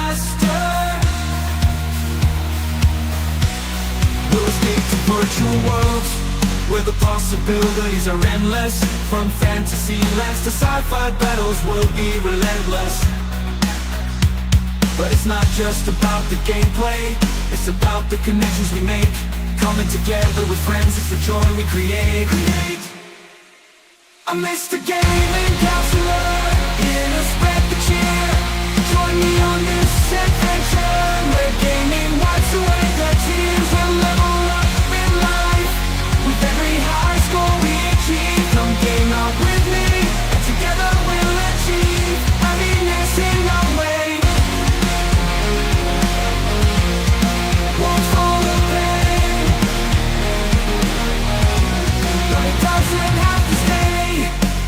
master. We'll escape to virtual worlds where the possibilities are endless. From fantasy lands to sci-fi battles, we'll be relentless. But it's not just about the gameplay, it's about the connections we make. Coming together with friends, it's the joy we create. I'm Mr. Gaming Counselor, here to spread the cheer. Join me on this adventure, where gaming wipes away the tears. We'll level up in life, with every high score we achieve. Come game out with me, and together we'll achieve happiness in our way. Won't fall the pain, but it doesn't have to stay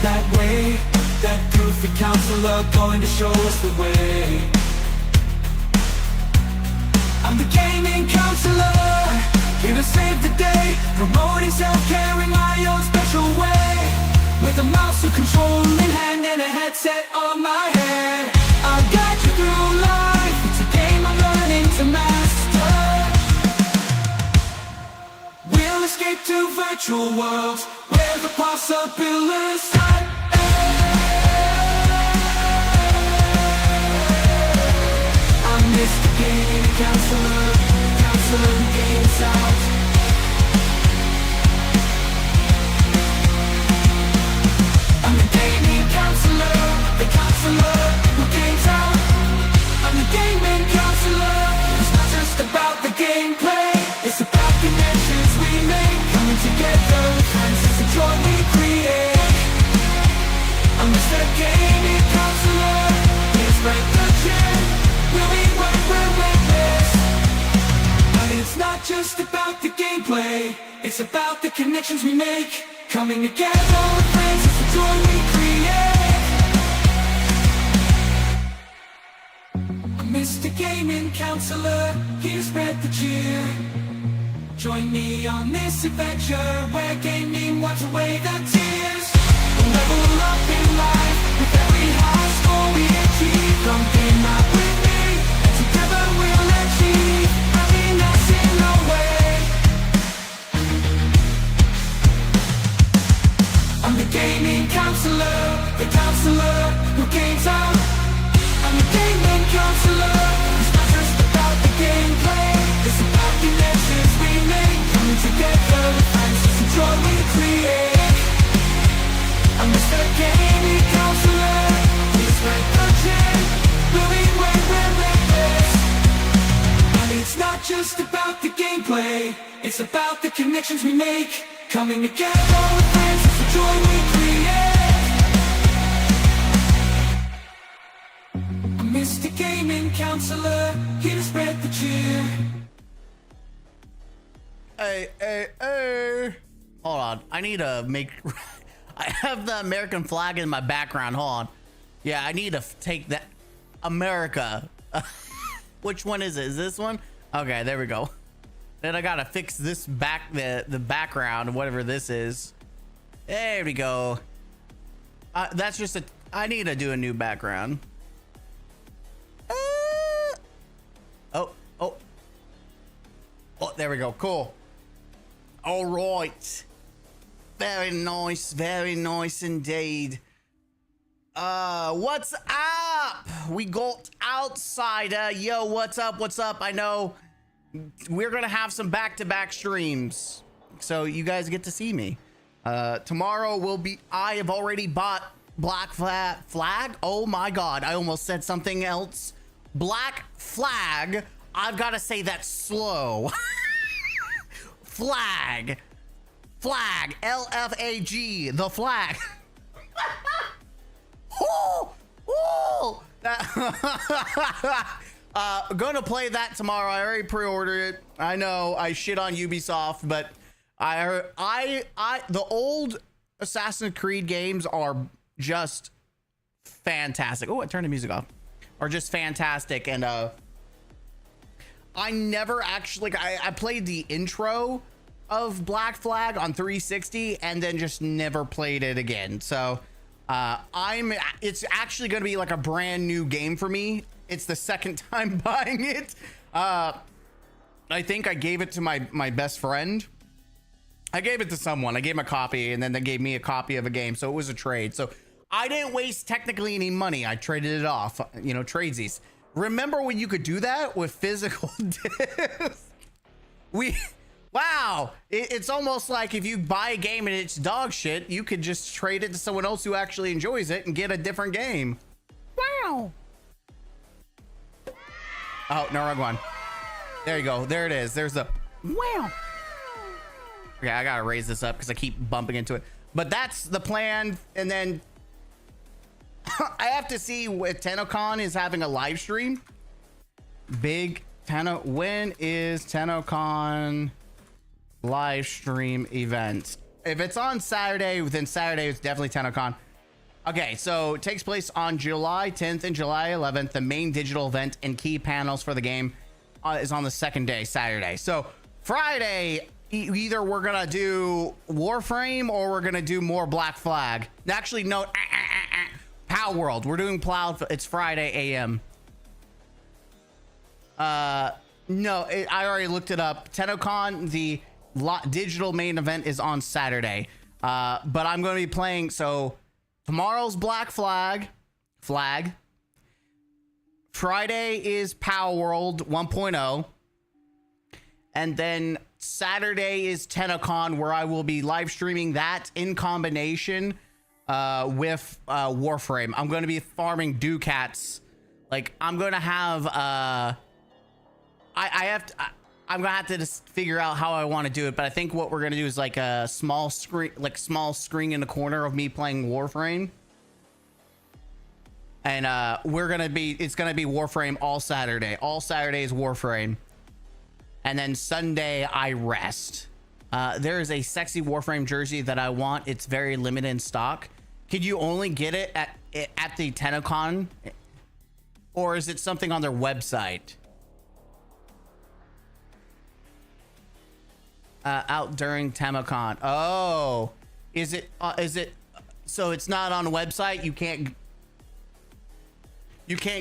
that way. That goofy counselor going to show us the way. I'm the gaming counselor, here to save the day, promoting self-care in my own special way. With a mouse to control in hand and a headset on my head, I'll guide you through life. It's a game I'm learning to master. We'll escape to virtual worlds where the possibilities are. I'm Mr. Gaming Counselor, counselor who games out. I'm the gaming counselor, the counselor who games out. I'm the gaming counselor. It's not just about the gameplay, it's about connections we make. Coming together with friends, it's the joy we create. I'm Mr. Gaming Counselor, here to spread the cheer. We'll be right where we're best. But it's not just about the gameplay, it's about the connections we make. Coming together with friends, it's the joy we create. I'm Mr. Gaming Counselor, here to spread the cheer. Join me on this adventure, where gaming wipes away the tears. We'll level up in life, with every high score we achieve. Come game out with me, and together we'll achieve happiness in our way. I'm the gaming counselor, the counselor who games out. I'm the gaming counselor. It's not just about the gameplay, it's about connections we make. Coming together with friends, it's the joy we create. I'm Mr. Gaming Counselor, here to spread the cheer. We'll be where we're best. But it's not just about the gameplay, it's about the connections we make. Coming together with friends, it's the joy we create. I'm Mr. Gaming Counselor, here to spread the cheer. Hey. Hold on. I need to make... I have the American flag in my background. Hold on. Yeah, I need to take that. America. Which one is it? Is this one? Okay, there we go. Then I gotta fix this the background, whatever this is. There we go. That's just I need to do a new background. Oh, there we go. Cool. All right. Very nice indeed. What's up? We got Outsider. Yo, what's up? I know we're gonna have some back-to-back streams, so you guys get to see me. Tomorrow will be, I have already bought Black Flag. Oh my God, I almost said something else. Black Flag. I've got to say that slow. Flag, LFAG, the flag. Gonna play that tomorrow. I already pre-ordered it. I know I shit on Ubisoft, but the old Assassin's Creed games are just fantastic. Oh, I turned the music off. Are just fantastic, and I never actually I played the intro of Black Flag on 360 and then just never played it again. So it's actually going to be like a brand new game for me it's the second time buying it. I think I gave it to my best friend. I gave it to someone. I gave him a copy, and then they gave me a copy of a game. So it was a trade. So I didn't waste technically any money. I traded it off, you know, tradesies. Remember when you could do that with physical discs? Wow. It's almost like if you buy a game and it's dog shit, you could just trade it to someone else who actually enjoys it and get a different game. Wow. Oh, no, wrong one. There you go. There it is. There's the wow. Okay, I gotta raise this up because I keep bumping into it. But that's the plan. And then I have to see if TennoCon is having a live stream. Big Tenno. When is TennoCon live stream event? If it's on Saturday, then Saturday is definitely TennoCon. Okay, so it takes place on July 10th and July 11th. The main digital event and key panels for the game is on the second day, Saturday. So Friday, either we're gonna do Warframe or we're gonna do more Black Flag. Actually, no, Pow World. We're doing Plow. It's Friday AM. No, I already looked it up. TennoCon, the digital main event is on Saturday. But I'm going to be playing. So tomorrow's Black Flag. Friday is Pow World 1.0. And then Saturday is TennoCon, where I will be live streaming that in combination with Warframe. I'm going to be farming Ducats. Like, I'm going to have I'm gonna have to just figure out how I want to do it, but I think what we're gonna do is like a small screen in the corner of me playing Warframe, and it's gonna be Warframe all Saturday. All Saturday is Warframe, and then Sunday I rest. There is a sexy Warframe jersey that I want. It's very limited in stock. Could you only get it at the TennoCon, or is it something on their website? Out during TennoCon. Oh, is it so it's not on the website? You can't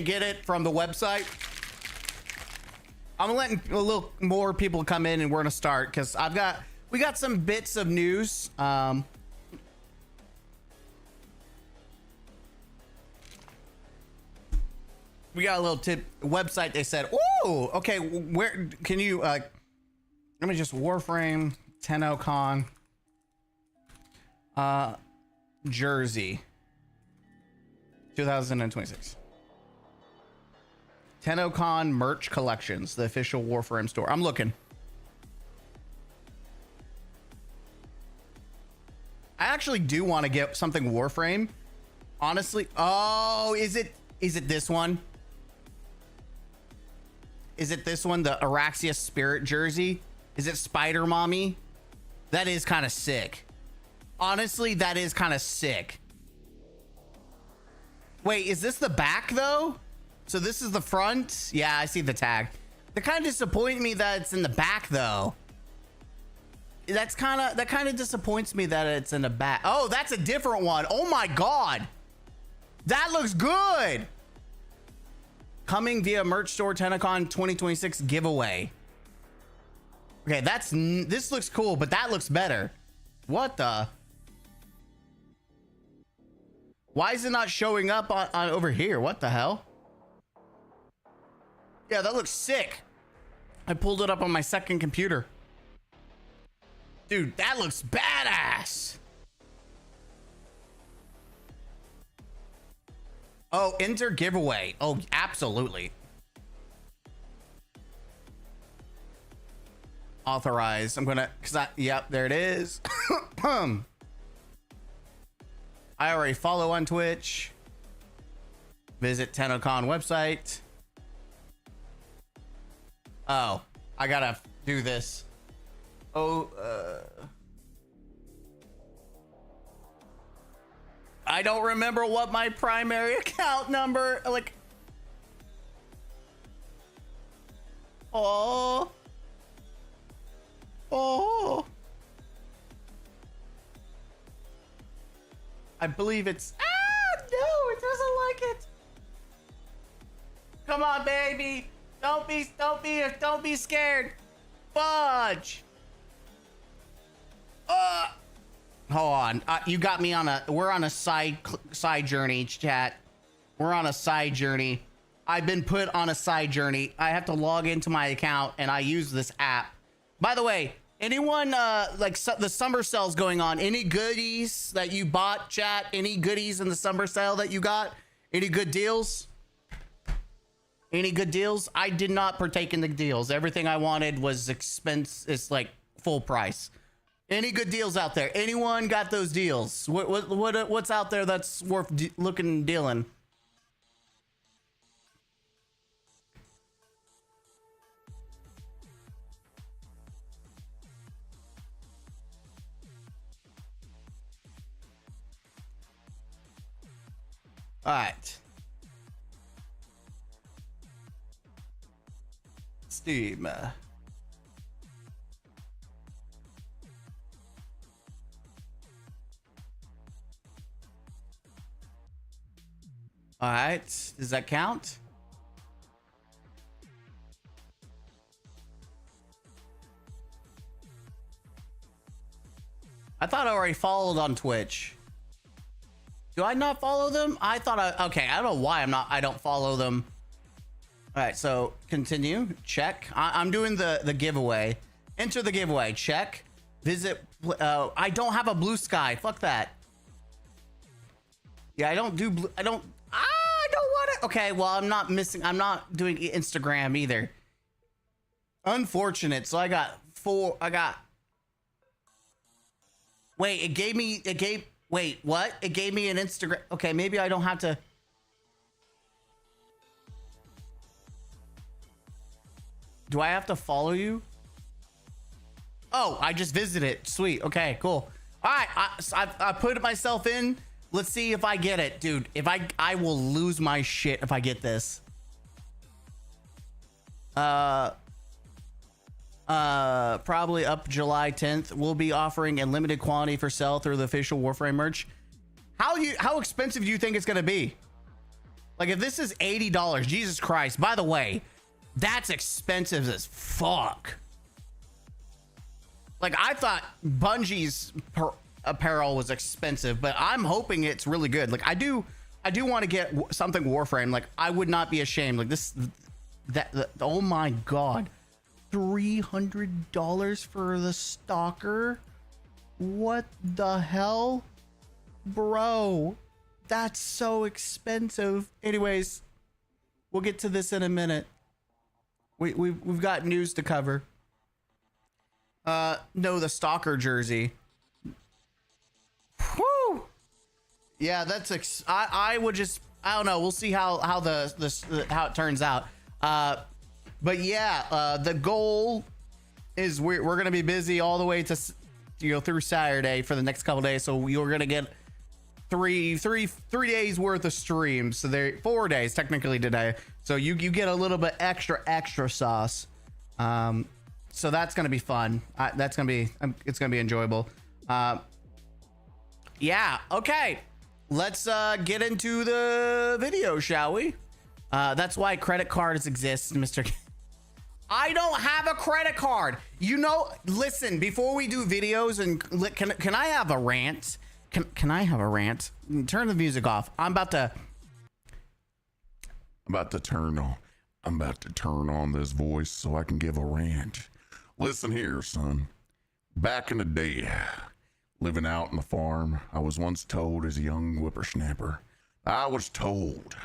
get it from the website? I'm letting a little more people come in and we're gonna start because we got some bits of news. We got a little tip website. They said, "Oh, okay, where can you let me just Warframe TennoCon jersey 2026 TennoCon merch collections, the official Warframe store." I'm looking. I actually do want to get something Warframe, honestly. Oh, is it this one? Is it this one, the Araxia Spirit jersey? Is it Spider Mommy? That is kind of sick. Honestly, that is kind of sick. Wait, is this the back though? So this is the front? Yeah, I see the tag. That kind of disappoints me that it's in the back though. That kind of disappoints me that it's in the back. Oh, that's a different one. Oh my God. That looks good. Coming via merch store TennoCon 2026 giveaway. Okay, this looks cool, but that looks better. What the? Why is it not showing up on over here? What the hell? Yeah, that looks sick. I pulled it up on my second computer. Dude, that looks badass. Oh, enter giveaway. Oh, absolutely. Authorize. I'm gonna, yep, there it is. I already follow on Twitch. Visit TennoCon website. Oh, I gotta do this. Oh, I don't remember what my primary account number, like. Oh. I believe it's, no, it doesn't like it. Come on, baby. Don't be scared. Fudge. Hold on. You got me on we're on a side journey, chat. We're on a side journey. I've been put on a side journey. I have to log into my account and I use this app. By the way, anyone the summer sale's going on? Any goodies that you bought, chat? Any goodies in the summer sale that you got? Any good deals? Any good deals? I did not partake in the deals. Everything I wanted was it's like full price. Any good deals out there? Anyone got those deals? What's out there that's worth looking and dealing? All right. Steam. All right. Does that count? I thought I already followed on Twitch. Do I not follow them? I thought okay, I don't know why I don't follow them. All right, so continue, check. I'm doing the giveaway. Enter the giveaway, check. Visit, I don't have a Blue Sky, fuck that. Yeah, I don't do blue, I don't want it. Okay, well, I'm not doing Instagram either. Unfortunate, so I got wait, wait, what? It gave me an Instagram. Okay, maybe I don't have to. Do I have to follow you? Oh, I just visited. Sweet. Okay, cool. All right, I put myself in. Let's see if I get it, dude. If I will lose my shit if I get this. Probably up July 10th. We'll be offering in limited quantity for sale through the official Warframe merch. How expensive do you think it's gonna be? Like, if this is $80, Jesus Christ. By the way, that's expensive as fuck. Like, I thought Bungie's apparel was expensive, but I'm hoping it's really good. Like, I do want to get something Warframe. Like, I would not be ashamed. Like, oh my god. $300 for the Stalker? What the hell? Bro, that's so expensive. Anyways, we'll get to this in a minute. We've got news to cover. No, the Stalker jersey. Whew. Yeah, that's I would just, I don't know. We'll see how it turns out. But yeah, the goal is we're gonna be busy all the way to through Saturday for the next couple days. So you're gonna get three days worth of streams. So they're 4 days technically today. So you get a little bit extra sauce. So that's gonna be fun. It's gonna be enjoyable. Yeah. Okay. Let's get into the video, shall we? That's why credit cards exist, Mr. I don't have a credit card. You know, listen, before we do videos, and can I have a rant? Can I have a rant? Turn the music off. I'm about to turn on this voice so I can give a rant. Listen here, son. Back in the day, living out on the farm, I was once told as a young whippersnapper, I was told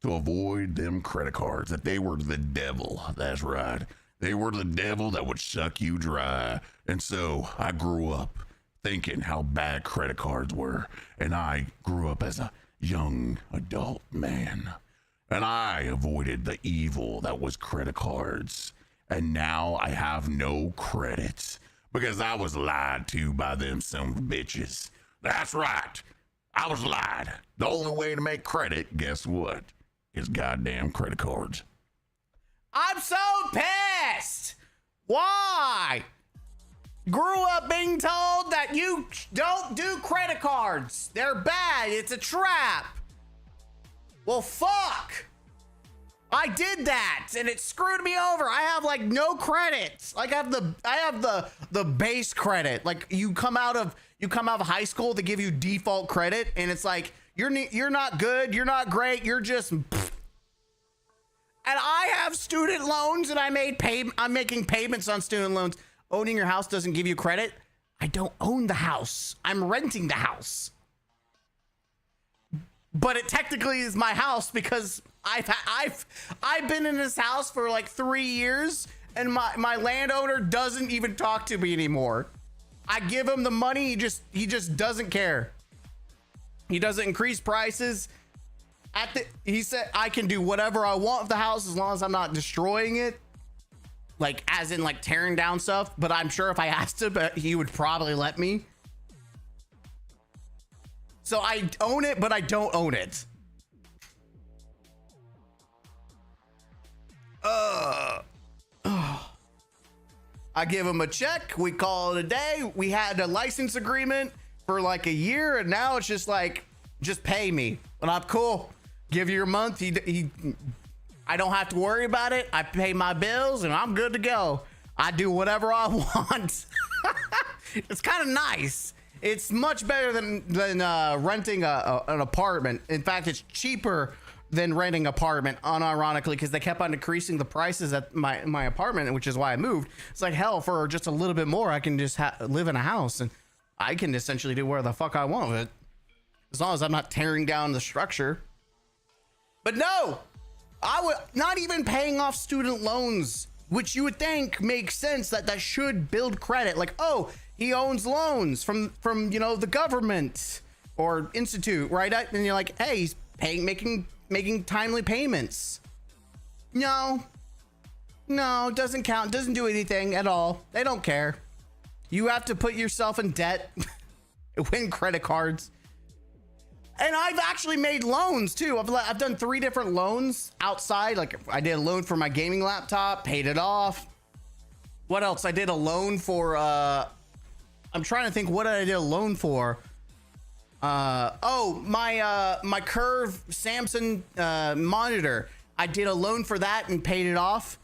to avoid them credit cards, that they were the devil. That's right. They were the devil that would suck you dry. And so I grew up thinking how bad credit cards were. And I grew up as a young adult man. And I avoided the evil that was credit cards. And now I have no credits because I was lied to by them some bitches. That's right. I was lied. The only way to make credit, guess what? Is goddamn credit cards. I'm so pissed. Why? Grew up being told that you don't do credit cards. They're bad. It's a trap. Well, fuck. I did that and it screwed me over. I have like no credits. Like I have the base credit. Like you come out of high school, they give you default credit and it's like you're not good, you're not great, you're just pfft. And I have student loans and I'm making payments on student loans. Owning your house doesn't give you credit. I don't own the house. I'm renting the house. But it technically is my house because I've been in this house for like 3 years and my landowner doesn't even talk to me anymore. I give him the money, he just doesn't care. He doesn't increase prices. He said I can do whatever I want with the house as long as I'm not destroying it. Like as in like tearing down stuff, but I'm sure if I asked him, he would probably let me. So I own it, but I don't own it. I give him a check. We call it a day. We had a license agreement for like a year, and now it's just like, just pay me. And I'm cool. Give you your month. I don't have to worry about it. I pay my bills, and I'm good to go. I do whatever I want. It's kind of nice. It's much better than renting an apartment. In fact, it's cheaper than renting apartment, unironically, because they kept on decreasing the prices at my apartment, which is why I moved. It's like, hell, for just a little bit more, I can just live in a house, and I can essentially do whatever the fuck I want with it, as long as I'm not tearing down the structure. But no, I would not even paying off student loans, which you would think makes sense that should build credit. Like, oh, he owns loans from the government or institute, right? And you're like, hey, he's making timely payments. No, doesn't count, doesn't do anything at all. They don't care. You have to put yourself in debt, win credit cards. And I've actually made loans too. I've done 3 different loans outside. Like I did a loan for my gaming laptop, paid it off. What else? I did a loan for, I'm trying to think, what did I do a loan for? My Curve Samsung monitor. I did a loan for that and paid it off.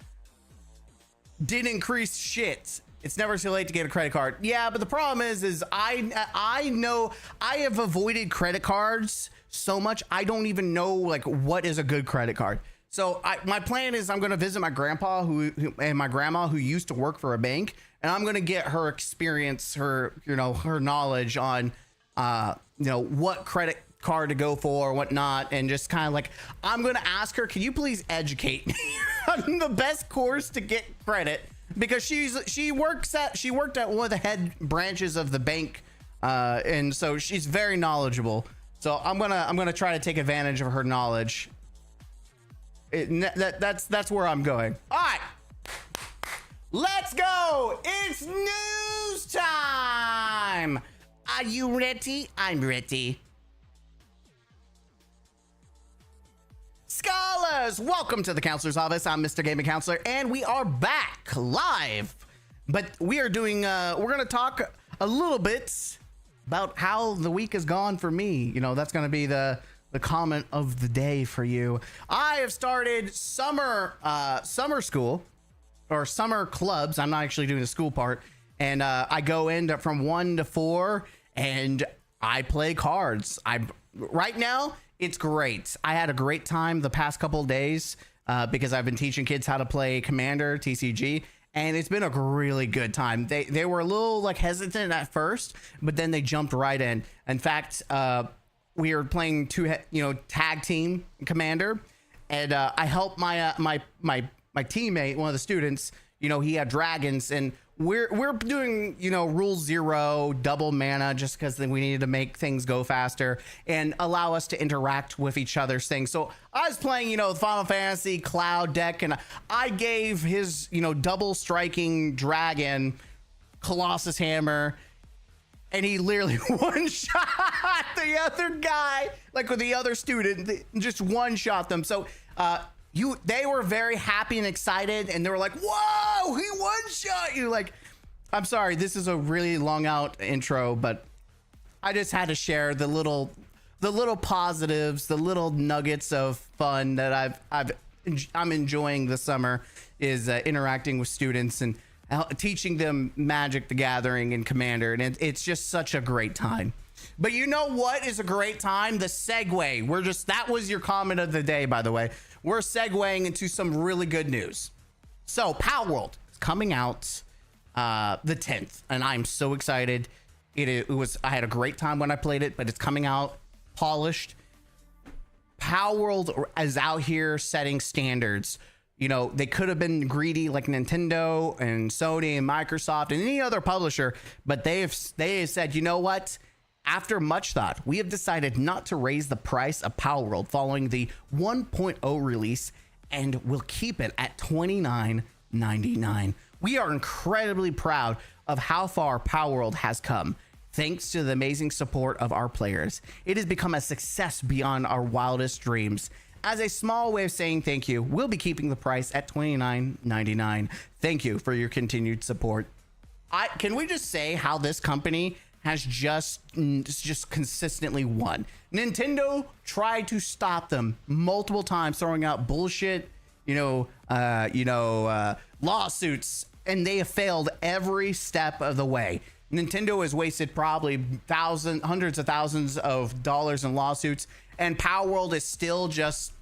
Didn't increase shit. It's never too late to get a credit card. Yeah, but the problem is I know I have avoided credit cards so much. I don't even know like what is a good credit card. So my plan is I'm going to visit my grandpa and my grandma who used to work for a bank, and I'm going to get her experience, her knowledge on what credit card to go for, what not, and just kind of like, I'm going to ask her, can you please educate me on the best course to get credit? Because she worked at one of the head branches of the bank, and so she's very knowledgeable. So I'm gonna try to take advantage of her knowledge. That's where I'm going. All right, let's go. It's news time. Are you ready? I'm ready. Scholars, welcome to the counselor's office. I'm Mr. Gaming Counselor, and we are back live. But we are doing, we're going to talk a little bit about how the week has gone for me. That's going to be the comment of the day for you. I have started summer school, or summer clubs. I'm not actually doing the school part. And I go in from 1 to 4, and I play cards. Right now, it's great. I had a great time the past couple of days because I've been teaching kids how to play Commander, TCG, and it's been a really good time. They were a little like hesitant at first, but then they jumped right in. In fact, we were playing tag team Commander, and I helped my teammate, one of the students. He had dragons, and we're doing rule 0 double mana just because then we needed to make things go faster and allow us to interact with each other's things. So I was playing the Final Fantasy Cloud deck, and I gave his double striking dragon Colossus Hammer, and he literally one shot the other guy, like with the other student, just one shot them. So they were very happy and excited, and they were like, whoa, he one shot you. Like, I'm sorry, this is a really long out intro, but I just had to share the little positives, the little nuggets of fun that I'm enjoying this summer is interacting with students and teaching them Magic the Gathering and Commander, and it's just such a great time. But you know what is a great time? The segue. That was your comment of the day, by the way. We're segueing into some really good news. So Palworld is coming out the 10th, and I'm so excited. I had a great time when I played it, but it's coming out polished. Palworld is out here setting standards. You know, they could have been greedy like Nintendo and Sony and Microsoft and any other publisher, but they have said, you know what? After much thought, we have decided not to raise the price of Palworld following the 1.0 release, and we'll keep it at $29.99. We are incredibly proud of how far Palworld has come. Thanks to the amazing support of our players, it has become a success beyond our wildest dreams. As a small way of saying thank you, we'll be keeping the price at $29.99. Thank you for your continued support. Can we just say how this company has just consistently won? Nintendo tried to stop them multiple times, throwing out bullshit, lawsuits, and they have failed every step of the way. Nintendo has wasted probably hundreds of thousands of dollars in lawsuits, and Palworld is still just,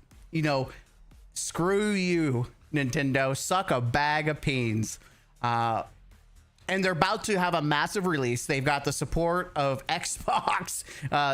screw you, Nintendo, suck a bag of beans. And they're about to have a massive release. They've got the support of Xbox.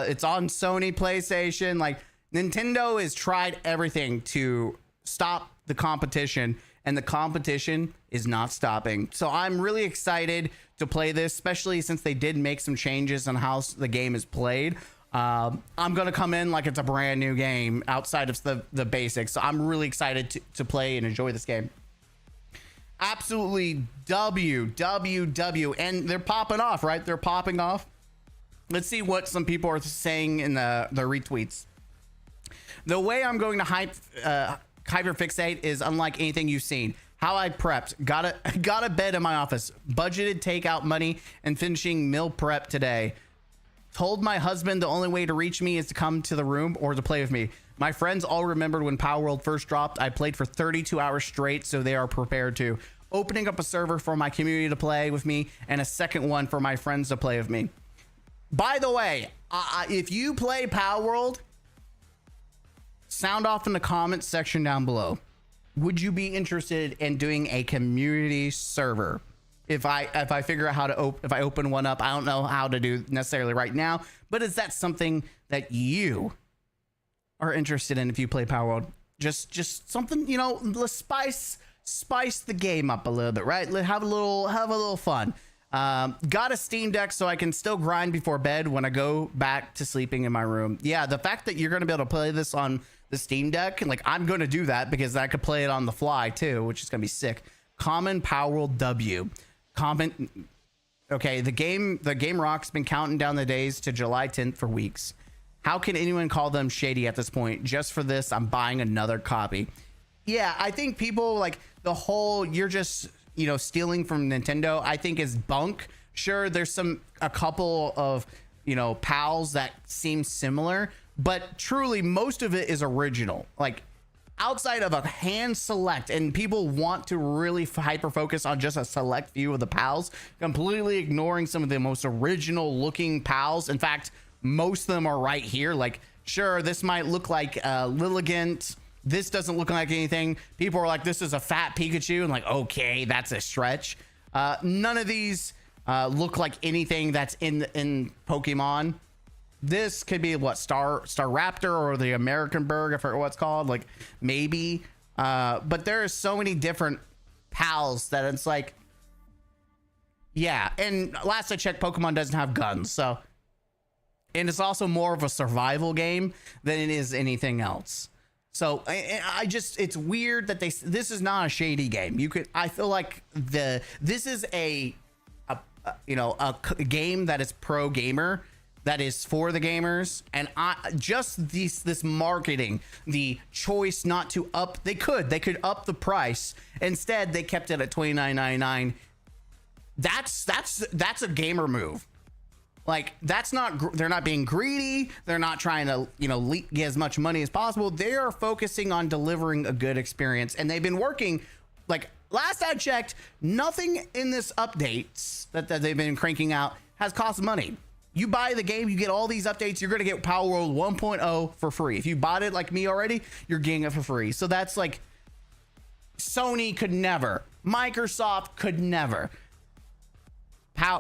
It's on Sony PlayStation. Like, Nintendo has tried everything to stop the competition, and the competition is not stopping. So I'm really excited to play this, especially since they did make some changes on how the game is played. I'm going to come in like it's a brand new game outside of the basics. So I'm really excited to play and enjoy this game. Absolutely WWW. And they're popping off, right? They're popping off. Let's see what some people are saying in the retweets. The way I'm going to hyperfixate is unlike anything you've seen. How I prepped, got a bed in my office, budgeted takeout money, and finishing meal prep today. Told my husband the only way to reach me is to come to the room or to play with me. My friends all remembered when Palworld first dropped. I played for 32 hours straight, so they are prepared to. Opening up a server for my community to play with me and a second one for my friends to play with me. By the way, if you play Palworld, sound off in the comments section down below. Would you be interested in doing a community server? If I figure out how to if I open one up, I don't know how to do necessarily right now, but is that something that you are interested in if you play Palworld? Just something, let's spice the game up a little bit, right? Have a little fun. Got a Steam Deck so I can still grind before bed when I go back to sleeping in my room. Yeah, the fact that you're going to be able to play this on the Steam Deck, like, I'm going to do that because I could play it on the fly too, which is going to be sick. Common Palworld W. Comment. Okay, the game rock's been counting down the days to July 10th for weeks. How can anyone call them shady at this point? Just for this, I'm buying another copy. Yeah, I think people like the whole you're just stealing from Nintendo, I think is bunk. Sure, there's a couple of pals that seem similar, but truly most of it is original. Like, outside of a hand select, and people want to really hyper focus on just a select few of the pals, completely ignoring some of the most original looking pals. In fact, most of them are right here. Like, sure, this might look like Lilligant. This doesn't look like anything. People are like, this is a fat Pikachu, and like, okay, that's a stretch. None of these look like anything that's in Pokemon. This could be what, Staraptor or the American Berg, I forget what it's called, like, maybe. But there are so many different pals that it's like, yeah. And last I checked, Pokemon doesn't have guns, so, and it's also more of a survival game than it is anything else. So I just, it's weird that this is not a shady game. I feel like this is a game that is pro gamer, that is for the gamers, and this marketing, the choice not to up, they could up the price. Instead, they kept it at $29.99. That's a gamer move. Like, that's not, they're not being greedy. They're not trying to, get as much money as possible. They are focusing on delivering a good experience. And they've been working, like, last I checked, nothing in this updates that they've been cranking out has cost money. You buy the game, you get all these updates, you're going to get Power World 1.0 for free. If you bought it like me already, you're getting it for free. So that's like, Sony could never. Microsoft could never.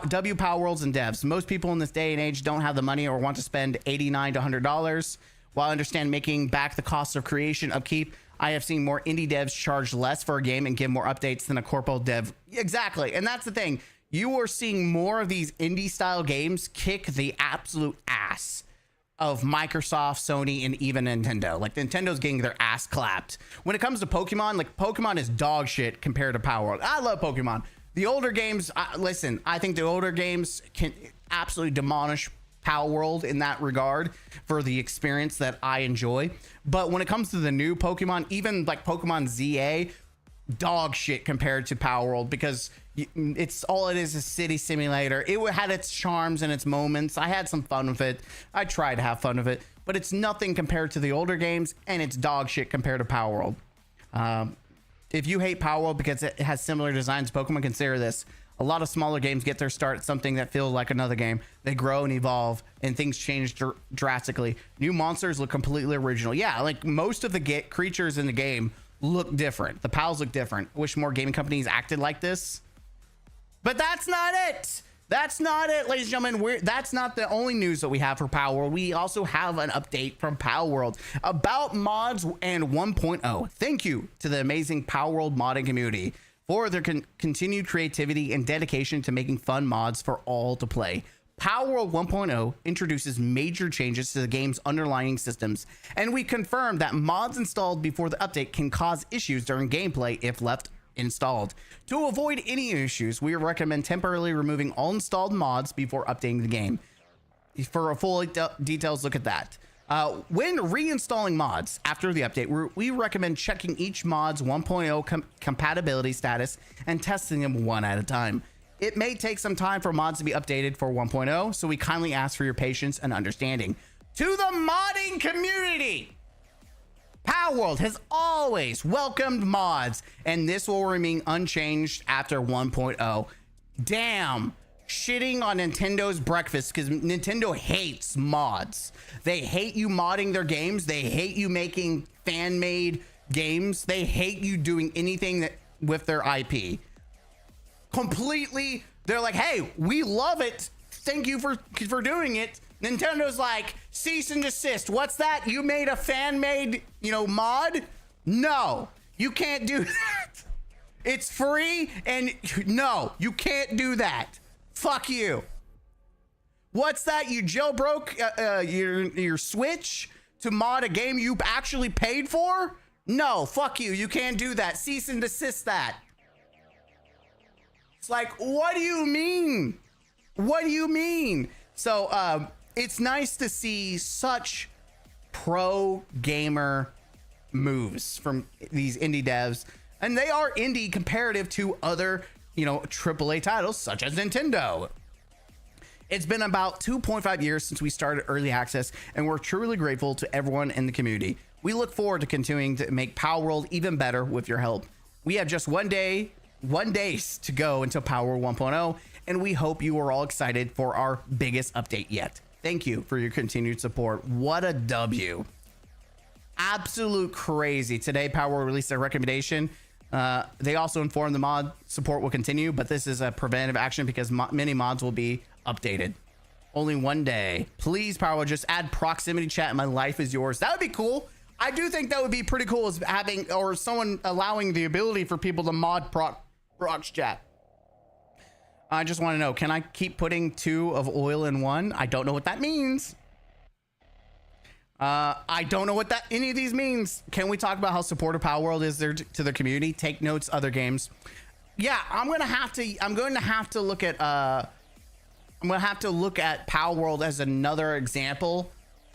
W Power Worlds and devs. Most people in this day and age don't have the money or want to spend $89 to $100. While I understand making back the cost of creation upkeep, I have seen more indie devs charge less for a game and give more updates than a corpo dev. Exactly. And that's the thing. You are seeing more of these indie style games kick the absolute ass of Microsoft, Sony, and even Nintendo. Like, Nintendo's getting their ass clapped. When it comes to Pokemon, like, Pokemon is dog shit compared to Power World. I love Pokemon. The older games, listen, I think the older games can absolutely demolish Power World in that regard for the experience that I enjoy. But when it comes to the new Pokemon, even like Pokemon ZA, dog shit compared to Power World, because it's all it is a city simulator. It had its charms and its moments. I had some fun with it. I tried to have fun with it, but it's nothing compared to the older games, and it's dog shit compared to Power World. If you hate Power World because it has similar designs to Pokemon, consider this. A lot of smaller games get their start at something that feels like another game. They grow and evolve, and things change drastically. New monsters look completely original. Yeah, like most of the creatures in the game look different. The pals look different. I wish more gaming companies acted like this. But that's not it. That's not it, ladies and gentlemen. That's not the only news that we have for Power World. We also have an update from Power World about mods and 1.0. Thank you to the amazing Power World modding community for their continued creativity and dedication to making fun mods for all to play. Power World 1.0 introduces major changes to the game's underlying systems, and we confirmed that mods installed before the update can cause issues during gameplay if left installed. To avoid any issues, we recommend temporarily removing all installed mods before updating the game. For a full details, look at that. When reinstalling mods after the update, we recommend checking each mod's 1.0 compatibility status and testing them one at a time. It may take some time for mods to be updated for 1.0, so we kindly ask for your patience and understanding. To the modding community, Power World has always welcomed mods, and this will remain unchanged after 1.0. Damn, shitting on Nintendo's breakfast, because Nintendo hates mods. They hate you modding their games. They hate you making fan-made games. They hate you doing anything with their IP. Completely, they're like, hey, we love it. Thank you for doing it. Nintendo's like, cease and desist. What's that? You made a fan-made, mod? No, you can't do that. It's free, and no, you can't do that. Fuck you. What's that? You jailbroke your Switch to mod a game you actually paid for? No, fuck you. You can't do that. Cease and desist that. It's like, what do you mean? What do you mean? So, it's nice to see such pro gamer moves from these indie devs, and they are indie comparative to other, AAA titles such as Nintendo. It's been about 2.5 years since we started early access, and we're truly grateful to everyone in the community. We look forward to continuing to make Power World even better with your help. We have just one day to go until Power World 1.0, and we hope you are all excited for our biggest update yet. Thank you for your continued support. What a W. Absolute crazy. Today, Power World released a recommendation. They also informed the mod support will continue, but this is a preventive action because many mods will be updated. Only one day. Please, Power World, just add proximity chat and my life is yours. That would be cool. I do think that would be pretty cool, is having, or someone allowing the ability for people to mod prox chat. I just want to know, can I keep putting 2 of oil in 1? I don't know what that means. I don't know what any of these means. Can we talk about how supportive Power World is there to the community? Take notes, other games. Yeah, I'm going to have to look at Power World as another example,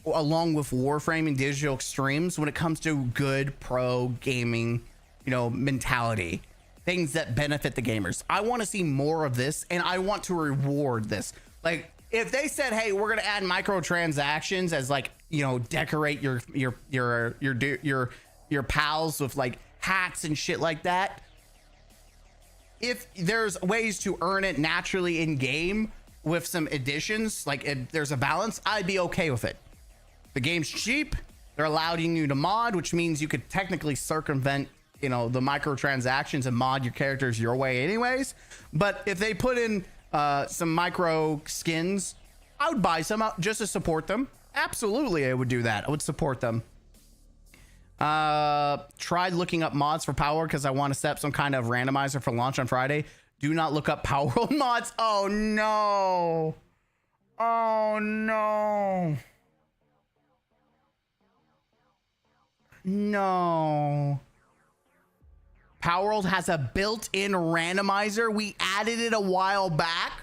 along with Warframe and Digital Extremes, when it comes to good pro gaming, mentality. Things that benefit the gamers. I want to see more of this, and I want to reward this. Like, if they said, hey, we're gonna add microtransactions as like, you know, decorate your pals with like hats and shit like that. If there's ways to earn it naturally in game with some additions, like if there's a balance, I'd be okay with it. The game's cheap. They're allowing you to mod, which means you could technically circumvent, you know, the microtransactions and mod your characters your way anyways. But if they put in some micro skins, I would buy some out just to support them. Absolutely, I would do that. I would support them. Tried looking up mods for Power because I want to set up some kind of randomizer for launch on Friday. Do not look up Power World mods. Oh no. Oh no. No. Power World has a built-in randomizer. We added it a while back.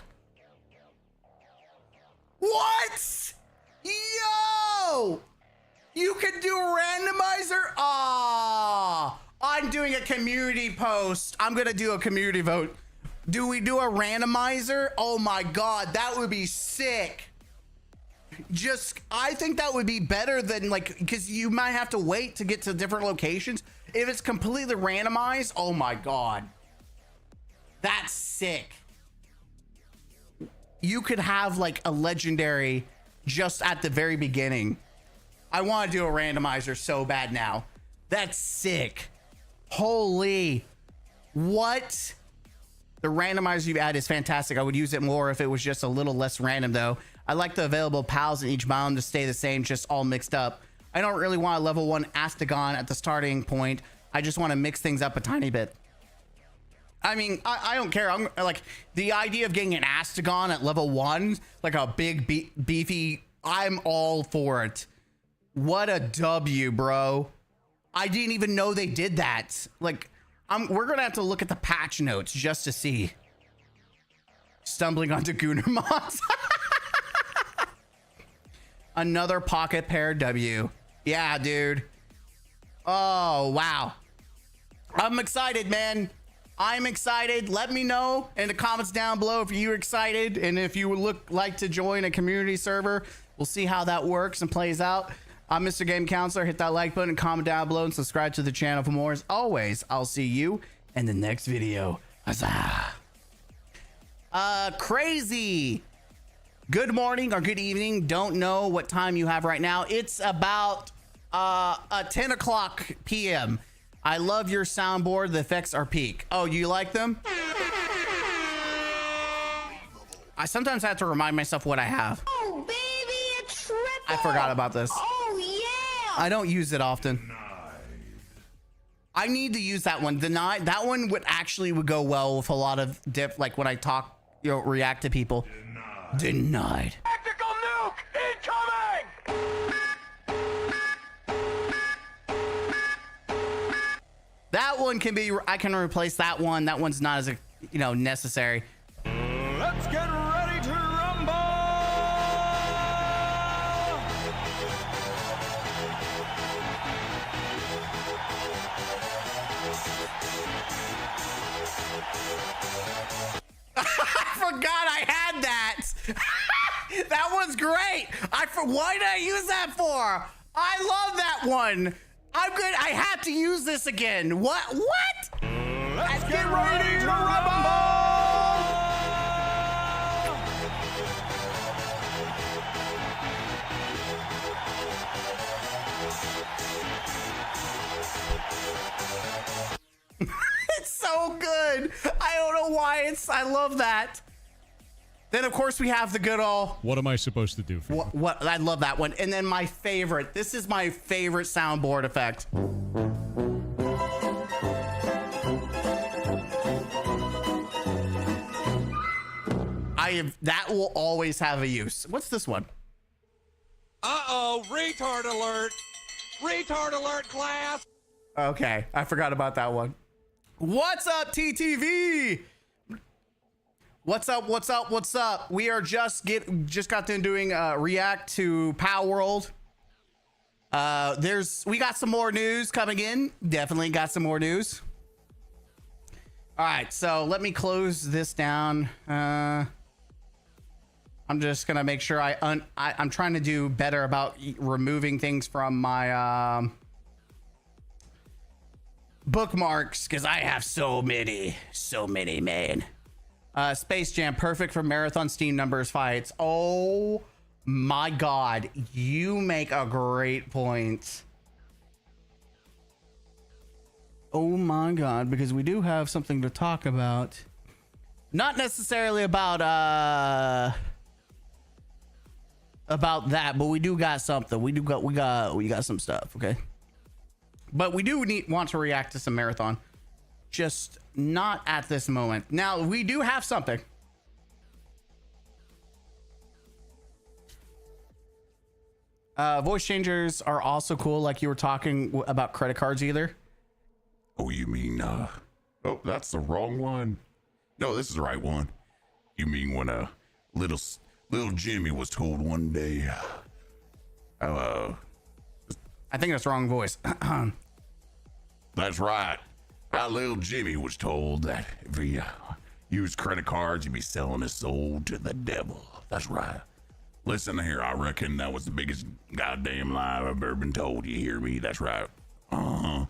What? Yo! You can do a randomizer? Ah, I'm doing a community post. I'm gonna do a community vote. Do we do a randomizer? Oh my God, that would be sick. I think that would be better than like, because you might have to wait to get to different locations. If it's completely randomized, oh my God, that's sick. You could have like a legendary just at the very beginning. I want to do a randomizer so bad now. That's sick. Holy, what? The randomizer you've added is fantastic. I would use it more if it was just a little less random though. I like the available pals in each biome to stay the same, just all mixed up. I don't really want a level 1 Astagon at the starting point. I just want to mix things up a tiny bit. I mean, I don't care. I'm like, the idea of getting an Astagon at level 1, like a big beefy, I'm all for it. What a W, bro. I didn't even know they did that. Like, we're gonna have to look at the patch notes just to see. Stumbling onto Gunnar mods. Another pocket pair W. Yeah, dude. Oh, wow. I'm excited, man. I'm excited. Let me know in the comments down below if you're excited and if you would like to join a community server. We'll see how that works and plays out. I'm Mr. Game Counselor. Hit that like button, comment down below, and subscribe to the channel for more. As always, I'll see you in the next video. Huzzah. Crazy. Good morning or good evening. Don't know what time you have right now. It's about 10 o'clock p.m. I love your soundboard. The effects are peak. Oh, you like them? I sometimes have to remind myself what I have. Oh, baby, a triple. I forgot about this. Oh, yeah. I don't use it often. I need to use that one. Deny. That one would go well with a lot of like when I talk, you know, react to people. Denied. Tactical nuke incoming! That one can be, I can replace that one. That one's not as, you know, necessary. Let's get ready to rumble! I forgot I had that. That one's great. Why did I use that for? I love that one. I'm good. I have to use this again. What? Let's get ready to rumble! It's so good. I don't know why I love that. Then of course we have the good old. What am I supposed to do for you? What? I love that one. And then my favorite. This is my favorite soundboard effect. That will always have a use. What's this one? Uh-oh, retard alert. Retard alert, class. Okay, I forgot about that one. What's up, TTV? What's up? What's up? What's up? We are just got done doing react to Power World. We got some more news coming in. Definitely got some more news. All right, so let me close this down. I'm just gonna make sure I'm trying to do better about removing things from my bookmarks because I have so many, man. Space Jam, perfect for marathon Steam numbers fights. Oh my God, you make a great point. Oh my God, because we do have something to talk about. Not necessarily about that, but we do got something. We got some stuff, okay? But we do want to react to some marathon. Just not at this moment. Now, we do have something. Voice changers are also cool, like you were talking about credit cards either. Oh, you mean, oh, that's the wrong one. No, this is the right one. You mean when, little Jimmy was told one day, I think that's the wrong voice. That's right. Little Jimmy was told that if he used credit cards, he'd be selling his soul to the devil. That's right. Listen here, I reckon that was the biggest goddamn lie I've ever been told. You hear me? That's right. Uh-huh.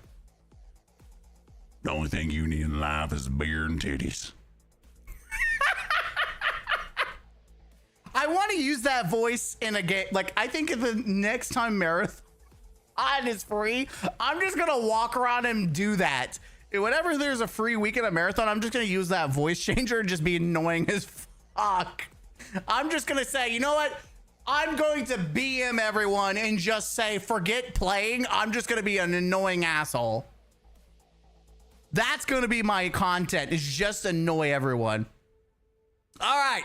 The only thing you need in life is beer and titties. I want to use that voice in a game. Like, I think the next time marathon is free, I'm just going to walk around and do that. Whenever there's a free weekend of marathon, I'm just going to use that voice changer and just be annoying as fuck. I'm just going to say, you know what? I'm going to BM everyone and just say, forget playing. I'm just going to be an annoying asshole. That's going to be my content, is just annoy everyone. All right.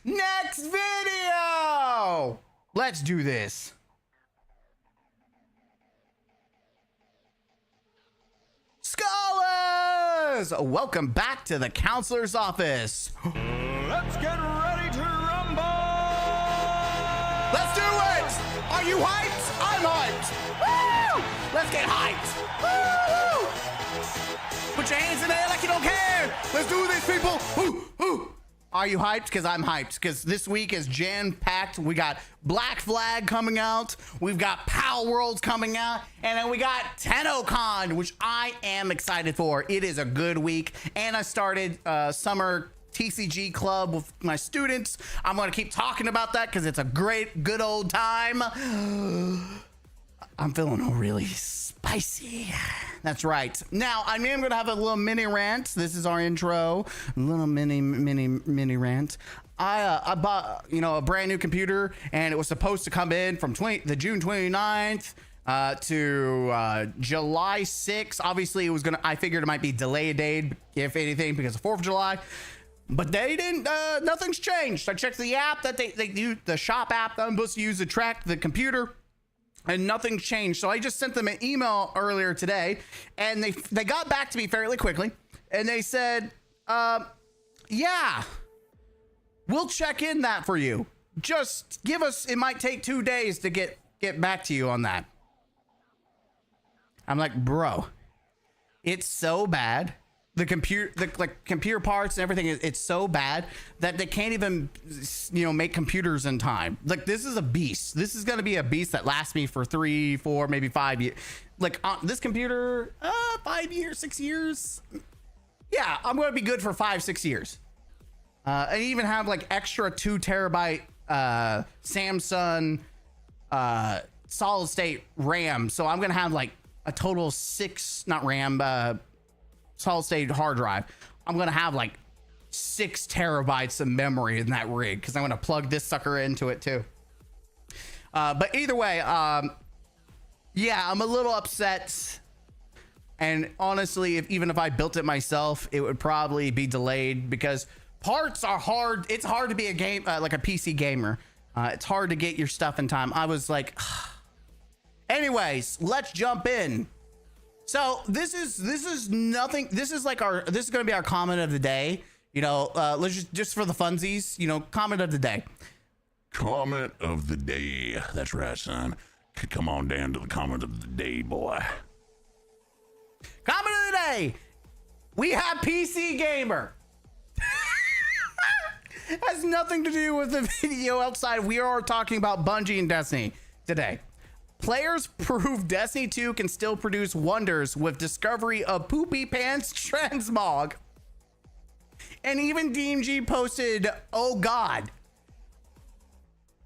Next video. Let's do this. Scholars, welcome back to the counselor's office. Let's get ready to rumble! Let's do it. Are you hyped? I'm hyped. Woo! Let's get hyped. Woo! Put your hands in the air like you don't care. Let's do this, people. Woo, woo. Are you hyped? Because I'm hyped. Because this week is jam-packed. We got Black Flag coming out. We've got Pal Worlds coming out. And then we got TennoCon, which I am excited for. It is a good week. And I started summer TCG club with my students. I'm going to keep talking about that because it's a great, good old time. I'm feeling really spicy. That's right. Now, I am going to have a little mini rant. This is our intro. A little mini rant. I bought, a brand new computer, and it was supposed to come in from the June 29th to July 6th. Obviously, I figured it might be delayed a day, if anything, because of 4th of July. But they didn't, nothing's changed. I checked the app that they use, the shop app that I'm supposed to use to track the computer, and nothing's changed. So I just sent them an email earlier today, and they got back to me fairly quickly, and they said, yeah, we'll check in that for you. Just give us, it might take 2 days to get back to you on that. I'm like, bro, it's so bad. The computer parts and everything, it's so bad that they can't even, make computers in time. Like, this is a beast. This is going to be a beast that lasts me for 3, 4, maybe 5 years. Like, this computer, 5 years, 6 years. Yeah, I'm going to be good for 5, 6 years. I even have like extra 2 terabyte Samsung solid state RAM. So I'm going to have like a total 6, not RAM, solid state hard drive. I'm going to have like 6 terabytes of memory in that rig because I'm going to plug this sucker into it too. But either way, yeah, I'm a little upset. And honestly, even if I built it myself, it would probably be delayed because parts are hard. It's hard to be a game, like a PC gamer. It's hard to get your stuff in time. I was like, anyways, let's jump in. So this is nothing. This is going to be our comment of the day. Let's just for the funsies, comment of the day. Comment of the day. That's right, son. Come on down to the comment of the day, boy. Comment of the day. We have PC Gamer. Has nothing to do with the video outside. We are talking about Bungie and Destiny today. Players prove Destiny 2 can still produce wonders with discovery of Poopy Pants Transmog. And even DMG posted, oh God.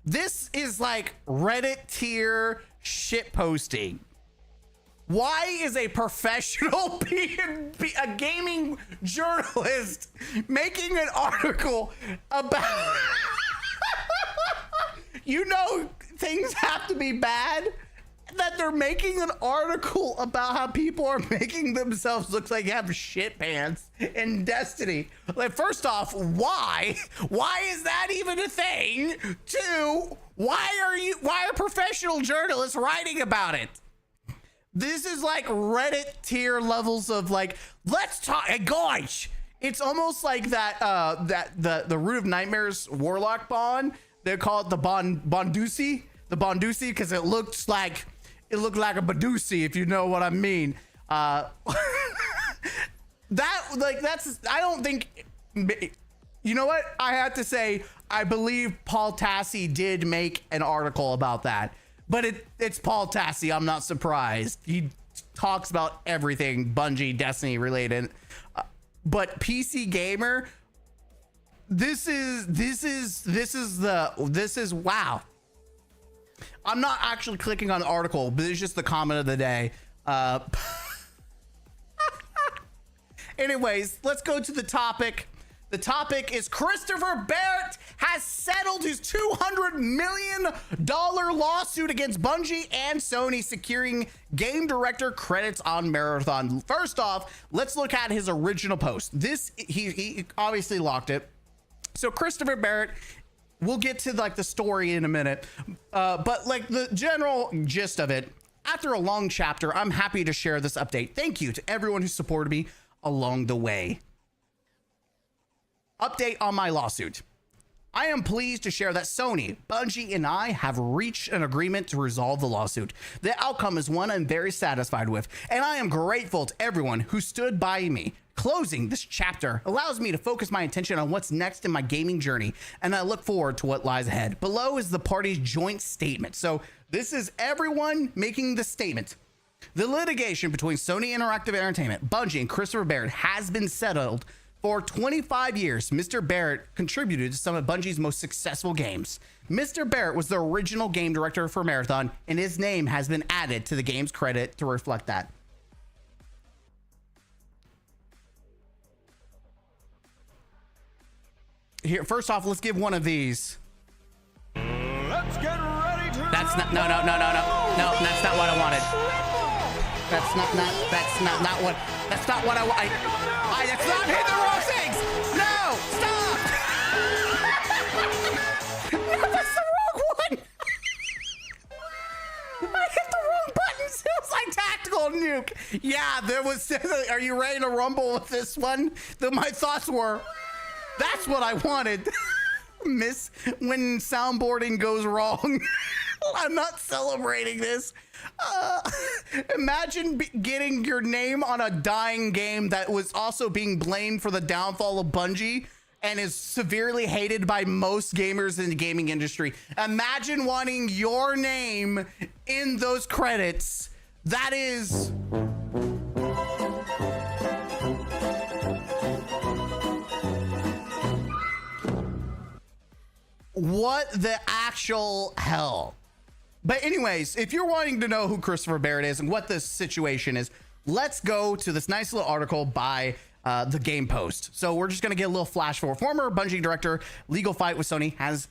This is like Reddit tier shit posting. Why is a professional a gaming journalist making an article about you know things have to be bad, that they're making an article about how people are making themselves look like they have shit pants in Destiny? Like, first off, why is that even a thing? Two, why are professional journalists writing about it? This is like Reddit tier levels of like, let's talk. Hey guys, it's almost like that the Root of Nightmares Warlock Bond. They call it the Bondusi, because it looked like a Badusi, if you know what I mean. I don't think. You know what? I have to say, I believe Paul Tassi did make an article about that. But it's Paul Tassi. I'm not surprised. He talks about everything Bungie, Destiny related. But PC Gamer, this is wow. I'm not actually clicking on the article, but it's just the comment of the day. Anyways, let's go to the topic. The topic is Christopher Barrett has settled his $200 million lawsuit against Bungie and Sony, securing game director credits on Marathon. First off, let's look at his original post. He obviously locked it. So Christopher Barrett, we'll get to like the story in a minute, but like the general gist of it, after a long chapter, I'm happy to share this update. Thank you to everyone who supported me along the way. Update on my lawsuit. I am pleased to share that Sony, Bungie, and I have reached an agreement to resolve the lawsuit. The outcome is one I'm very satisfied with, and I am grateful to everyone who stood by me. Closing this chapter allows me to focus my attention on what's next in my gaming journey, and I look forward to what lies ahead. Below is the parties' joint statement. So this is everyone making the statement. The litigation between Sony Interactive Entertainment, Bungie, and Christopher Barrett has been settled. For 25 years, Mr. Barrett contributed to some of Bungie's most successful games. Mr. Barrett was the original game director for Marathon, and his name has been added to the game's credit to reflect that. Here, first off, let's give one of these. Let's get ready to That's not, no, that's not what I wanted. That's not what I want. That's not hitting the wrong things. No, stop. No, that's the wrong one. I hit the wrong buttons. It was like tactical nuke. Yeah, there was. Are you ready to rumble with this one? My thoughts were, that's what I wanted. Miss when soundboarding goes wrong. I'm not celebrating this. Imagine getting your name on a dying game that was also being blamed for the downfall of Bungie and is severely hated by most gamers in the gaming industry. Imagine wanting your name in those credits. That is... what the actual hell? But anyways, if you're wanting to know who Christopher Barrett is and what this situation is, let's go to this nice little article by the Game Post. So we're just going to get a little flash forward. Former Bungie director, legal fight with Sony has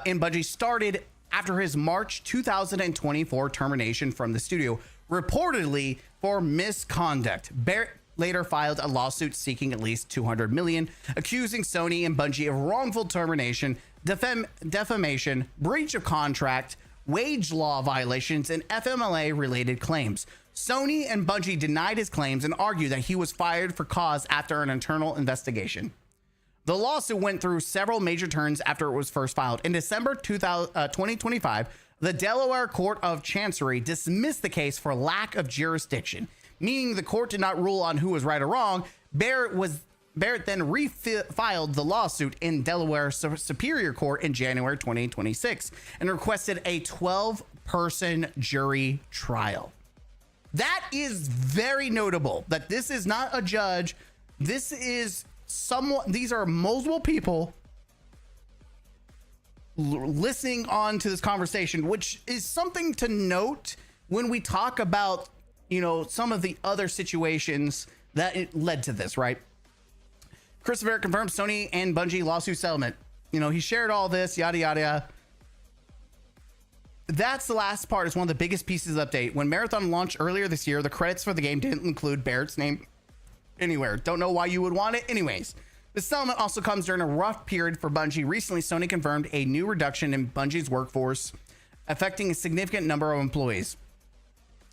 in Bungie started after his March 2024 termination from the studio, reportedly for misconduct. Barrett later filed a lawsuit seeking at least $200 million, accusing Sony and Bungie of wrongful termination, defamation, breach of contract, wage law violations, and FMLA related claims. Sony and Bungie denied his claims and argued that he was fired for cause after an internal investigation. The lawsuit went through several major turns after it was first filed. In December 2025, the Delaware Court of Chancery dismissed the case for lack of jurisdiction, meaning the court did not rule on who was right or wrong. Barrett was Barrett then refiled the lawsuit in Delaware Superior Court in January 2026 and requested a 12-person jury trial. That is very notable that this is not a judge. This is someone, these are multiple people listening on to this conversation, which is something to note when we talk about, you know, some of the other situations that it led to this, right? Chris Barrett confirms Sony and Bungie lawsuit settlement. You know, he shared all this, yada, yada, yada. That's the last part. It's one of the biggest pieces of update. When Marathon launched earlier this year, the credits for the game didn't include Barrett's name anywhere. Don't know why you would want it. Anyways, the settlement also comes during a rough period for Bungie. Recently, Sony confirmed a new reduction in Bungie's workforce, affecting a significant number of employees.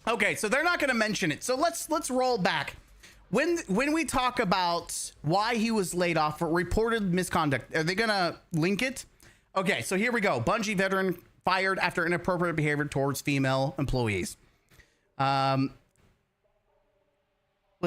Okay, so they're not going to mention it. So let's roll back. When we talk about why he was laid off for reported misconduct, are they going to link it? Okay, so here we go. Bungie veteran fired after inappropriate behavior towards female employees. Let's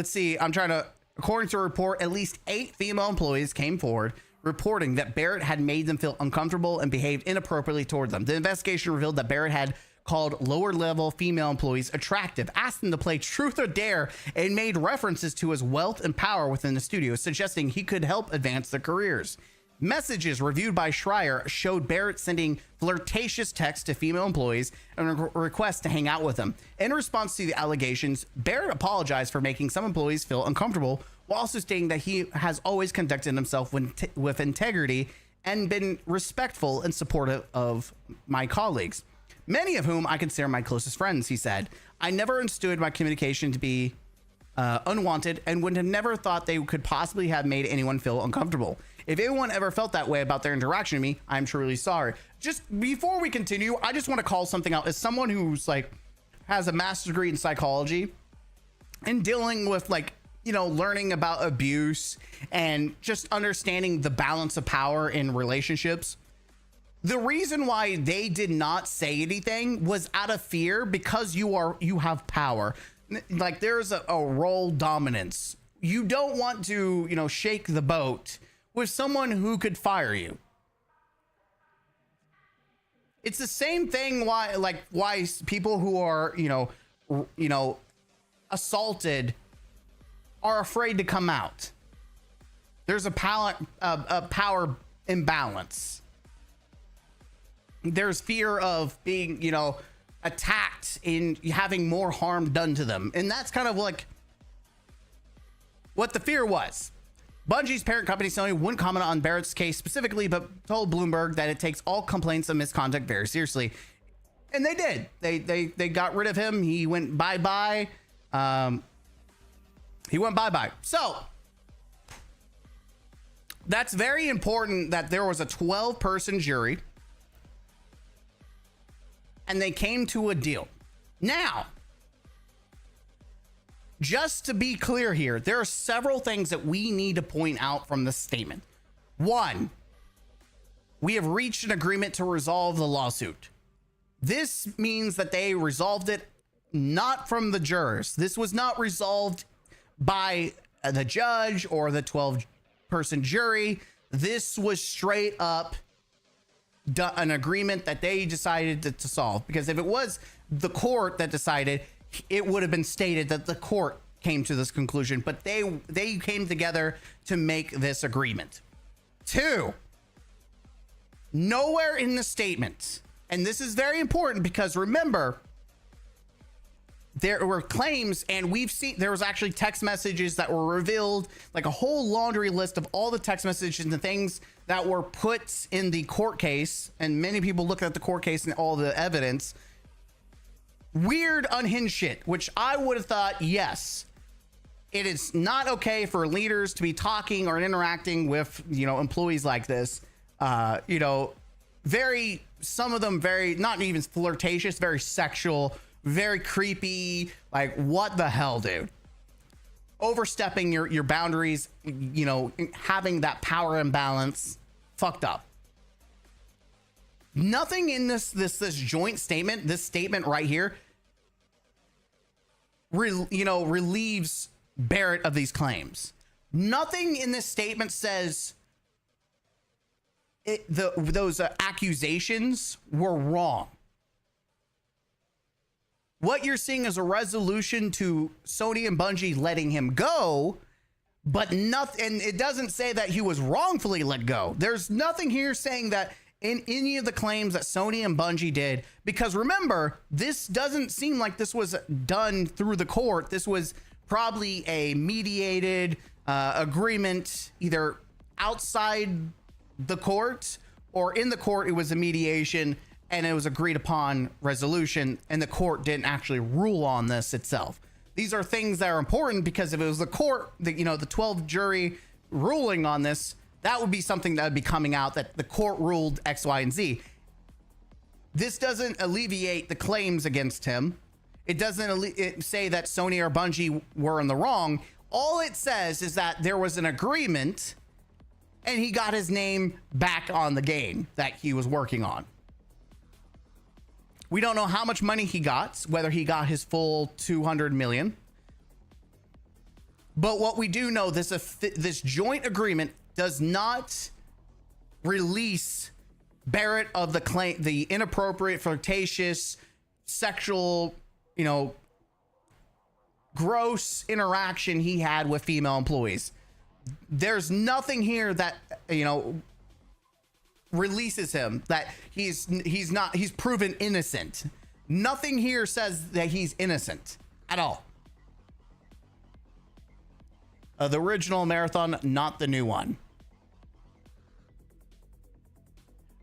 see. According to a report, at least 8 female employees came forward reporting that Barrett had made them feel uncomfortable and behaved inappropriately toward them. The investigation revealed that Barrett had called lower level female employees attractive, asked them to play truth or dare, and made references to his wealth and power within the studio, suggesting he could help advance their careers. Messages reviewed by Schreier showed Barrett sending flirtatious texts to female employees and a request to hang out with them. In response to the allegations, Barrett apologized for making some employees feel uncomfortable, while also stating that he has always conducted himself with integrity and been respectful and supportive of my colleagues, many of whom I consider my closest friends, he said. I never understood my communication to be unwanted and would have never thought they could possibly have made anyone feel uncomfortable. If anyone ever felt that way about their interaction with me, I'm truly sorry. Just before we continue, I just want to call something out. As someone who's like has a master's degree in psychology and dealing with like, you know, learning about abuse and just understanding the balance of power in relationships, the reason why they did not say anything was out of fear, because you have power. Like there's a role dominance. You don't want to, you know, shake the boat with someone who could fire you. It's the same thing why people who are, you know, assaulted are afraid to come out. There's a power imbalance. There's fear of being, you know, attacked in having more harm done to them. And that's kind of like what the fear was. Bungie's parent company, Sony, wouldn't comment on Barrett's case specifically, but told Bloomberg that it takes all complaints of misconduct very seriously. And they did. They got rid of him. He went bye-bye. So that's very important that there was a 12-person jury and they came to a deal. Now, just to be clear here, there are several things that we need to point out from this statement. One, we have reached an agreement to resolve the lawsuit. This means that they resolved it not from the jurors. This was not resolved by the judge or the 12-person jury. This was straight up an agreement that they decided to solve, because if it was the court that decided, it would have been stated that the court came to this conclusion, but they came together to make this agreement. 2, nowhere in the statement, and this is very important because remember, there were claims, and we've seen there was actually text messages that were revealed, like a whole laundry list of all the text messages and the things that were put in the court case. And many people look at the court case and all the evidence. Weird, unhinged shit, which I would have thought, yes, it is not okay for leaders to be talking or interacting with, you know, employees like this. You know, some of them very, not even flirtatious, very sexual, very creepy. Like, what the hell, dude? Overstepping your boundaries, you know, having that power imbalance, fucked up. Nothing in this joint statement, this statement right here, relieves Barrett of these claims. Nothing in this statement says those accusations were wrong. What you're seeing is a resolution to Sony and Bungie letting him go, but nothing, and it doesn't say that he was wrongfully let go. There's nothing here saying that in any of the claims that Sony and Bungie did, because remember, this doesn't seem like this was done through the court. This was probably a mediated agreement, either outside the court or in the court. It was a mediation and it was agreed upon resolution, and the court didn't actually rule on this itself. These are things that are important, because if it was the court, the 12 jury ruling on this, that would be something that would be coming out that the court ruled X, Y, and Z. This doesn't alleviate the claims against him. It doesn't say that Sony or Bungie were in the wrong. All it says is that there was an agreement and he got his name back on the game that he was working on. We don't know how much money he got, whether he got his full 200 million. But what we do know, this joint agreement does not release Barrett of the claim, the inappropriate, flirtatious, sexual, gross interaction he had with female employees. There's nothing here that, releases him, that he's proven innocent. Nothing here says that he's innocent at all. The original Marathon, not the new one.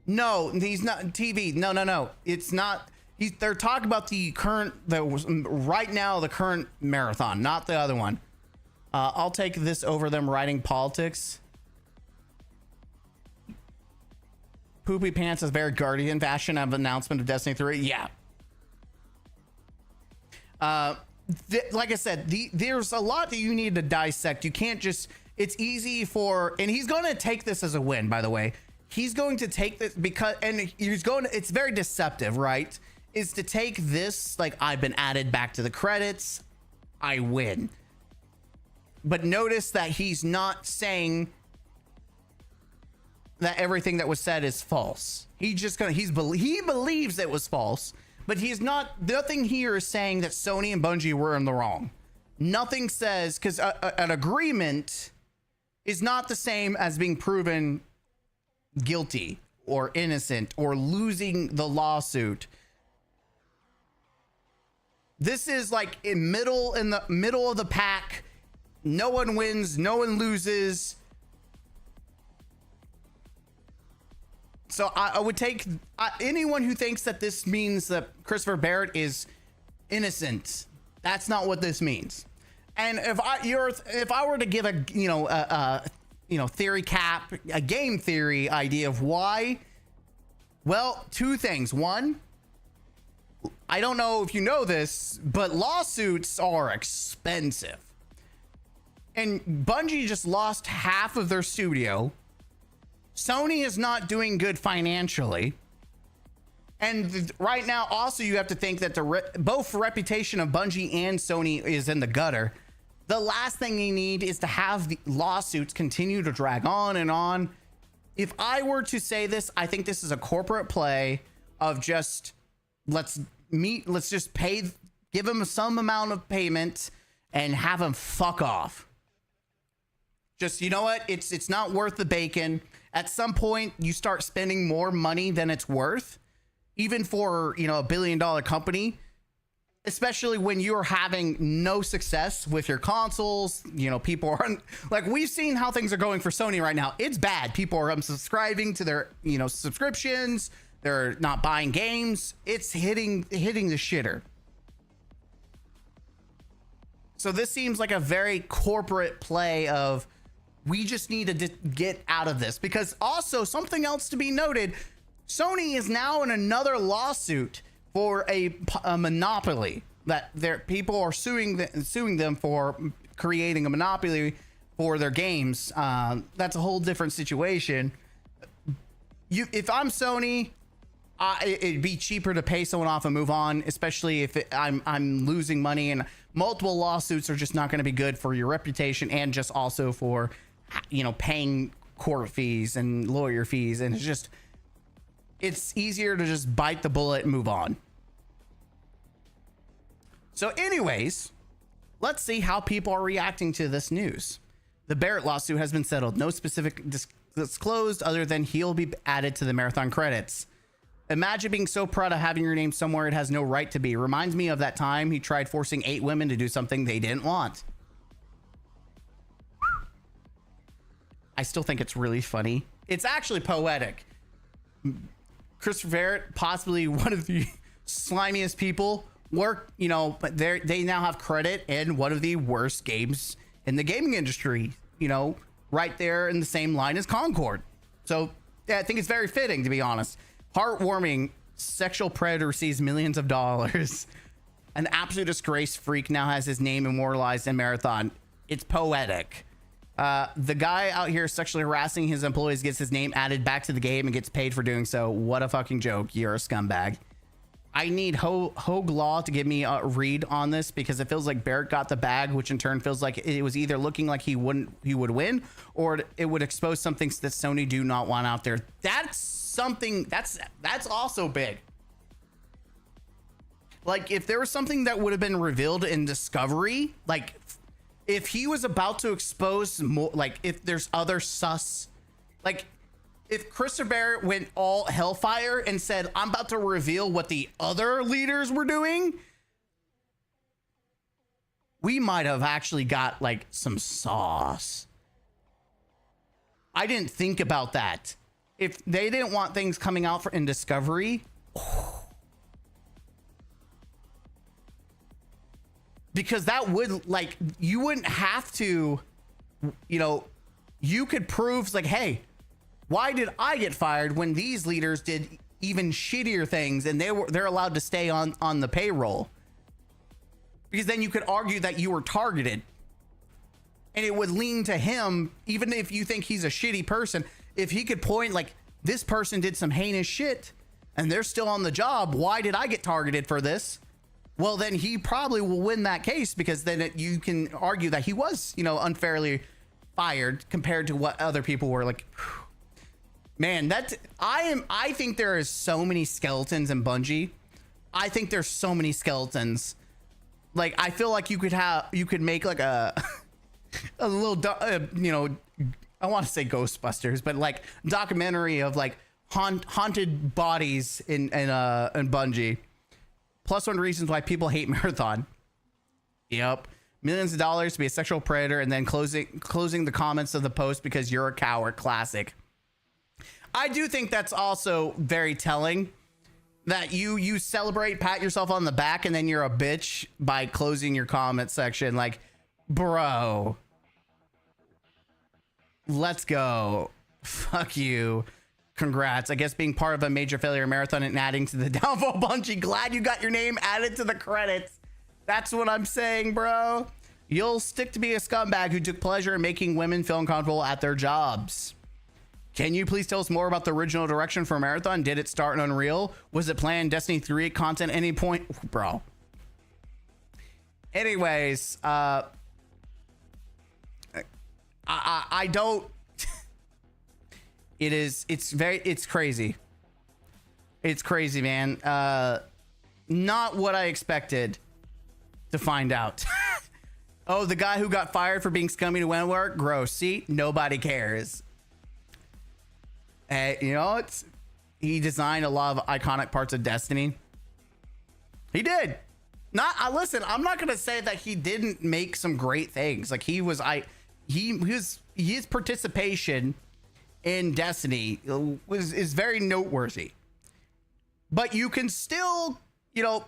No, he's not TV. No. It's not. They're talking about the current, right now, the current Marathon, not the other one. I'll take this over them writing politics. Poopy Pants is very Guardian fashion of announcement of Destiny 3. Yeah. Like I said, there's a lot that you need to dissect. You can't just, it's easy for, and he's going to take this as a win, by the way. He's going to take this it's very deceptive, right? Is to take this, like, I've been added back to the credits, I win. But notice that he's not saying that everything that was said is false. He believes it was false, but nothing here is saying that Sony and Bungie were in the wrong. Nothing says, because an agreement is not the same as being proven guilty or innocent or losing the lawsuit. This is like in the middle of the pack. No one wins, no one loses. So I would take anyone who thinks that this means that Christopher Barrett is innocent. That's not what this means. And if I were to give a theory cap, a game theory idea of why, well, two things. One, I don't know if you know this, but lawsuits are expensive. And Bungie just lost half of their studio. Sony is not doing good financially. And right now, also, you have to think that both reputation of Bungie and Sony is in the gutter. The last thing you need is to have the lawsuits continue to drag on and on. If I were to say this, I think this is a corporate play of just, let's just give him some amount of payment and have him fuck off. Just, you know what? It's not worth the bacon. At some point, you start spending more money than it's worth, even for, a $1 billion company, especially when you're having no success with your consoles. People aren't, like, we've seen how things are going for Sony right now. It's bad. People are unsubscribing to their, subscriptions. They're not buying games. It's hitting the shitter. So this seems like a very corporate play of, we just need to get out of this. Because also, something else to be noted, Sony is now in another lawsuit for a monopoly, that people are suing them for creating a monopoly for their games. That's a whole different situation. If I'm Sony, it'd be cheaper to pay someone off and move on, especially if I'm losing money and multiple lawsuits are just not going to be good for your reputation, and just also for, you know, paying court fees and lawyer fees. And it's easier to just bite the bullet and move on. So anyways, let's see how people are reacting to this news. The Barrett lawsuit has been settled. No specific disclosed other than he'll be added to the marathon credits. Imagine being so proud of having your name somewhere it has no right to be. Reminds me of that time he tried forcing 8 women to do something they didn't want. I still think it's really funny. It's actually poetic. Christopher Barrett, possibly one of the slimiest people, you know, but they now have credit in one of the worst games in the gaming industry, you know, right there in the same line as Concord. So yeah, I think it's very fitting, to be honest. Heartwarming. Sexual predator receives millions of dollars. An absolute disgrace freak now has his name immortalized in Marathon. It's poetic. The guy out here sexually harassing his employees gets his name added back to the game and gets paid for doing so. What a fucking joke. You're a scumbag. I need Hogue Law to give me a read on this, because it feels like Barrett got the bag, which in turn feels like it was either looking like he would win, or it would expose something that Sony do not want out there. That's something that's also big. Like, if there was something that would have been revealed in Discovery, like if he was about to expose more, like if there's other sus, like if Christopher Barrett went all hellfire and said, I'm about to reveal what the other leaders were doing, we might have actually got like some sauce. I didn't think about that. If they didn't want things coming out in Discovery, because that would, like, you wouldn't have to, you know, you could prove like, hey, why did I get fired when these leaders did even shittier things and they're allowed to stay on the payroll? Because then you could argue that you were targeted, and it would lean to him. Even if you think he's a shitty person, if he could point like, this person did some heinous shit and they're still on the job, why did I get targeted for this? Well, then he probably will win that case, because then you can argue that he was, you know, unfairly fired compared to what other people were. Like, man, I think there is so many skeletons in Bungie. I think there's so many skeletons. Like, I feel like you could make like a little, you know, I want to say Ghostbusters, but like documentary of like haunted bodies in Bungie. +1 reasons why people hate Marathon. Yep. Millions of dollars to be a sexual predator, and then closing the comments of the post because you're a coward. Classic. I do think that's also very telling, that you celebrate, pat yourself on the back, and then you're a bitch by closing your comment section. Like, bro, let's go. Fuck you. Congrats. I guess being part of a major failure Marathon and adding to the downfall Bungie. Glad you got your name added to the credits. That's what I'm saying, bro. You'll stick to be a scumbag who took pleasure in making women feel uncomfortable at their jobs. Can you please tell us more about the original direction for Marathon? Did it start in Unreal? Was it planned Destiny 3 content at any point? Bro. Anyways, I don't... It's crazy. It's crazy, man. Not what I expected to find out. Oh, the guy who got fired for being scummy to Wentworth? Gross. See, nobody cares. You know, he designed a lot of iconic parts of Destiny. He did. Listen, I'm not gonna say that he didn't make some great things. Like, his participation in Destiny is very noteworthy. But you can still, you know,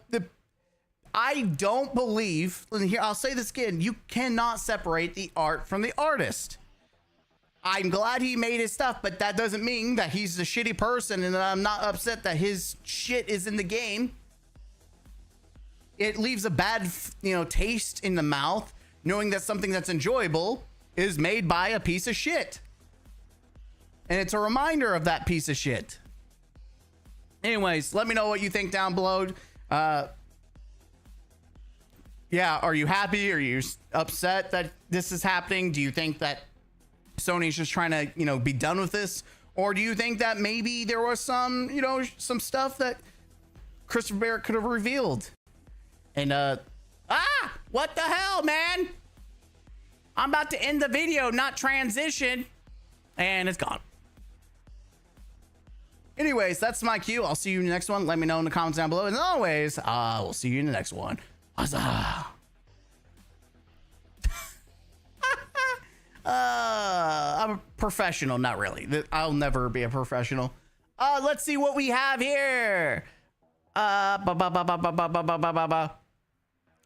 I don't believe, and here I'll say this again, you cannot separate the art from the artist. I'm glad he made his stuff, but that doesn't mean that he's a shitty person and that I'm not upset that his shit is in the game. It leaves a bad, you know, taste in the mouth, knowing that something that's enjoyable is made by a piece of shit. And it's a reminder of that piece of shit. Anyways, let me know what you think down below. You yeah, are you happy? Are you upset that this is happening? Do you think that Sony's just trying to, you know, be done with this? Or do you think that maybe there was some, you know, some stuff that Christopher Barrett could have revealed? And, what the hell, man? I'm about to end the video, not transition. And it's gone. Anyways, that's my cue. I'll see you in the next one. Let me know in the comments down below. And as always, we'll see you in the next one. Huzzah. I'm a professional. Not really. I'll never be a professional. Let's see what we have here. I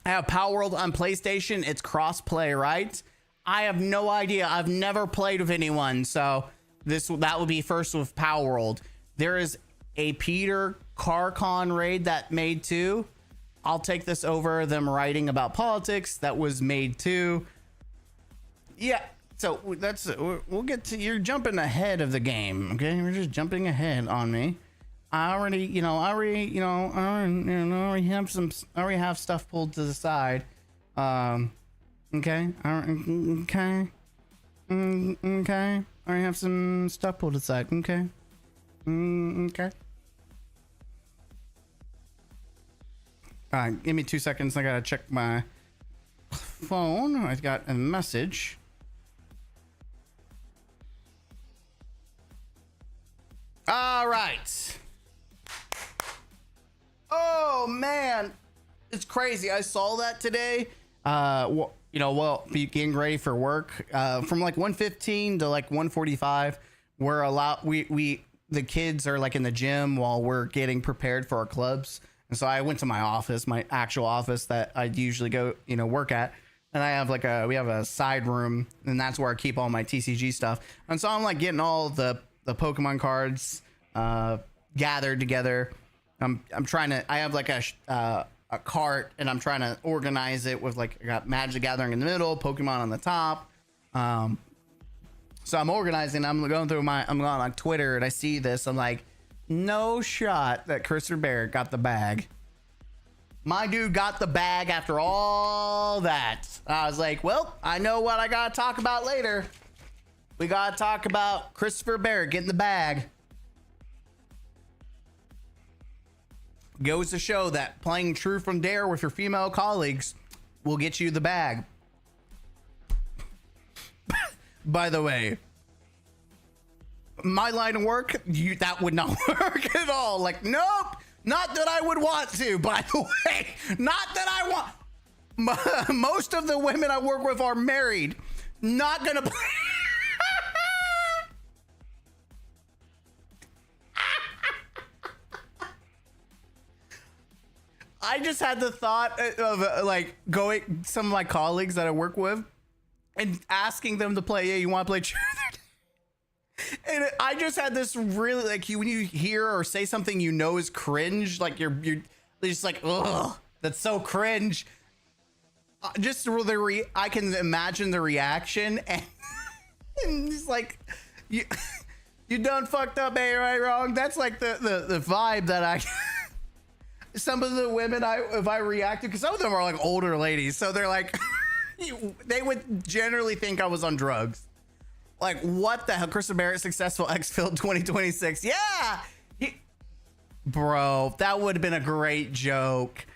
have Power World on PlayStation. It's cross-play, right? I have no idea. I've never played with anyone, so that would be first with Power World. There is a Peter Carcon raid that made too. I'll take this over them writing about politics. That was made too. Yeah, so we'll get to, you're jumping ahead of the game, okay? You're just jumping ahead on me. I already have stuff pulled to the side. Okay. Okay. Okay. I already have some stuff pulled to the side. Okay. Okay. All right, give me 2 seconds. I gotta check my phone. I got a message. All right. Oh man, it's crazy. I saw that today. Getting ready for work. From like 1:15 to like 1:45, we're allowed. The kids are like in the gym while we're getting prepared for our clubs. And so I went to my office, my actual office that I usually go, work at. And I have we have a side room, and that's where I keep all my TCG stuff. And so I'm like getting all the Pokemon cards gathered together. I'm trying to, I have like a cart, and I'm trying to organize it with I got Magic the Gathering in the middle, Pokemon on the top. So I'm organizing, I'm going through I'm on Twitter, and I see this. I'm like, no shot that Christopher Barrett got the bag. My dude got the bag after all that. I was like, well, I know what I gotta talk about later. We gotta talk about Christopher Barrett getting the bag. Goes to show that playing Truth or Dare with your female colleagues will get you the bag. By the way, my line of work, that would not work at all. Like, nope, not that I would want to, by the way. Not that I want. Most of the women I work with are married. Not gonna play. I just had the thought of going some of my colleagues that I work with and asking them to play. Yeah, you want to play Truth or Dare? And I just had this really when you hear or say something is cringe, you're just like, ugh, that's so cringe. Just I can imagine the reaction, and it's like you done fucked up, ain't right wrong. That's like the vibe that I. Some of the women if I reacted, because some of them are like older ladies, so they're like they would generally think I was on drugs. Like, what the hell? Christopher Barrett successful exfil 2026. Yeah, bro, that would have been a great joke.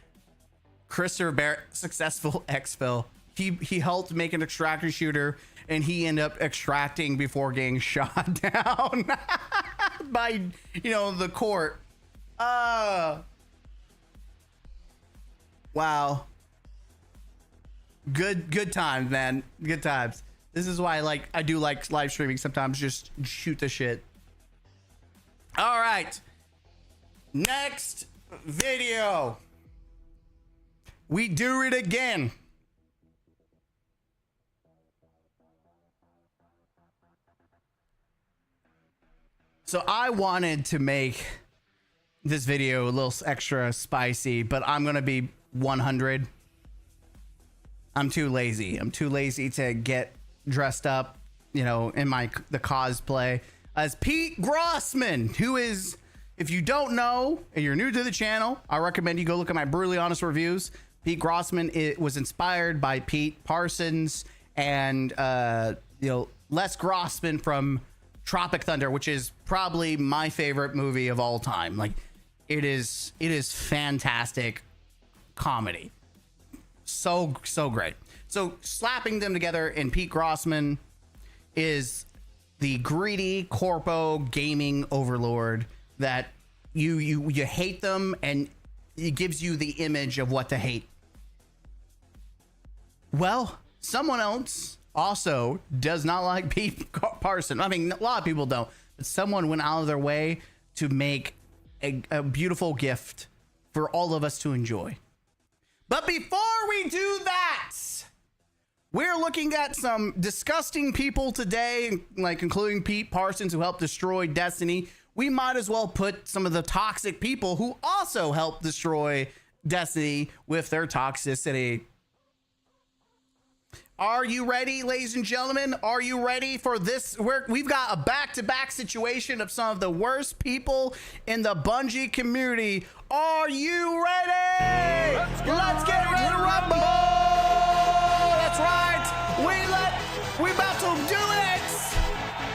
Christopher Barrett successful exfil. He helped make an extractor shooter, and he ended up extracting before getting shot down by the court. Wow. Good times, man. Good times. This is why I do like live streaming sometimes. Just shoot the shit. All right. Next video. We do it again. So I wanted to make this video a little extra spicy, but I'm going to be 100. I'm too lazy. I'm too lazy to get dressed up, in the cosplay as Pete Grossman, who is, if you don't know and you're new to the channel, I recommend you go look at my Brutally Honest reviews. Pete Grossman was inspired by Pete Parsons and Les Grossman from Tropic Thunder, which is probably my favorite movie of all time. Like, it is fantastic comedy. So great. So slapping them together in Pete Grossman is the greedy corpo gaming overlord that you hate them, and it gives you the image of what to hate. Well, someone else also does not like Pete Parsons. I mean, a lot of people don't, but someone went out of their way to make a beautiful gift for all of us to enjoy. But before we do that, we're looking at some disgusting people today, like including Pete Parsons, who helped destroy Destiny. We might as well put some of the toxic people who also helped destroy Destiny with their toxicity. Are you ready, ladies and gentlemen? Are you ready for this? We've got a back-to-back situation of some of the worst people in the Bungie community. Are you ready? Let's get ready to rumble! That's right. We about to do it.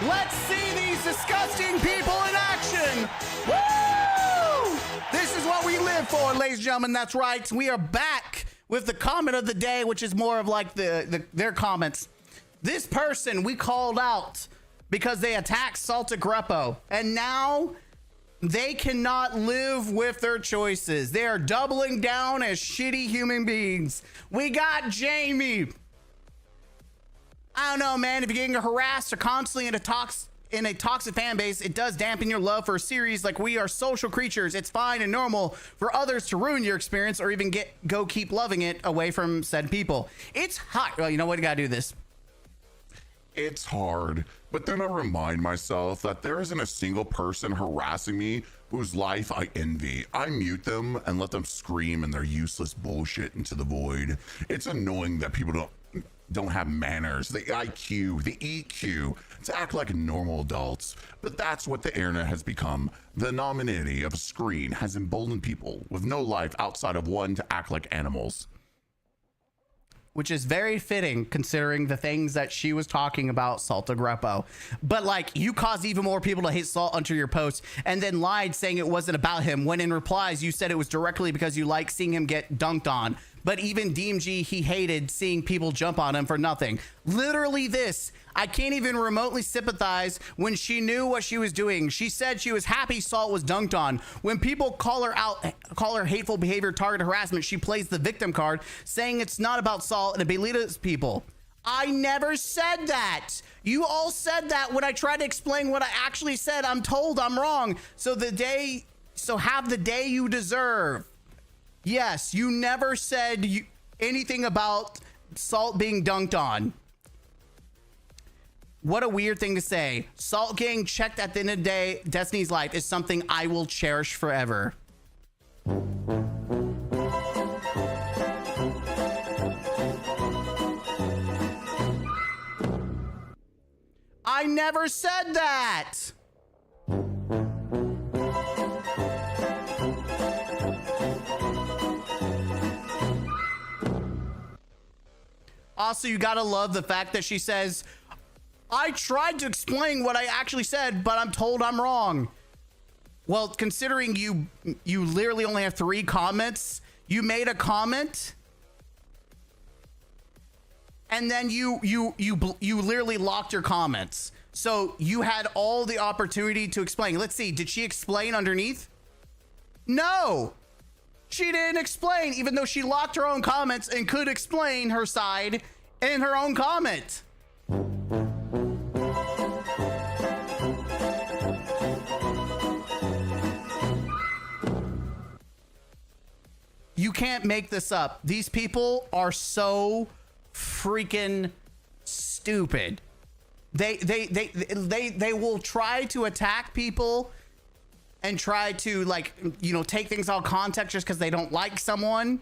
Let's see these disgusting people in action. Woo! This is what we live for, ladies and gentlemen. That's right. We are back with the comment of the day, which is more of like their comments. This person we called out because they attacked Salta Greppo, and now they cannot live with their choices. They are doubling down as shitty human beings. We got Jamie. I don't know, man. If you're getting harassed or constantly in a toxic fan base, it does dampen your love for a series. Like, we are social creatures. It's fine and normal for others to ruin your experience or even go keep loving it away from said people. It's hot. Well, you know what? You gotta do this. It's hard, but then I remind myself that there isn't a single person harassing me whose life I envy. I mute them and let them scream in their useless bullshit into the void. It's annoying that people don't have manners, the IQ, the EQ to act like normal adults. But that's what the internet has become. The anonymity of a screen has emboldened people with no life outside of one to act like animals. Which is very fitting considering the things that she was talking about Salta Greppo. But like, you caused even more people to hate Salt under your post and then lied saying it wasn't about him, when in replies you said it was directly because you like seeing him get dunked on. But even DMG, he hated seeing people jump on him for nothing. Literally this. I can't even remotely sympathize when she knew what she was doing. She said she was happy Salt was dunked on. When people call her hateful behavior, target harassment, she plays the victim card, saying it's not about Salt and it belittles people. I never said that. You all said that when I tried to explain what I actually said. I'm told I'm wrong. So have the day you deserve. Yes, you never said anything about Salt being dunked on. What a weird thing to say. Salt getting checked at the end of the day, Destiny's life, is something I will cherish forever. I never said that. Also, you gotta love the fact that she says, I tried to explain what I actually said, but I'm told I'm wrong. Well, considering you literally only have 3 comments, you made a comment, and then you literally locked your comments. So you had all the opportunity to explain. Let's see, did she explain underneath? No. She didn't explain, even though she locked her own comments and could explain her side in her own comment. You can't make this up. These people are so freaking stupid. They will try to attack people and try to, like, you know, take things out of context just because they don't like someone,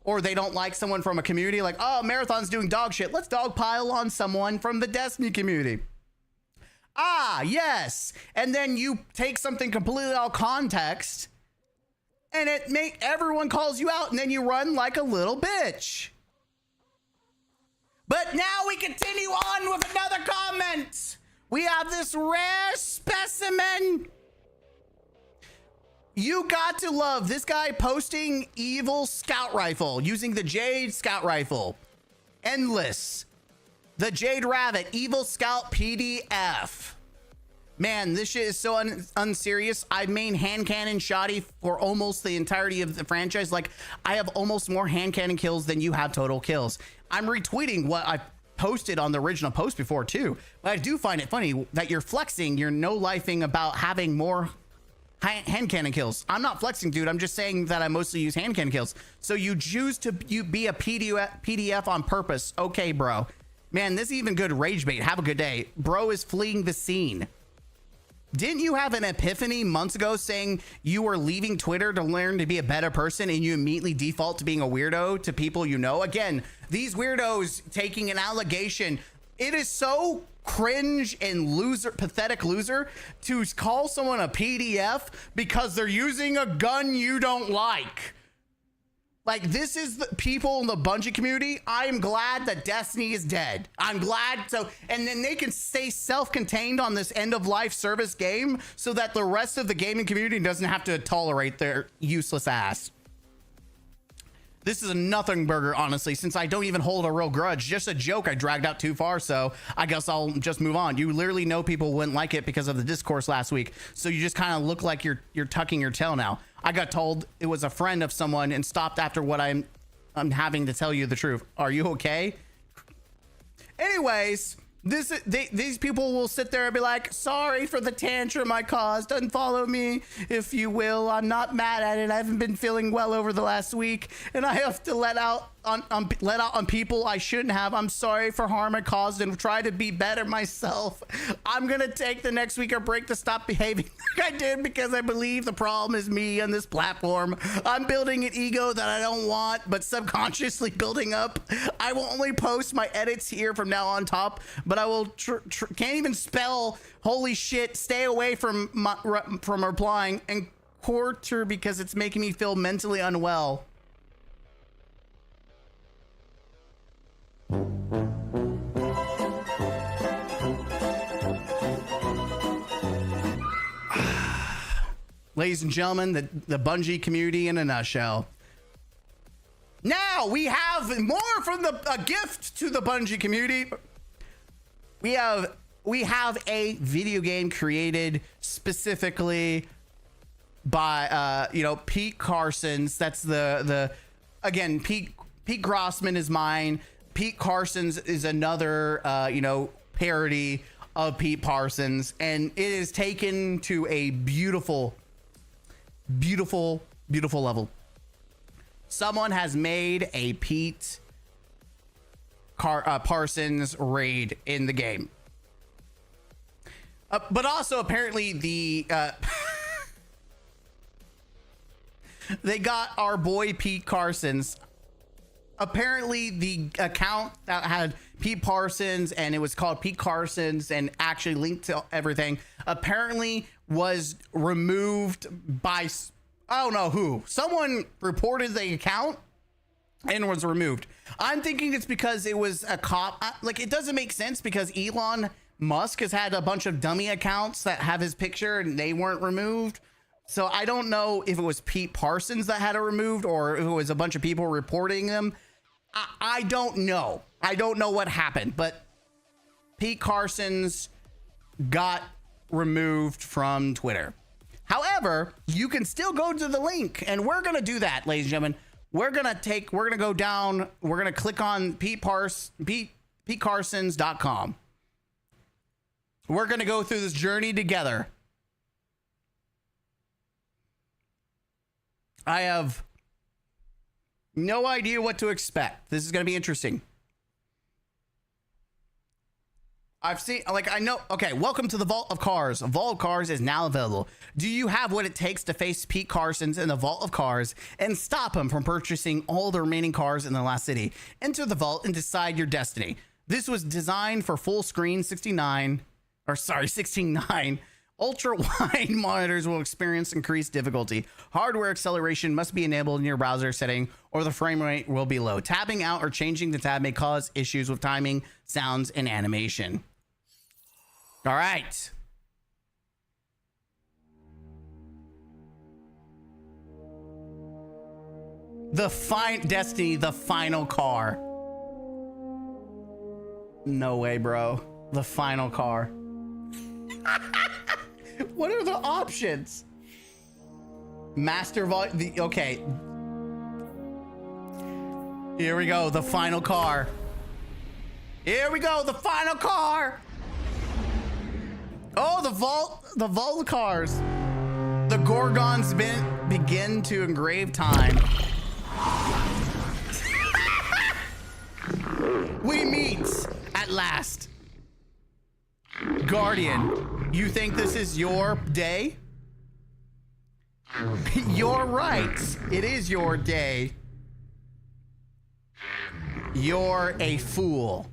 or they don't like someone from a community. Like, oh, Marathon's doing dog shit. Let's dogpile on someone from the Destiny community. Ah, yes. And then you take something completely out of context and everyone calls you out, and then you run like a little bitch. But now we continue on with another comment. We have this rare specimen. You got to love this guy posting evil scout rifle using the Jade scout rifle. Endless. The Jade Rabbit Evil Scout PDF. Man, this shit is so unserious. I've made hand cannon shoddy for almost the entirety of the franchise. Like, I have almost more hand cannon kills than you have total kills. I'm retweeting what I posted on the original post before too. But I do find it funny that you're flexing, you're no-lifing about having more hand cannon kills. I'm not flexing, dude. I'm just saying that I mostly use hand cannon kills. So you choose to be a PDF on purpose. Okay, bro. Man, this is even good rage bait. Have a good day. Bro is fleeing the scene. Didn't you have an epiphany months ago saying you were leaving Twitter to learn to be a better person, and you immediately default to being a weirdo to people you know? Again, these weirdos taking an allegation. It is so cringe and pathetic loser to call someone a PDF because they're using a gun you don't like. Like, this is the people in the Bungie community. I am glad that Destiny is dead. I'm glad. So, and then they can stay self-contained on this end-of-life service game so that the rest of the gaming community doesn't have to tolerate their useless ass. This is a nothing burger, honestly, since I don't even hold a real grudge. Just a joke I dragged out too far, so I guess I'll just move on. You literally know people wouldn't like it because of the discourse last week, so you just kind of look like you're tucking your tail now. I got told it was a friend of someone and stopped after what I'm having to tell you the truth. Are you okay? Anyways, these people will sit there and be like, sorry for the tantrum I caused. Unfollow me if you will. I'm not mad at it. I haven't been feeling well over the last week, and I have to let out on people I shouldn't have. I'm sorry for harm I caused and try to be better myself. I'm gonna take the next week or break to stop behaving like I did because I believe the problem is me on this platform. I'm building an ego that I don't want, but subconsciously building up. I will only post my edits here from now on top, but I will can't even spell holy shit. Stay away from replying and quarter because it's making me feel mentally unwell. Ladies and gentlemen, the Bungie community in a nutshell. Now we have more from a gift to the Bungie community. We have a video game created specifically by Pete Carson's. That's again, Pete Grossman is mine. Pete Carson's is another parody of Pete Parsons, and it is taken to a beautiful level. Someone has made a Pete Parsons raid in the game, but also apparently they got our boy Pete Carson's. Apparently the account that had Pete Parsons and it was called Pete Carson's and actually linked to everything apparently was removed by, I don't know who. Someone reported the account and was removed. I'm thinking it's because it was a cop. Like, it doesn't make sense because Elon Musk has had a bunch of dummy accounts that have his picture and they weren't removed. So I don't know if it was Pete Parsons that had it removed or if it was a bunch of people reporting them. I don't know. I don't know what happened, but Pete Carson's got removed from Twitter. However, you can still go to the link, and we're going to do that, ladies and gentlemen. We're going to go down. We're going to click on PeteCarsons.com. We're going to go through this journey together. I have no idea what to expect. This is going to be interesting. Okay, welcome to the Vault of Cars. Vault of Cars is now available. Do you have what it takes to face Pete Carsons in the Vault of Cars and stop him from purchasing all the remaining cars in the last city? Enter the vault and decide your destiny. This was designed for full screen 16:9. Ultra wide monitors will experience increased difficulty. Hardware acceleration must be enabled in your browser setting or the frame rate will be low. Tabbing out or changing the tab may cause issues with timing, sounds, and animation. All right. Destiny, the final car. No way, bro. The final car. What are the options? Master volume. Okay. Here we go. The final car. Here we go. The final car. Oh, the vault cars. The Gorgons begin to engrave time. We meet at last. Guardian, you think this is your day? You're right. It is your day. You're a fool.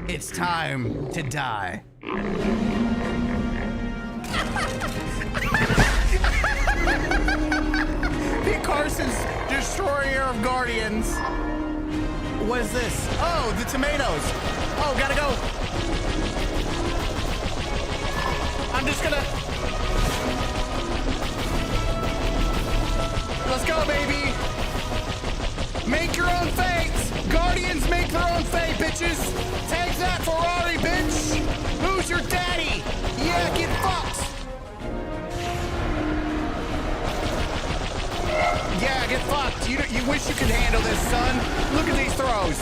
It's time to die. Pete Carson's destroyer of Guardians. What is this? Oh, the tomatoes. Oh, gotta go. I'm just gonna... Let's go, baby. Make your own fate. Guardians make their own fate, bitches. Take that, Ferrari, bitch. Who's your daddy? Yeah, get fucked. Yeah, get fucked. You wish you could handle this, son. Look at these throws.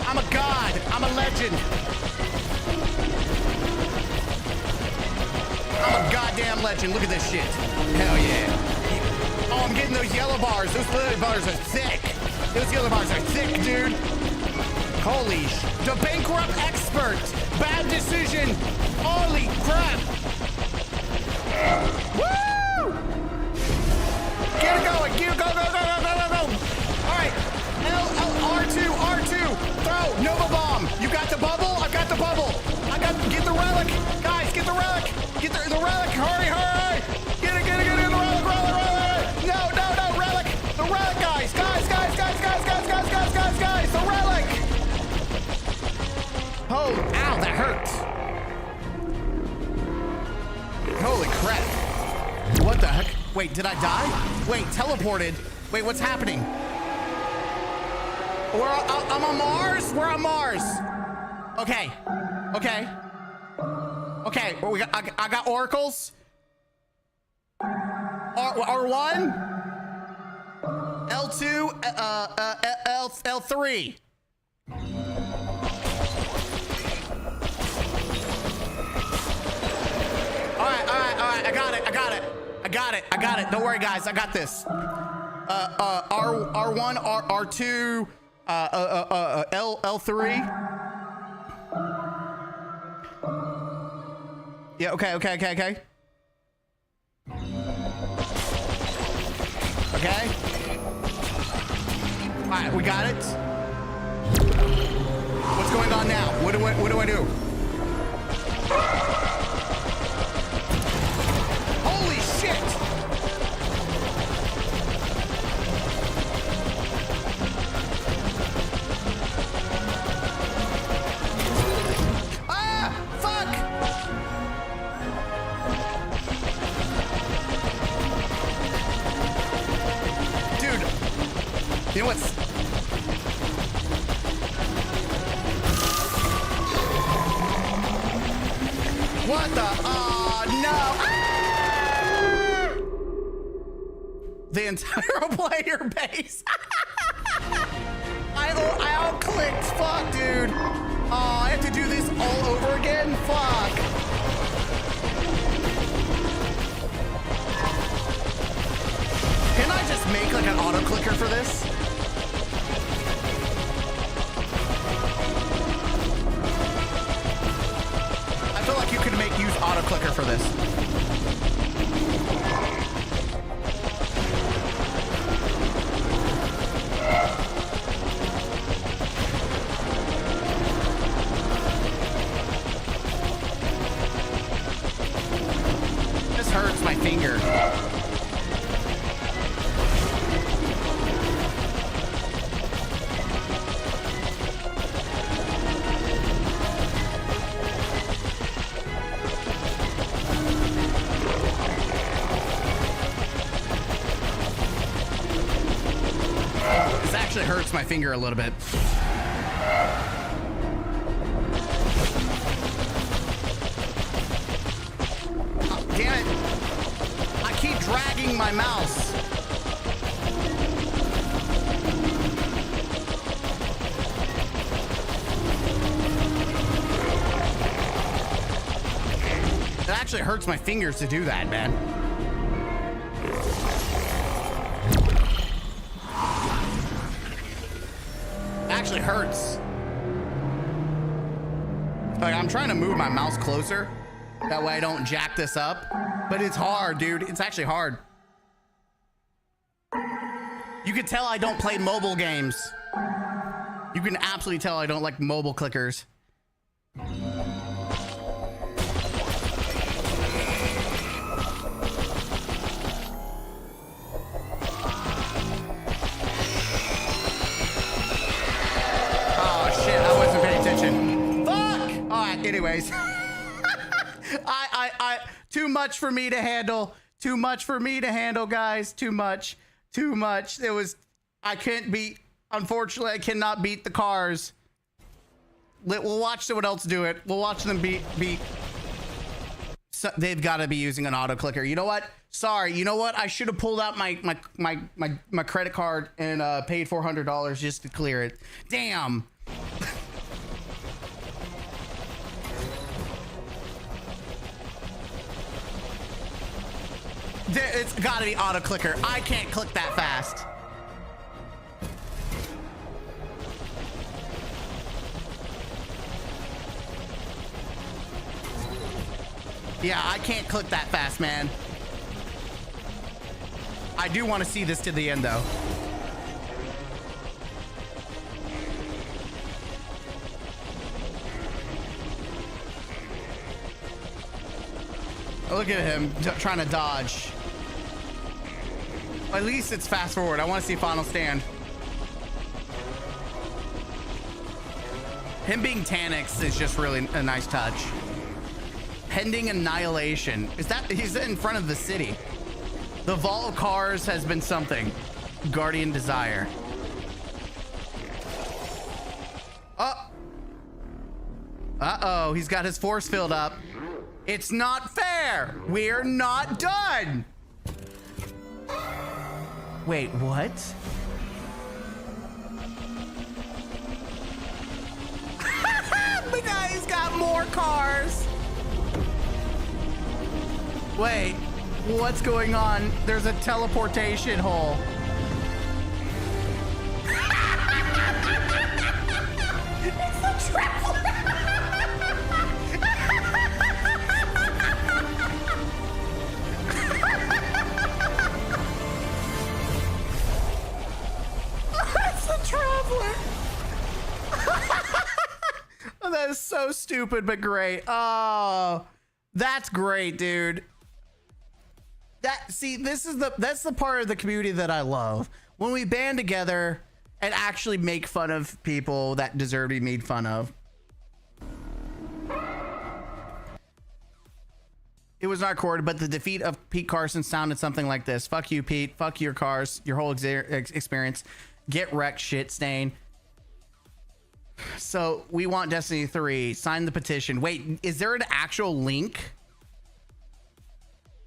I'm a god. I'm a legend. I'm a goddamn legend. Look at this shit. Hell yeah. Oh, I'm getting those yellow bars. Those yellow bars are thick. Those yellow bars are thick, dude. Holy the bankrupt expert. Bad decision. Holy crap. Woo! Get it going. Get it, go, go, go, go, go, go, go. All right. R2. Throw. Nova bomb. You got the bubble? I got the bubble. Get the relic. Guys, get the relic. Get the relic. Hurry. Get it. The relic. No. Relic. The relic, guys. Guys. The relic. Oh, ow, that hurts. Holy crap. What the heck? Wait, did I die? Wait, teleported. Wait, what's happening? I'm on Mars? We're on Mars. Okay. Well, I got oracles. R1. L2. L3. All right. I got it. Don't worry, guys. I got this. R1, R2, L3. Yeah, okay. Okay. All right, we got it. What's going on now? What do I do? Holy shit! Ah! Fuck! Dude, you know what's... What the? Oh, no! Ah! The entire player base. I out-clicked. Fuck, dude. Oh, I have to do this all over again? Fuck. Can I just make like an auto-clicker for this? I feel like you could use auto-clicker for this. just hurts my finger. This actually hurts my finger a little bit. Oh, damn it. I keep dragging my mouse. It actually hurts my fingers to do that, man. Actually hurts. Like, I'm trying to move my mouse closer. That way I don't jack this up. But it's hard, dude. It's actually hard. You can tell I don't play mobile games. You can absolutely tell I don't like mobile clickers. Anyways, I too much for me to handle. Too much for me to handle, guys. Too much. It was, I can't beat, unfortunately, I cannot beat the cars. We'll watch someone else do it. We'll watch them beat. So they've got to be using an auto clicker. You know what? Sorry. You know what? I should have pulled out my credit card and paid $400 just to clear it. Damn. It's gotta be auto clicker. I can't click that fast. Yeah, I can't click that fast, man. I do want to see this to the end, though. Look at him trying to dodge. At least it's fast forward. I want to see Final Stand. Him being Tanix is just really a nice touch. Pending Annihilation. Is that, he's in front of the city. The Vault of Cars has been something. Guardian Desire. Oh. Uh-oh, he's got his force field up. It's not fair. We're not done. Wait, what? The guy's got more cars. Wait, what's going on? There's a teleportation hole. It's a traveler. Traveler. Oh, that is so stupid but great. Oh, that's great, dude. That's the part of the community that I love, when we band together and actually make fun of people that deserve to be made fun of. It was not recorded, but the defeat of Pete Carson sounded something like this. Fuck you, Pete. Fuck your cars, your whole experience. Get wrecked, shit stain. So we want Destiny 3. Sign the petition. Wait, is there an actual link?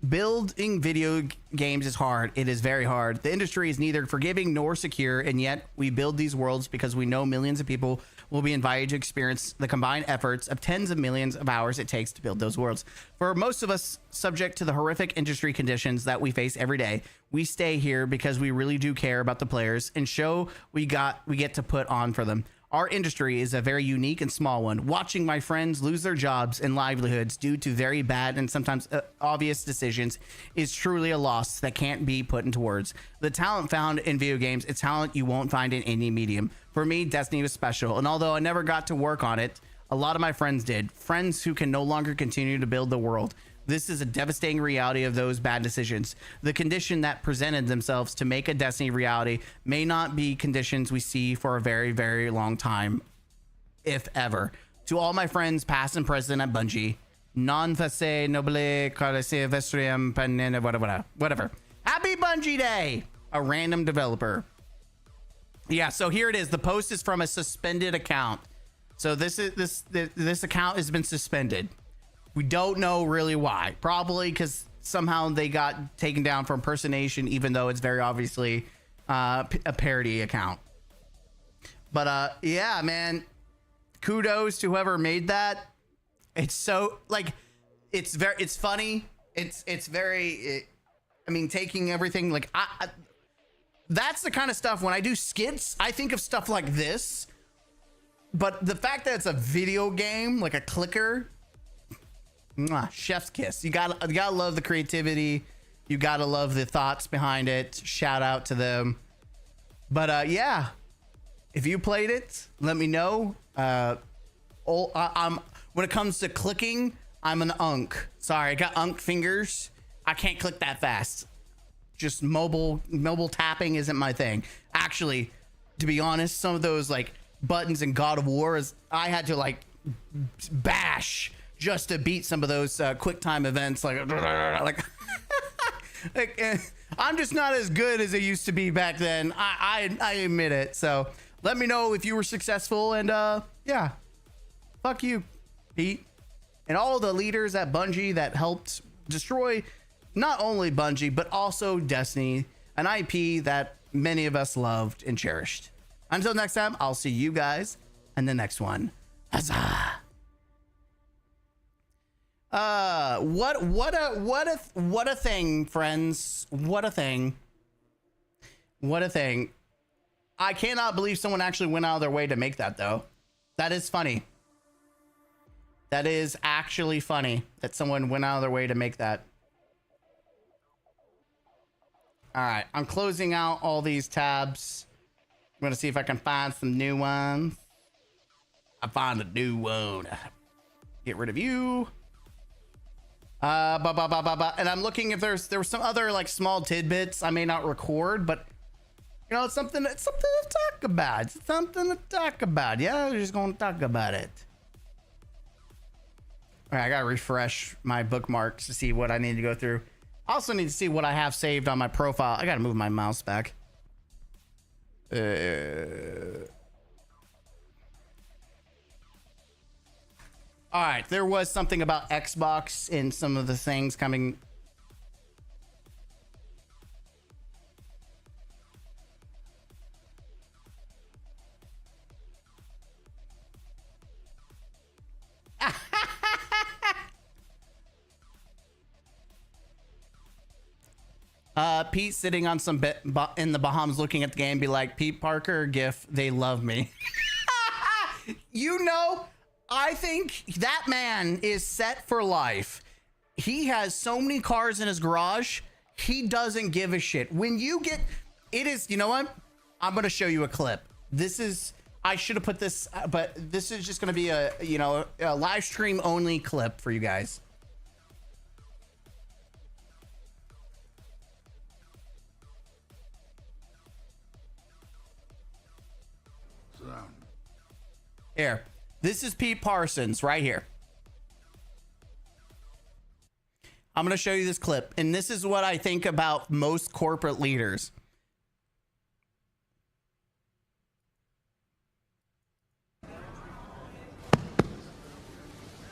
Building video games is hard. It is very hard. The industry is neither forgiving nor secure, and yet we build these worlds because we know millions of people will be invited to experience the combined efforts of tens of millions of hours it takes to build those worlds. For most of us, subject to the horrific industry conditions that we face every day, we stay here because we really do care about the players and show we get to put on for them. Our industry is a very unique and small one. Watching my friends lose their jobs and livelihoods due to very bad and sometimes obvious decisions is truly a loss that can't be put into words. The talent found in video games is talent you won't find in any medium. For me, Destiny was special, and although I never got to work on it, A lot of my friends did. Friends who can no longer continue to build the world. This is a devastating reality of those bad decisions. The condition that presented themselves to make a Destiny reality may not be conditions we see for a very, very long time, if ever. To all my friends, past and present at Bungie, non face nobile caresse vestrium panene whatever. Happy Bungie Day! A random developer. Yeah, so here it is. The post is from a suspended account. So this account has been suspended. We don't know really why. Probably because somehow they got taken down for impersonation, even though it's very obviously a parody account. But yeah, man, kudos to whoever made that. It's so like, it's funny. It's very. I mean, taking everything like that's the kind of stuff when I do skits, I think of stuff like this. But the fact that it's a video game, like a clicker, chef's kiss. You gotta love the creativity. You gotta love the thoughts behind it. Shout out to them. But yeah, if you played it, let me know. I'm when it comes to clicking, I'm an unk. Sorry, I got unk fingers. I can't click that fast. Just mobile tapping isn't my thing. Actually, to be honest, some of those like buttons in God of War I had to like bash just to beat some of those quick time events. Like I'm just not as good as I used to be back then. I admit it. So let me know if you were successful, and yeah, fuck you, Pete, and all the leaders at Bungie that helped destroy not only Bungie, but also Destiny, an IP that many of us loved and cherished. Until next time, I'll see you guys in the next one. Huzzah! What a thing, friends. What a thing. What a thing. I cannot believe someone actually went out of their way to make that, though. That is funny. That is actually funny that someone went out of their way to make that. All right, I'm closing out all these tabs. I'm gonna see if I can find some new ones. I find a new one. Get rid of you. And I'm looking if there were some other like small tidbits I may not record, but you know, it's something to talk about. It's something to talk about. Yeah, we're just gonna talk about it. All right, I gotta refresh my bookmarks to see what I need to go through. I also need to see what I have saved on my profile. I gotta move my mouse back. All right, there was something about Xbox in some of the things coming. Pete sitting on some in the Bahamas looking at the game, be like, Pete Parker gif, they love me. You know, I think that man is set for life. He has so many cars in his garage, he doesn't give a shit. When you get, it is, you know what? I'm going to show you a clip. This is, I should have put this, but this is just going to be a, you know, a live stream only clip for you guys. Here, this is Pete Parsons right here. I'm going to show you this clip, and this is what I think about most corporate leaders.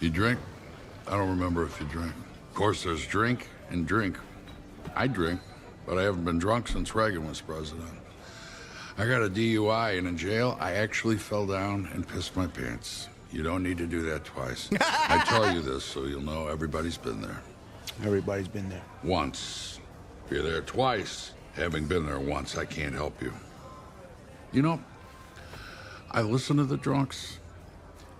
You drink? I don't remember if you drink. Of course, there's drink and drink. I drink, but I haven't been drunk since Reagan was president. I got a DUI, and in jail, I actually fell down and pissed my pants. You don't need to do that twice. I tell you this so you'll know everybody's been there. Everybody's been there. Once. If you're there twice, having been there once, I can't help you. You know, I listen to the drunks,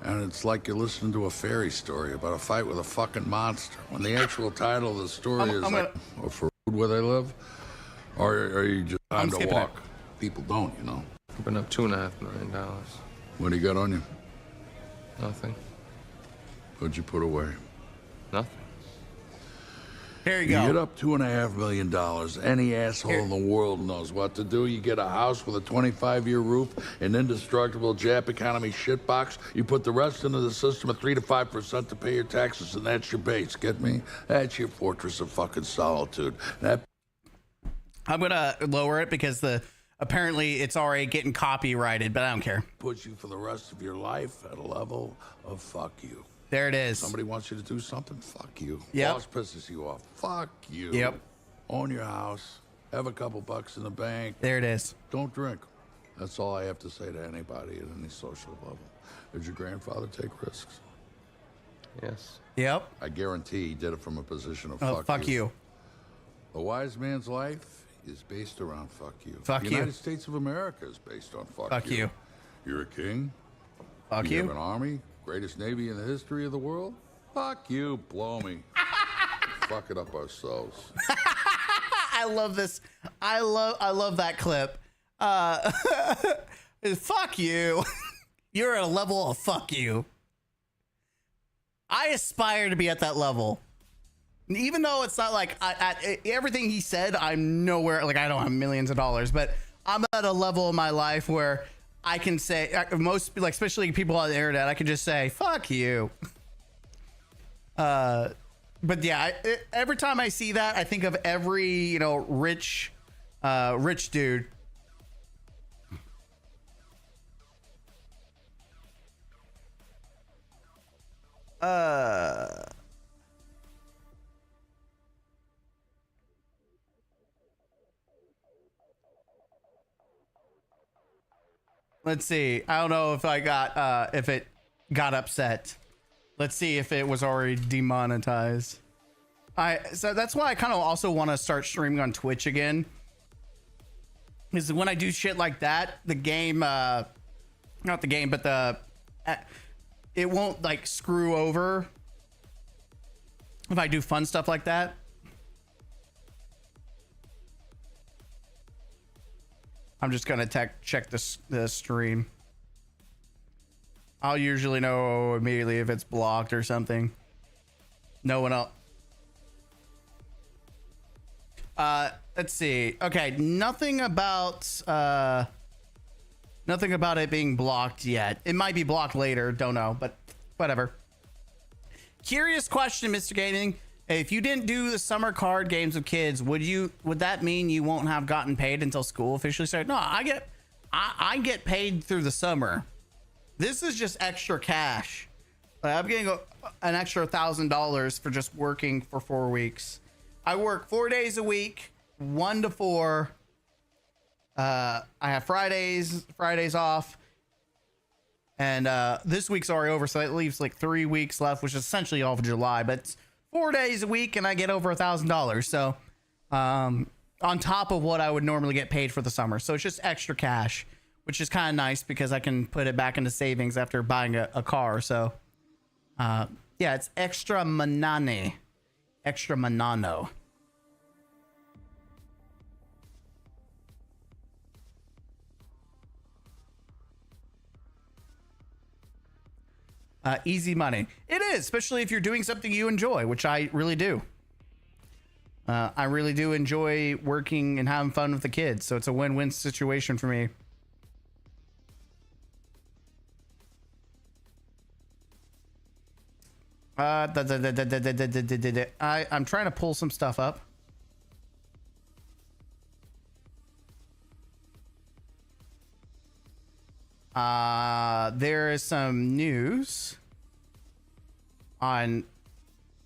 and it's like you're listening to a fairy story about a fight with a fucking monster, when the actual title of the story is like, oh, for where they live, or are you just time to walk? People don't, you know. I've been up $2.5 million. What do you got on you? Nothing. What'd you put away? Nothing. Here you You get go. up $2.5 million. Any asshole in the world knows what to do. You get a house with a 25-year roof, an indestructible Jap economy shitbox. You put the rest into the system at 3 to 5% to pay your taxes, and that's your base. Get me? That's your fortress of fucking solitude. That I'm gonna lower it because apparently it's already getting copyrighted, but I don't care. puts you for the rest of your life at a level of fuck you. There it is. Somebody wants you to do something, fuck you. Yep. Boss pisses you off, fuck you. Yep. Own your house, have a couple bucks in the bank, There it is. don't drink. That's all I have to say to anybody at any social level. Did your grandfather take risks? Yes. Yep. I guarantee he did it from a position of Oh, fuck you. A wise man's life is based around fuck you. Fuck the you. United States of America is based on fuck, Fuck you. You're a king? Fuck You you. have an army? Greatest navy in the history of the world? Fuck you, blow me. Fuck it up ourselves. I love this. I love that clip. Fuck you. You're at a level of fuck you. I aspire to be at that level. Even though it's not like everything he said, I'm nowhere, like I don't have millions of dollars, but I'm at a level in my life where I can say, most, like, especially people on the internet, I can just say, fuck you. But yeah, every time I see that, I think of every, rich dude. Let's see. I don't know if if it got upset. Let's see if it was already demonetized. So that's why I kind of also want to start streaming on Twitch again. Is when I do shit like that, the game, not the game, but it won't like screw over if I do fun stuff like that. I'm just gonna check the stream. I'll usually know immediately if it's blocked or something. No one else. Let's see. Okay, nothing about it being blocked yet. It might be blocked later. Don't know, but whatever. Curious question, Mr. Gaming. If you didn't do the summer card games with kids, would that mean you won't have gotten paid until school officially started? No, I get paid through the summer. This is just extra cash. I'm getting an extra $1,000 for just working for 4 weeks. I work 4 days a week, 1 to 4. I have Fridays off. And this week's already over, so that leaves like 3 weeks left, which is essentially all of July. But it's 4 days a week, and I get over $1,000. So on top of what I would normally get paid for the summer. So it's just extra cash, which is kind of nice because I can put it back into savings after buying a car. So yeah, it's extra manane. Extra manano. Easy money. It is, especially if you're doing something you enjoy, which I really do. I really do enjoy working and having fun with the kids, so it's a win-win situation for me. I'm trying to pull some stuff up. There is some news on,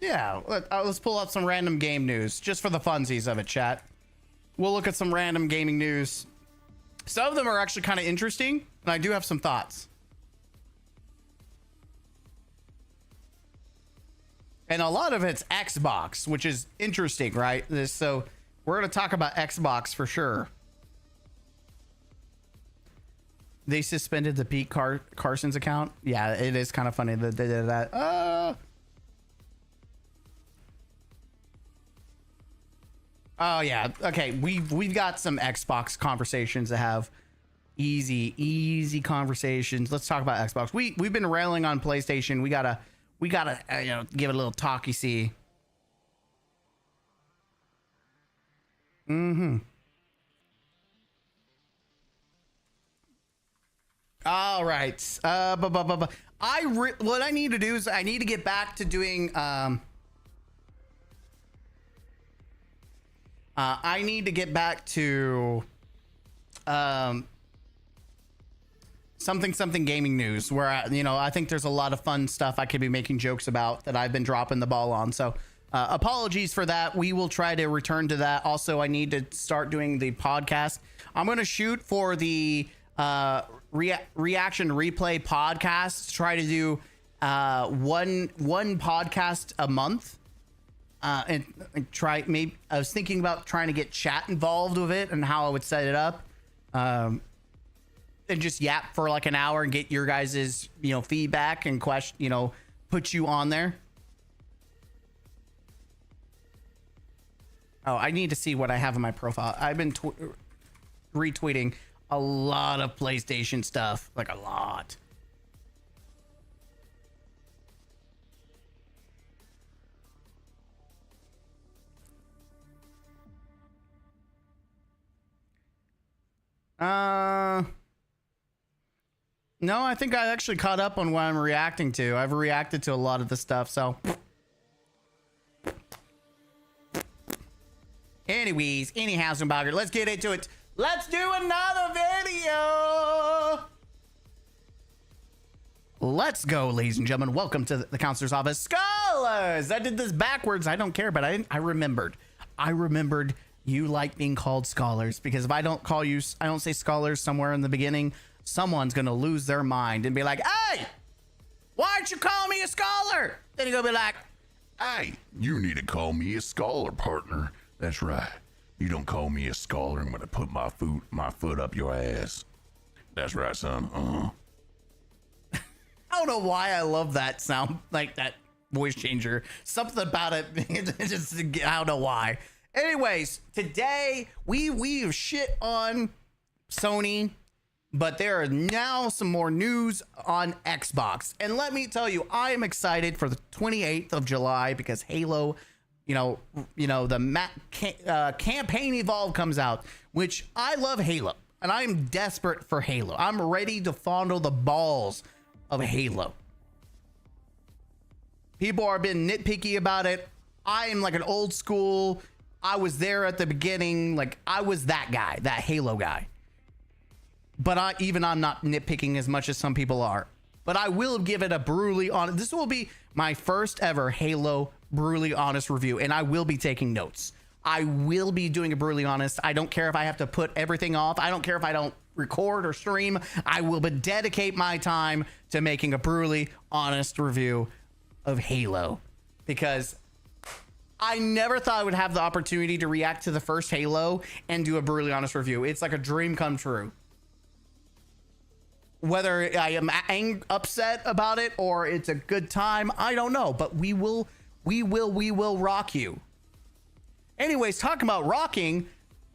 yeah, let's pull up some random game news just for the funsies of it, chat. We'll look at some random gaming news. Some of them are actually kind of interesting, and I do have some thoughts. And a lot of it's Xbox, which is interesting, right? So we're going to talk about Xbox for sure. They suspended the Pete Carson's account. Yeah, it is kind of funny that they did that. Oh yeah. Okay, we've got some Xbox conversations to have. Easy conversations. Let's talk about Xbox. We've been railing on PlayStation. We we gotta give it a little talky see. All right. What I need to do is I need to get back to doing I need to get back to something gaming news where I think there's a lot of fun stuff I could be making jokes about that I've been dropping the ball on. So apologies for that. We will try to return to that. Also, I need to start doing the podcast. I'm going to shoot for the reaction replay podcast. Try to do one podcast a month. And try, maybe I was thinking about trying to get chat involved with it and how I would set it up. And just yap for like an hour and get your guys's, feedback and question, put you on there. Oh, I need to see what I have in my profile. I've been retweeting a lot of PlayStation stuff, like a lot. No, I think I actually caught up on what I'm reacting to. I've reacted to a lot of the stuff, so. Anyways, anyhow, Zumbager, let's get into it. Let's do another video. Let's go, ladies and gentlemen. Welcome to the counselor's office. Scholars! I did this backwards. I don't care, but I remembered. I remembered you like being called scholars, because if I don't say scholars somewhere in the beginning, someone's going to lose their mind and be like, hey, why aren't you calling me a scholar? Then you're going to be like, Hey, you need to call me a scholar, partner. That's right. You don't call me a scholar, I'm gonna put my foot up your ass. That's right, son. I don't know why I love that sound, like that voice changer. Something about it, just I don't know why. Anyways, today we've shit on Sony, but there are now some more news on Xbox. And let me tell you, I am excited for the 28th of July because Halo, the campaign Evolve comes out, which I love Halo, and I'm desperate for Halo. I'm ready to fondle the balls of Halo. People are being nitpicky about it. I am like an old school. I was there at the beginning. Like I was that guy, that Halo guy. But I'm not nitpicking as much as some people are. But I will give it a brutally honest. This will be my first ever Halo brutally honest review, and I will be taking notes. I will be doing a brutally honest. I don't care if I have to put everything off. I don't care if I don't record or stream. I will dedicate my time to making a brutally honest review of Halo, because I never thought I would have the opportunity to react to the first Halo and do a brutally honest review. It's like a dream come true. Whether I am upset about it or it's a good time, I don't know, but we will rock you. Anyways, talking about rocking,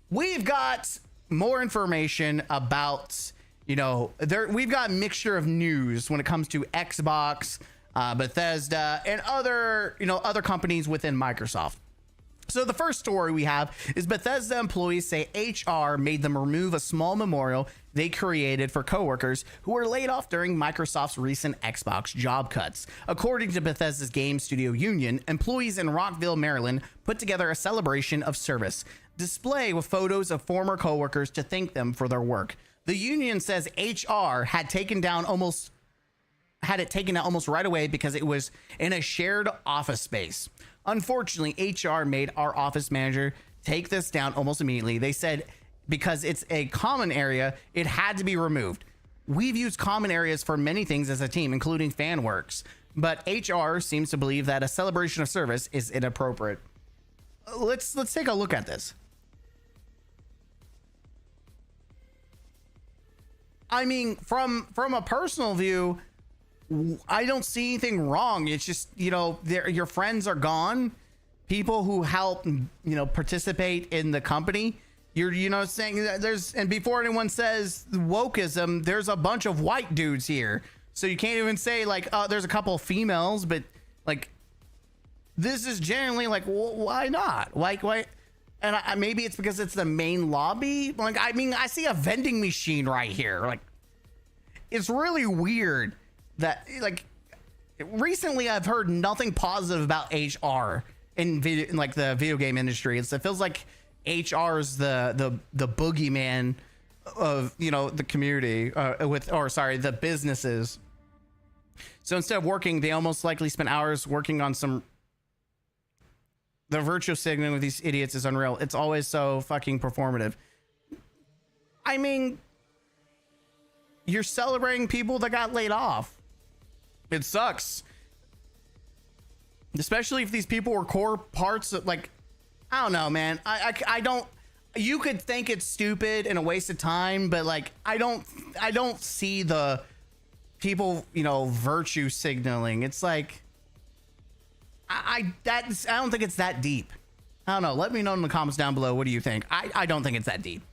we've got more information about, we've got a mixture of news when it comes to Xbox, Bethesda, and other companies within Microsoft. So the first story we have is Bethesda employees say HR made them remove a small memorial they created for coworkers who were laid off during Microsoft's recent Xbox job cuts. According to Bethesda's Game Studio Union, employees in Rockville, Maryland put together a celebration of service display with photos of former coworkers to thank them for their work. The union says HR had it taken down almost right away because it was in a shared office space. Unfortunately, HR made our office manager take this down almost immediately. They said because it's a common area, it had to be removed. We've used common areas for many things as a team, including FanWorks, but HR seems to believe that a celebration of service is inappropriate. Let's take a look at this. I mean, from a personal view, I don't see anything wrong. It's just, your friends are gone. People who help, participate in the company. You're, saying that and before anyone says wokeism, there's a bunch of white dudes here. So you can't even say like, there's a couple of females, but Like, this is generally like, why not? Like, why? And maybe it's because it's the main lobby. Like, I mean, I see a vending machine right here. Like, it's really weird that, like, recently I've heard nothing positive about HR in like the video game industry. It feels like HR is the boogeyman of, you know, the community the businesses. So instead of working, they almost likely spend hours working on the virtue signaling with these idiots is unreal. It's always so fucking performative. I mean, you're celebrating people that got laid off. It sucks. Especially if these people were core parts of, like, I don't know, man. I don't, you could think it's stupid and a waste of time, but like, I don't see the people, you know, virtue signaling. It's like, I don't think it's that deep. I don't know. Let me know in the comments down below. What do you think? I don't think it's that deep.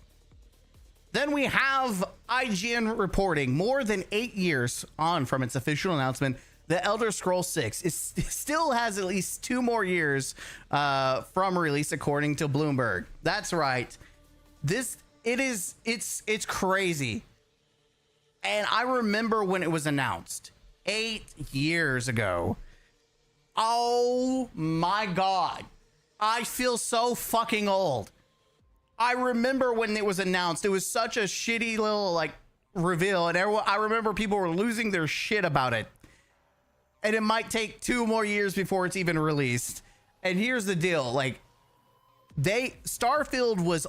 Then we have IGN reporting more than 8 years on from its official announcement, The Elder Scrolls 6 still has at least 2 more years from release, according to Bloomberg. That's right. It's crazy. And I remember when it was announced 8 years ago. Oh my God. I feel so fucking old. I remember when it was announced, it was such a shitty little like reveal, and I remember people were losing their shit about it. And it might take 2 more years before it's even released. And here's the deal, like, Starfield was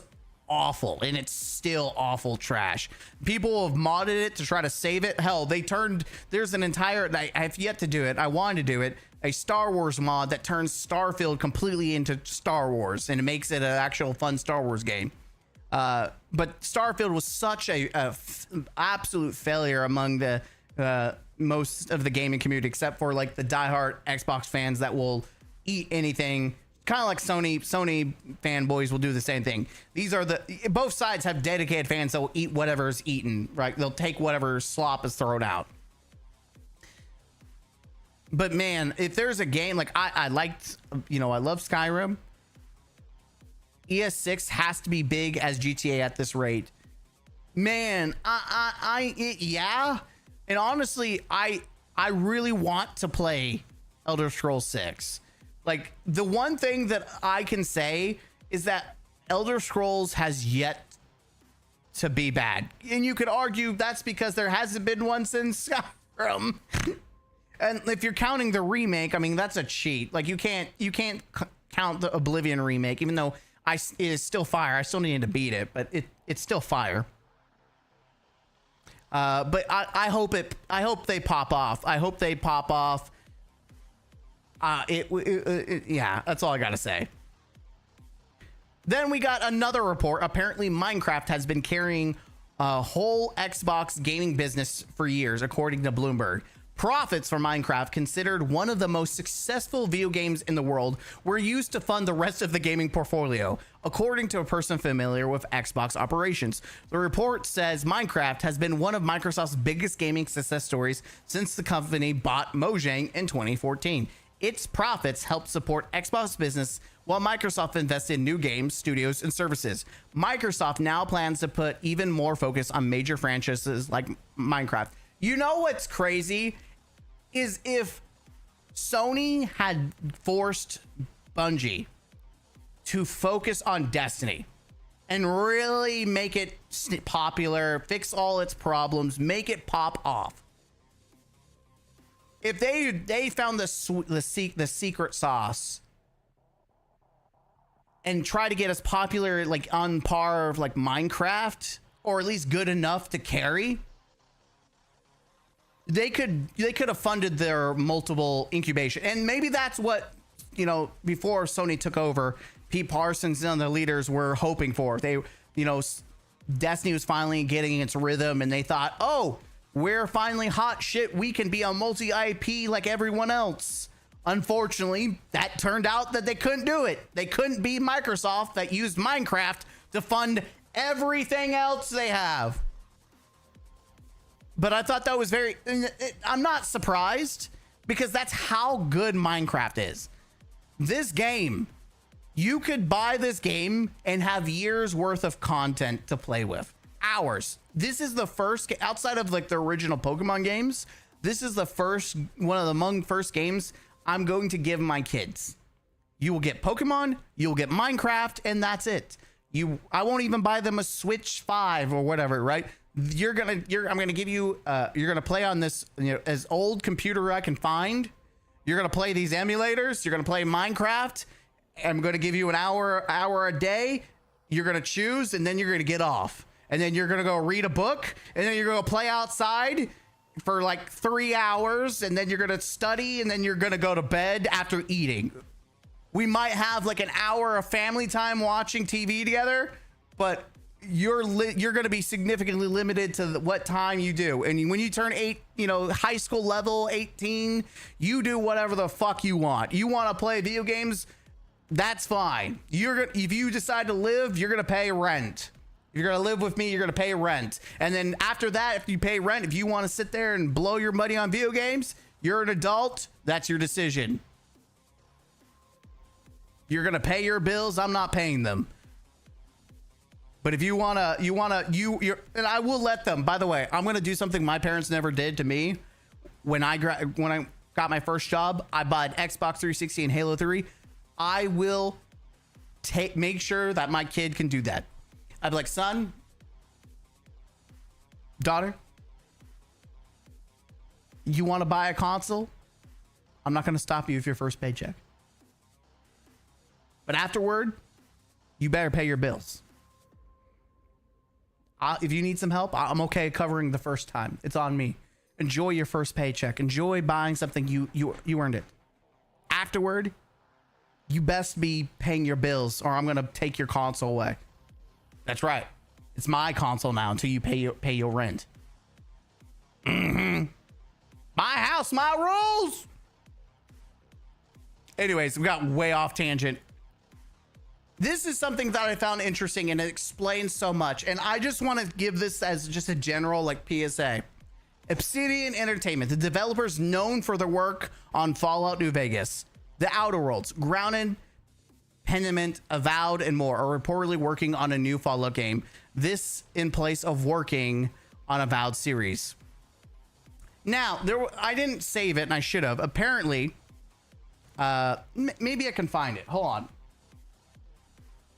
awful, and it's still awful trash. People have modded it to try to save it. Hell, there's an entire, I have yet to do it, I wanted to do it, a Star Wars mod that turns Starfield completely into Star Wars, and it makes it an actual fun Star Wars game. But Starfield was such a absolute failure among the most of the gaming community, except for like the diehard Xbox fans that will eat anything. Kind of like Sony fanboys will do the same thing. These are both sides have dedicated fans that will eat whatever's eaten, right? They'll take whatever slop is thrown out. But man, if there's a game like I liked, you know, I love Skyrim. ES6 has to be big as GTA at this rate. Man, yeah. And honestly, I really want to play Elder Scrolls 6. Like, the one thing that I can say is that Elder Scrolls has yet to be bad. And you could argue that's because there hasn't been one since Skyrim. And if you're counting the remake, I mean, that's a cheat. Like, you can't count the Oblivion remake, even though it is still fire. I still need to beat it, but it's still fire. But I hope they pop off. I hope they pop off. Yeah, that's all I gotta say. Then we got another report. Apparently Minecraft has been carrying a whole Xbox gaming business for years, according to Bloomberg. Profits from Minecraft, considered one of the most successful video games in the world, were used to fund the rest of the gaming portfolio, according to a person familiar with Xbox operations. The report says Minecraft has been one of Microsoft's biggest gaming success stories since the company bought Mojang in 2014. Its profits helped support Xbox business while Microsoft invested in new games, studios, and services. Microsoft now plans to put even more focus on major franchises like Minecraft. You know what's crazy is if Sony had forced Bungie to focus on Destiny and really make it popular, fix all its problems, make it pop off. If they found the secret sauce and try to get us popular, like on par of like Minecraft, or at least good enough to carry, they could have funded their multiple incubation. And maybe that's what, you know, before Sony took over, Pete Parsons and the leaders were hoping for. They, you know, Destiny was finally getting its rhythm, and they thought, oh, we're finally hot shit. We can be a multi-IP like everyone else. Unfortunately, that turned out that they couldn't do it. They couldn't be Microsoft that used Minecraft to fund everything else they have. But I thought that was I'm not surprised, because that's how good Minecraft is. This game, you could buy this game and have years worth of content to play with. Hours. This is the first, outside of like the original Pokemon games, this is the first, one of the among first games I'm going to give my kids. You will get Pokemon, you'll get Minecraft, and that's it. I won't even buy them a Switch 5 or whatever, right? I'm gonna give you, you're gonna play on this, as old computer I can find. You're gonna play these emulators. You're gonna play Minecraft. I'm gonna give you an hour a day. You're gonna choose, and then you're gonna get off. And then you're gonna go read a book, and then you're gonna play outside for like 3 hours, and then you're gonna study, and then you're gonna go to bed after eating. We might have like an hour of family time watching TV together, but you're going to be significantly limited to what time you do. And when you turn high school level 18, you do whatever the fuck you want. You want to play video games, that's fine. If you decide to live, you're going to pay rent. If you're going to live with me, you're going to pay rent. And then after that, if you pay rent, if you want to sit there and blow your money on video games, you're an adult. That's your decision. You're going to pay your bills. I'm not paying them. But if you're, and I will let them, by the way, I'm going to do something my parents never did to me. When I got my first job, I bought Xbox 360 and Halo 3. I will make sure that my kid can do that. I'd be like, son, daughter, you want to buy a console? I'm not going to stop you with your first paycheck. But afterward, you better pay your bills. If you need some help, I'm okay covering the first time. It's on me. Enjoy your first paycheck. Enjoy buying something you earned it. Afterward, you best be paying your bills, or I'm gonna take your console away. That's right. It's my console now until you pay your rent. My house, my rules. Anyways, we got way off tangent. This is something that I found interesting, and it explains so much. And I just want to give this as just a general like PSA. Obsidian Entertainment, the developers known for their work on Fallout New Vegas, The Outer Worlds, Grounded, Pentiment, Avowed, and more, are reportedly working on a new Fallout game. This in place of working on Avowed series. Now, I didn't save it, and I should have. Apparently, maybe I can find it. Hold on.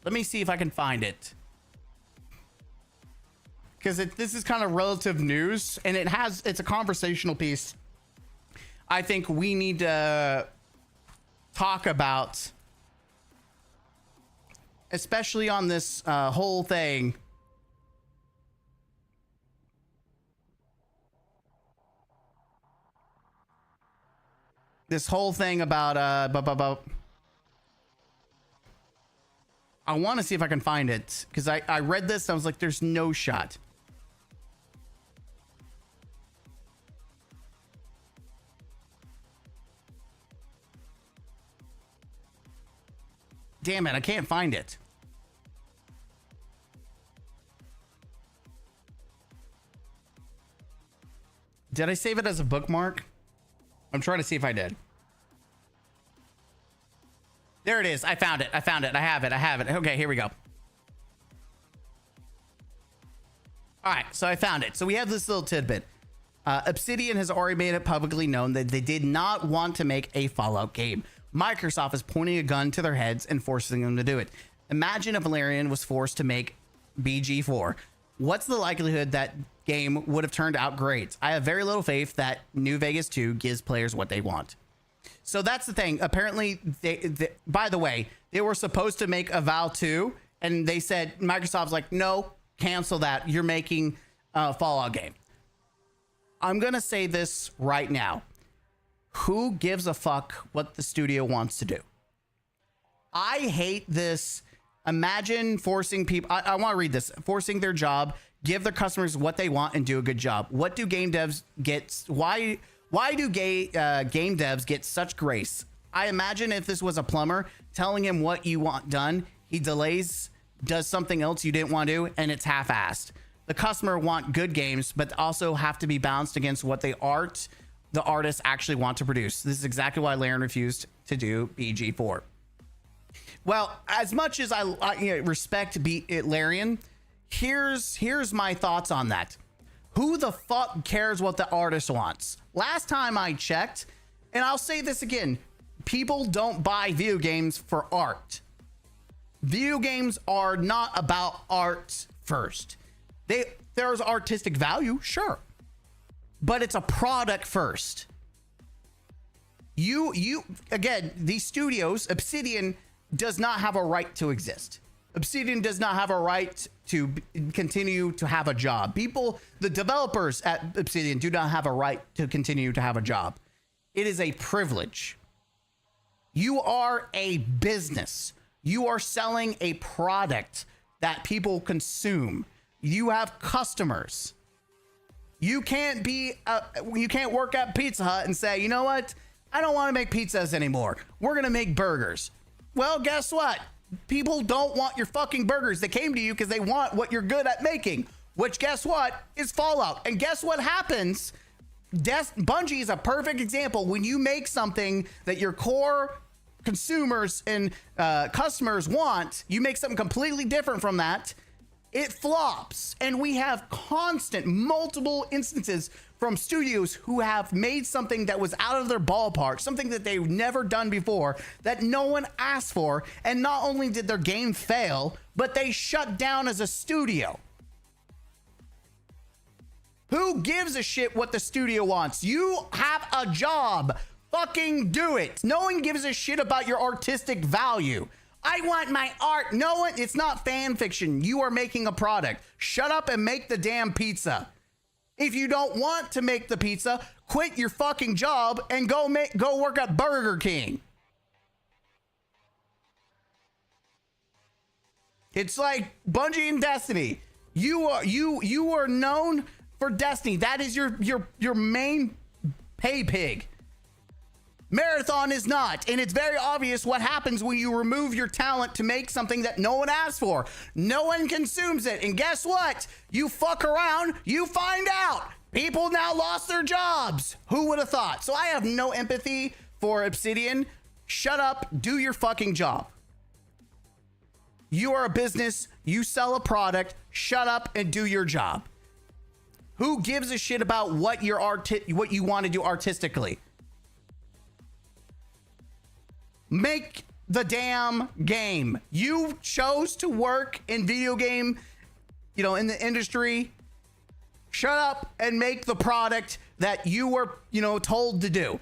Let me see if I can find it. Because this is kind of relative news, and it's a conversational piece I think we need to talk about, especially on this whole thing. This whole thing about I want to see if I can find it, because I read this and I was like, there's no shot. Damn it, I can't find it. Did I save it as a bookmark? I'm trying to see if I did. There it is. I found it. I have it. Okay, here we go. All right, so I found it. So we have this little tidbit. Obsidian has already made it publicly known that they did not want to make a Fallout game. Microsoft is pointing a gun to their heads and forcing them to do it. Imagine if Valerian was forced to make BG4. What's the likelihood that game would have turned out great? I have very little faith that New Vegas 2 gives players what they want. So that's the thing. Apparently, by the way, they were supposed to make Avowed 2, and they said, Microsoft's like, no, cancel that. You're making a Fallout game. I'm going to say this right now. Who gives a fuck what the studio wants to do? I hate this. Imagine forcing people. I want to read this. Forcing their job, give their customers what they want, and do a good job. What do game devs get? Why do game devs get such grace? I imagine if this was a plumber, telling him what you want done, he delays, does something else you didn't want to do, and it's half-assed. The customer want good games, but also have to be balanced against what they aren't the artists actually want to produce. This is exactly why Larian refused to do BG4. Well, as much as I respect Larian, here's my thoughts on that. Who the fuck cares what the artist wants? Last time I checked, and I'll say this again, people don't buy video games for art. Video games are not about art first. There's artistic value, sure, but it's a product first. You again, these studios, Obsidian does not have a right to exist. Obsidian does not have a right to continue to have a job. The developers at Obsidian do not have a right to continue to have a job. It is a privilege. You are a business. You are selling a product that people consume. You have customers. You can't work at Pizza Hut and say, you know what? I don't want to make pizzas anymore. We're going to make burgers. Well, guess what? People don't want your fucking burgers. They came to you because they want what you're good at making, which guess what? Is Fallout. And guess what happens? Bungie is a perfect example. When you make something that your core consumers and customers want, you make something completely different from that, it flops. And we have multiple instances from studios who have made something that was out of their ballpark, something that they've never done before, that no one asked for, and not only did their game fail, but they shut down as a studio. Who gives a shit what the studio wants? You have a job. Fucking do it. No one gives a shit about your artistic value. I want my art. No one, it's not fan fiction. You are making a product. Shut up and make the damn pizza. If you don't want to make the pizza, quit your fucking job and go work at Burger King. It's like Bungie and Destiny. You are known for Destiny. That is your main pay pig. Marathon is not, and it's very obvious what happens when you remove your talent to make something that no one asked for. No one consumes it, and guess what? You fuck around, you find out. People now lost their jobs. Who would have thought? So I have no empathy for Obsidian. Shut up, do your fucking job. You are a business, you sell a product, shut up and do your job. Who gives a shit about what you want to do artistically? Make the damn game. You chose to work in video game, in the industry. Shut up and make the product that you were, told to do.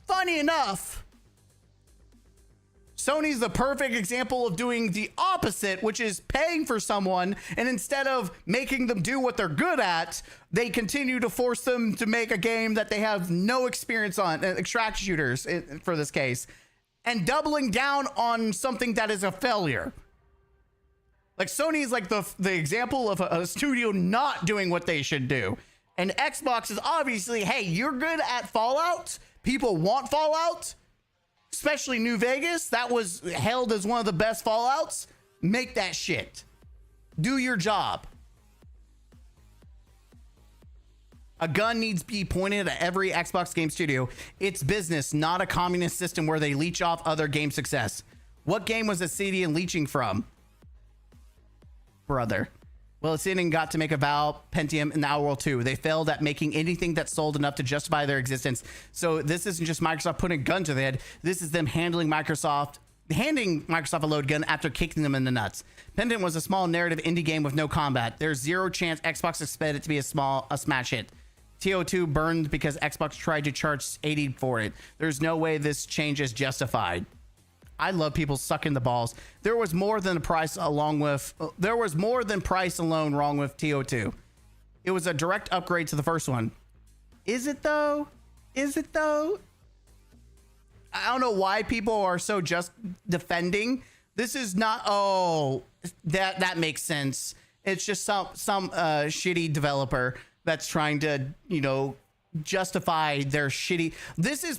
Funny enough, Sony's the perfect example of doing the opposite, which is paying for someone, and instead of making them do what they're good at, they continue to force them to make a game that they have no experience on, extract shooters for this case, and doubling down on something that is a failure. Like Sony is like the example of a studio not doing what they should do. And Xbox is obviously, hey, you're good at Fallout. People want Fallout, especially New Vegas. That was hailed as one of the best Fallouts. Make that shit. Do your job. A gun needs to be pointed at every Xbox game studio. It's business, not a communist system where they leech off other game success. What game was Obsidian leeching from? Brother. Well, Obsidian got to make a Valve, Pentium, and Outer World 2. They failed at making anything that sold enough to justify their existence. So this isn't just Microsoft putting a gun to their head. This is them handing Microsoft a load gun after kicking them in the nuts. Pendant was a small narrative indie game with no combat. There's zero chance Xbox expected it to be a smash hit. TO2 burned because Xbox tried to charge $80 for it. There's no way this change is justified. I love people sucking the balls. There was more than price alone wrong with TO2. It was a direct upgrade to the first one. Is it though? I don't know why people are so just defending. This is not, that makes sense. It's just some shitty developer that's trying to, justify their shitty.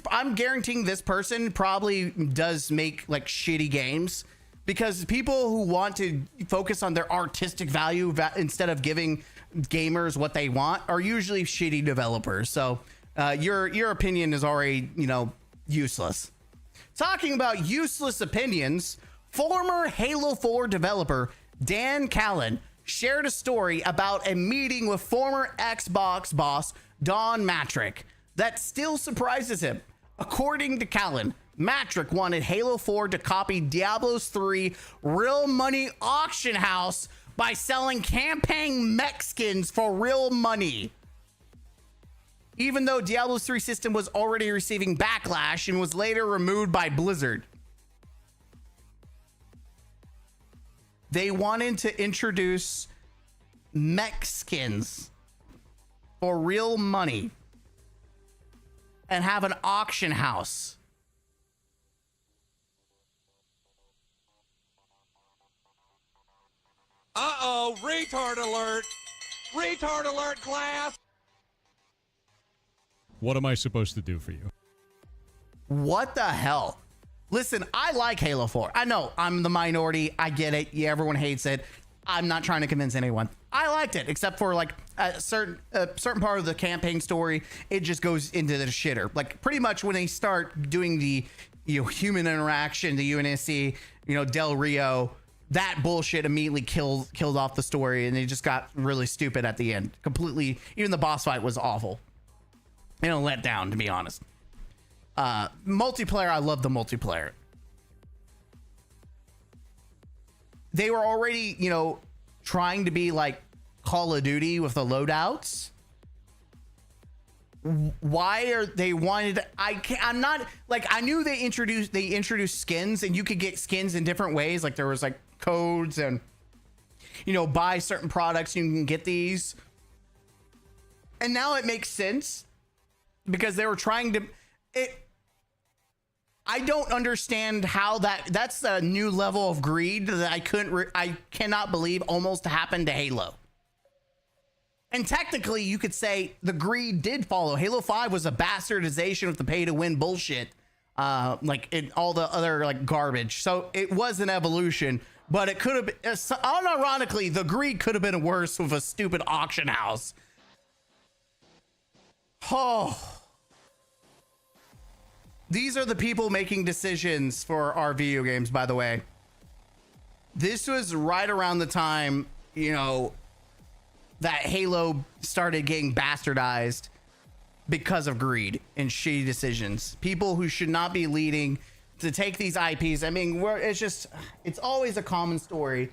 I'm guaranteeing this person probably does make like shitty games, because people who want to focus on their artistic value instead of giving gamers what they want are usually shitty developers. So Your opinion is already, useless. Talking about useless opinions, former Halo 4 developer Dan Callen shared a story about a meeting with former Xbox boss Don Matrick that still surprises him. According to Callen, Matrick wanted Halo 4 to copy Diablo's 3 real money auction house by selling campaign mech skins for real money. Even though Diablo's 3 system was already receiving backlash and was later removed by Blizzard. They wanted to introduce mech skins for real money and have an auction house. Uh-oh, retard alert! Retard alert, class! What am I supposed to do for you? What the hell? Listen, I like Halo 4. I know I'm the minority. I get it. Yeah, everyone hates it. I'm not trying to convince anyone. I liked it, except for like a certain part of the campaign story. It just goes into the shitter. Like pretty much when they start doing the human interaction, the UNSC, Del Rio, that bullshit immediately killed off the story, and it just got really stupid at the end. Completely. Even the boss fight was awful. Let down, to be honest. Multiplayer, I love the multiplayer. They were already, trying to be like Call of Duty with the loadouts. Why are they wanted? I'm not like, I knew they introduced skins, and you could get skins in different ways. Like there was like codes and, buy certain products, you can get these. And now it makes sense. Because they were trying to, I don't understand how that's a new level of greed that I cannot believe almost happened to Halo. And technically you could say the greed did follow. Halo 5 was a bastardization of the pay to win bullshit. Like in all the other like garbage. So it was an evolution, but it could have been, unironically, the greed could have been worse with a stupid auction house. Oh, these are the people making decisions for our video games, by the way. This was right around the time, that Halo started getting bastardized because of greed and shitty decisions. People who should not be leading to take these IPs. I mean, it's always a common story.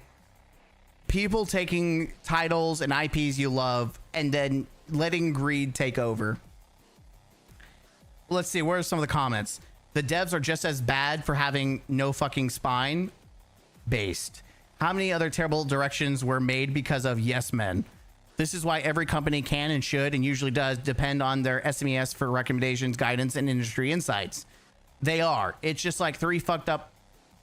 People taking titles and IPs you love and then letting greed take over. Let's see, where are some of the comments? The devs are just as bad for having no fucking spine. Based. How many other terrible directions were made because of yes men? This is why every company can and should and usually does depend on their SMEs for recommendations, guidance, and industry insights. They are. It's just like 3 fucked up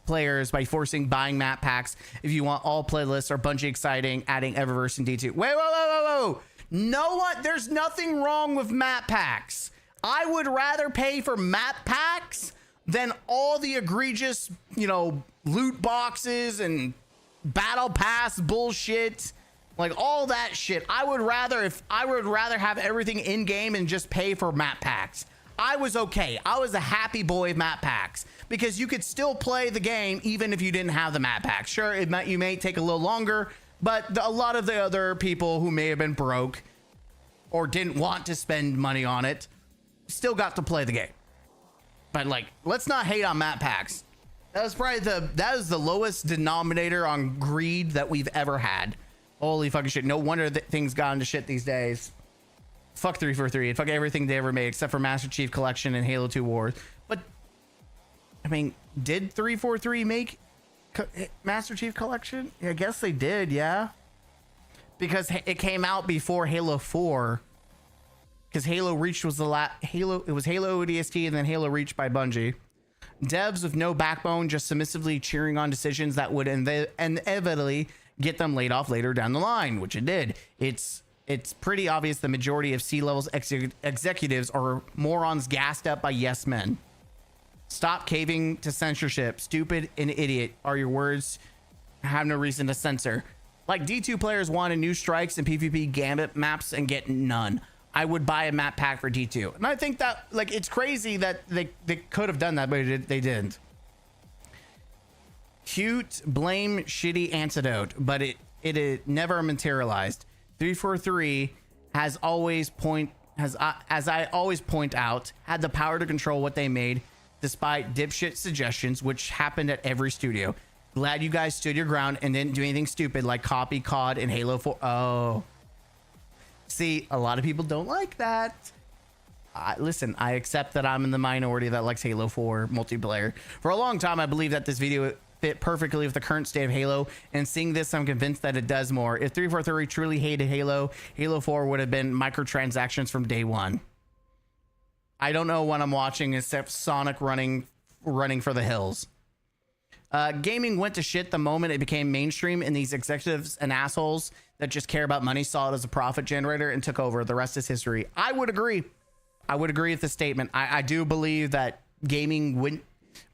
players by forcing buying map packs if you want all playlists or Bungie exciting adding Eververse and D2. Whoa. No one, there's nothing wrong with map packs. I would rather pay for map packs than all the egregious, loot boxes and battle pass bullshit. Like all that shit. I would rather have everything in game and just pay for map packs. I was okay. I was a happy boy of map packs because you could still play the game even if you didn't have the map packs. Sure, you may take a little longer, but a lot of the other people who may have been broke or didn't want to spend money on it still got to play the game. But like, let's not hate on map packs. That is the lowest denominator on greed that we've ever had. Holy fucking shit. No wonder that things got into shit these days. Fuck 343 and fuck everything they ever made except for Master Chief Collection and Halo 2 Wars. But I mean, did 343 make Master Chief Collection? Yeah, I guess they did, yeah. Because it came out before Halo 4. Because Halo Reach was the last it was Halo ODST and then Halo Reach by Bungie. Devs with no backbone just submissively cheering on decisions that would inevitably get them laid off later down the line, which it did. It's pretty obvious the majority of C-levels executives are morons gassed up by yes men. Stop caving to censorship. Stupid and idiot are your words. Have no reason to censor. Like D2 players wanted new strikes and PvP gambit maps and get none. I would buy a map pack for D2. And I think that, like, it's crazy that they could have done that, but they didn't. Cute, blame, shitty antidote, but it never materialized. 343 as I always point out, had the power to control what they made, despite dipshit suggestions, which happened at every studio. Glad you guys stood your ground and didn't do anything stupid like copy COD and Halo 4. Oh, see, a lot of people don't like that. Listen, I accept that I'm in the minority that likes Halo 4 multiplayer. For a long time, I believed that this video fit perfectly with the current state of Halo, and seeing this, I'm convinced that it does more. If 343 truly hated Halo, Halo 4 would have been microtransactions from day one. I don't know what I'm watching except Sonic running for the hills. Gaming went to shit the moment it became mainstream, and these executives and assholes that just care about money saw it as a profit generator and took over. The rest is history. I would agree. I would agree with the statement. I do believe that gaming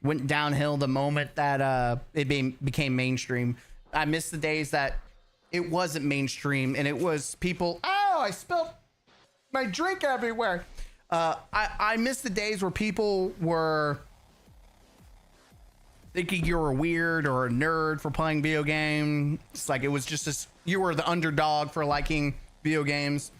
went downhill the moment that it became mainstream. I miss the days that it wasn't mainstream and it was people. Oh, I spilled my drink everywhere. I miss the days where people were thinking you were weird or a nerd for playing video games. It's like it was just this, you were the underdog for liking video games,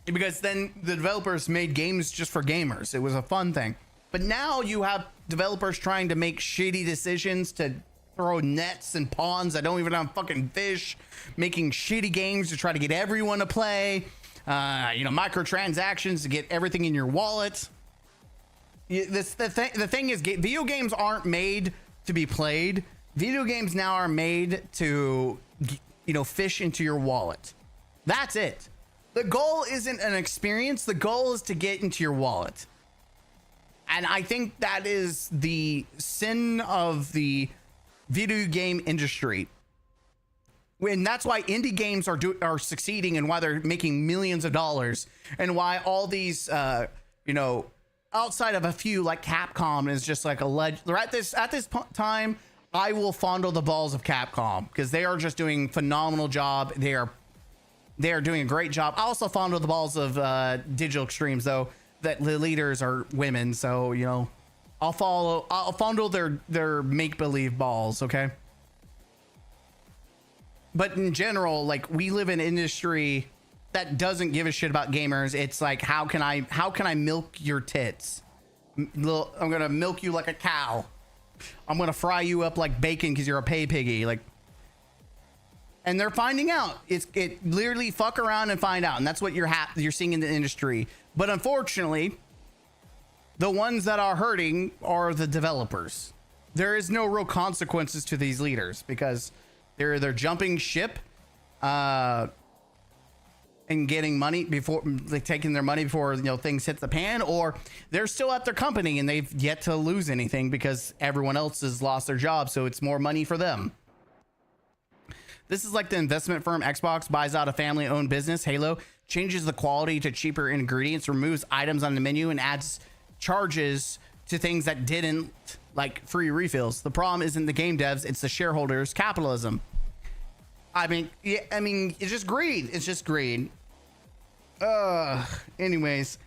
because then the developers made games just for gamers. It was a fun thing. But now you have developers trying to make shitty decisions to throw nets and pawns that don't even have fucking fish, making shitty games to try to get everyone to play, microtransactions to get everything in your wallet. The thing is, video games aren't made to be played. Video games now are made to, fish into your wallet. That's it. The goal isn't an experience. The goal is to get into your wallet. And I think that is the sin of the video game industry. And that's why indie games are succeeding, and why they're making millions of dollars, and why all these, outside of a few like Capcom is just like a at this time, I will fondle the balls of Capcom because they are just doing a phenomenal job. They are doing a great job. I also fondle the balls of Digital Extremes, though, that the leaders are women. So, I'll fondle their make-believe balls. Okay. But in general, like, we live in an industry that doesn't give a shit about gamers. It's like, how can I milk your tits? I'm going to milk you like a cow. I'm going to fry you up like bacon because you're a pay piggy. Like, and they're finding out. It literally fuck around and find out. And that's what you're seeing in the industry. But unfortunately, the ones that are hurting are the developers. There is no real consequences to these leaders because they're jumping ship and getting money before, like, taking their money before things hit the pan, or they're still at their company and they've yet to lose anything because everyone else has lost their job, so it's more money for them. This is like the investment firm Xbox buys out a family-owned business. Halo changes the quality to cheaper ingredients, removes items on the menu, and adds charges to things that didn't, like free refills. The problem isn't the game devs, it's the shareholders' capitalism. I mean, it's just greed. It's just greed. Anyways,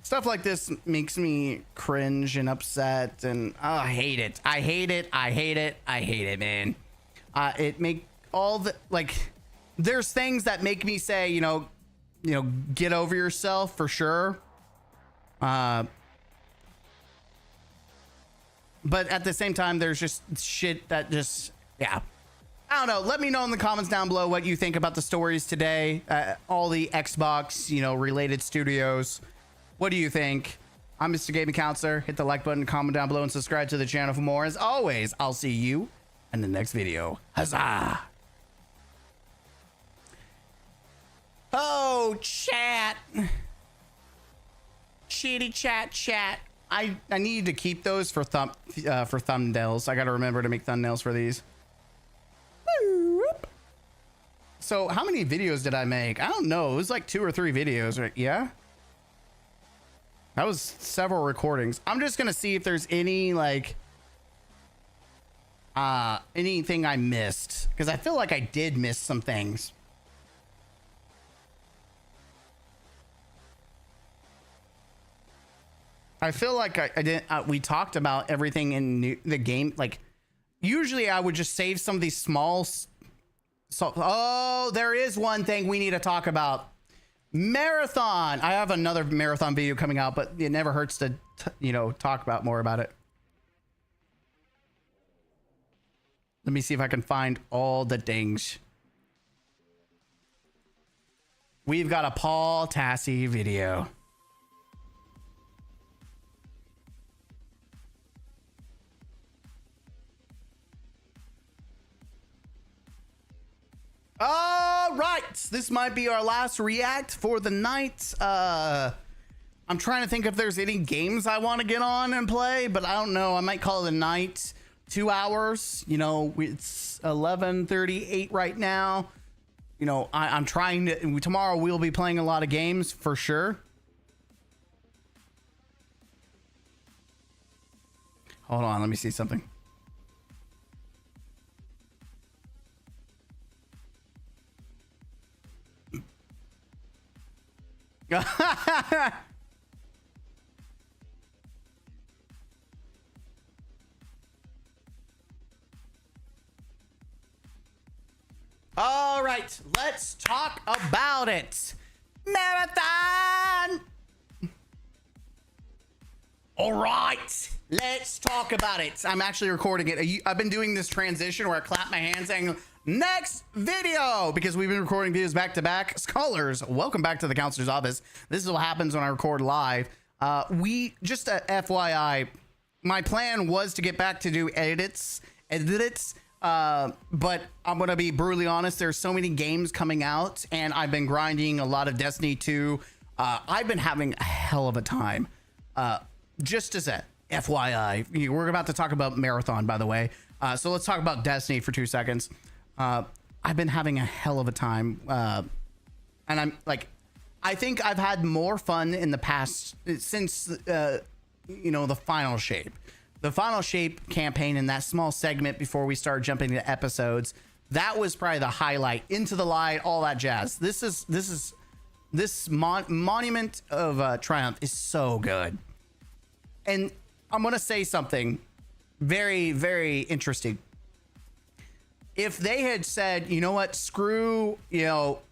stuff like this makes me cringe and upset, and I hate it. I hate it, man. It make all the, like, there's things that make me say, get over yourself for sure. But at the same time, there's just shit that just, yeah. I don't know. Let me know in the comments down below what you think about the stories today. All the Xbox, related studios. What do you think? I'm Mr. Gaming Counselor. Hit the like button, comment down below, and subscribe to the channel for more. As always, I'll see you in the next video. Huzzah! Oh, chat. Shitty chat. I need to keep those for thumbnails. I gotta remember to make thumbnails for these. So how many videos did I make? I don't know. It was like 2 or 3 videos, right? Yeah. That was several recordings. I'm just gonna see if there's any anything I missed, because I feel like I did miss some things. I feel like I didn't. We talked about everything in the game. Like, usually I would just save some of these small. Oh, there is one thing we need to talk about. Marathon. I have another marathon video coming out, but it never hurts to, talk about more about it. Let me see if I can find all the dings. We've got a Paul Tassi video. All right, this might be our last react for the night. I'm trying to think if there's any games I want to get on and play, but I don't know. I might call it a night. 2 hours. It's 11:38 right now. I'm trying to. Tomorrow we'll be playing a lot of games for sure. Hold on, let me see something. All right, let's talk about it. Marathon. All right, let's talk about it. I'm actually recording it. I've been doing this transition where I clap my hands saying next video because we've been recording videos back to back. Scholars, welcome back to the counselor's office. This is what happens when I record live. Just a FYI, my plan was to get back to do edits, but I'm gonna be brutally honest. There's so many games coming out, and I've been grinding a lot of Destiny 2. I've been having a hell of a time. Just as a FYI, we're about to talk about Marathon, by the way. So let's talk about Destiny for 2 seconds. I've been having a hell of a time, and I'm like, I think I've had more fun in the past since the Final Shape. The Final Shape campaign in that small segment before we start jumping into episodes, that was probably the highlight. Into the Light, all that jazz. This Monument of Triumph is so good. And I'm going to say something very, very interesting. If they had said, you know what, screw,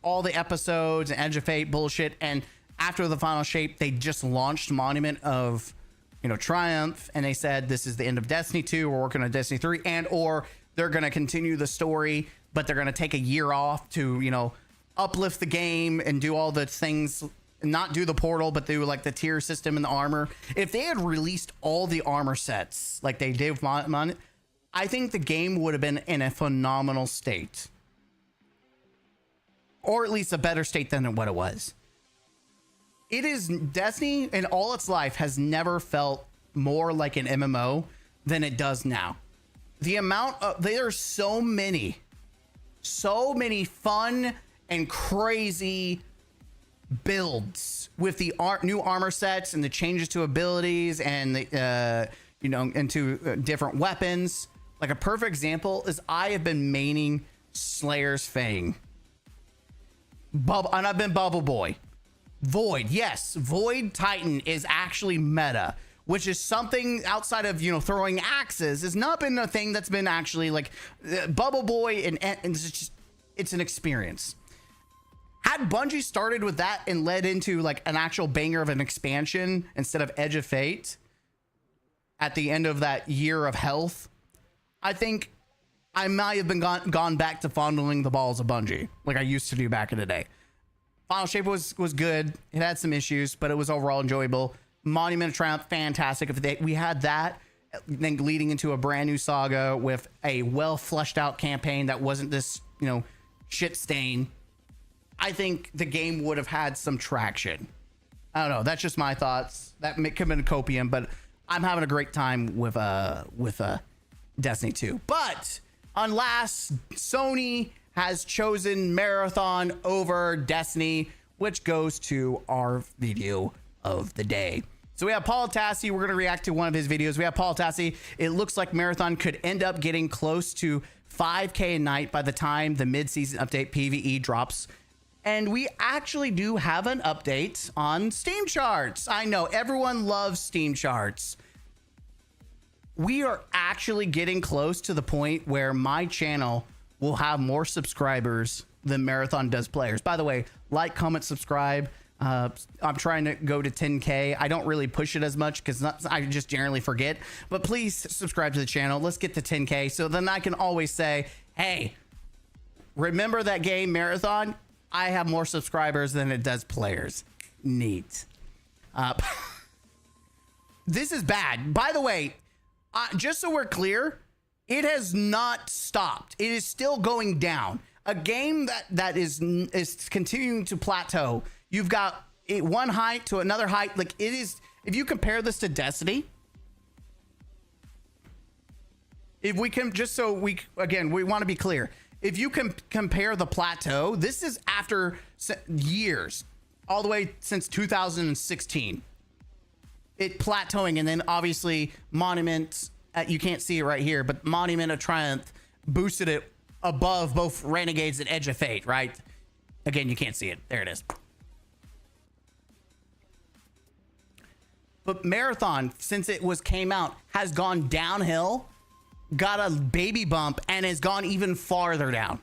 all the episodes and Edge of Fate bullshit, and after the Final Shape, they just launched Monument of Triumph, and they said this is the end of Destiny 2, we're working on Destiny 3, and or they're going to continue the story, but they're going to take a year off to uplift the game and do all the things, not do the portal, but do like the tier system and the armor. If they had released all the armor sets like they did with I think the game would have been in a phenomenal state, or at least a better state than what it was. It is Destiny in all its life has never felt more like an MMO than it does now. The amount of, there's so many fun and crazy builds with the new armor sets and the changes to abilities and the into different weapons. Like a perfect example is I have been maining Slayer's Fang. And I've been Bubble Boy. Void, yes, Void Titan is actually meta, which is something outside of throwing axes has not been a thing that's been actually like Bubble Boy, and it's an experience. Had Bungie started with that and led into like an actual banger of an expansion instead of Edge of Fate at the end of that year of health, I think I might have been gone back to fondling the balls of Bungie like I used to do back in the day. Final Shape was good. It had some issues, but it was overall enjoyable. Monument of Triumph, fantastic. If we had that, then leading into a brand new saga with a well fleshed out campaign that wasn't this, shit stain, I think the game would have had some traction. I don't know. That's just my thoughts. That could have been copium, but I'm having a great time with Destiny 2. But unless Sony has chosen Marathon over Destiny, which goes to our video of the day. So we have Paul Tassi. We're going to react to one of his videos. We have Paul Tassi. It looks like Marathon could end up getting close to 5K a night by the time the mid-season update PvE drops And we actually do have an update on Steam charts. I know everyone loves Steam charts. We are actually getting close to the point where my channel will have more subscribers than Marathon does players. By the way, like, comment, subscribe. I'm trying to go to 10K. I don't really push it as much because I just generally forget. But please subscribe to the channel. Let's get to 10K. So then I can always say, hey, remember that game Marathon? I have more subscribers than it does players. Neat. This is bad. By the way, just so we're clear, it has not stopped. It is still going down. A game that is continuing to plateau. You've got one height to another height. Like, it is, if you compare this to Destiny, if we can, just so we want to be clear. If you can compare the plateau, this is after years, all the way since 2016. It plateauing, and then obviously Monument, you can't see it right here, but Monument of Triumph boosted it above both Renegades and Edge of Fate, right? Again, you can't see it. There it is. But Marathon, since it came out, has gone downhill, got a baby bump, and has gone even farther down.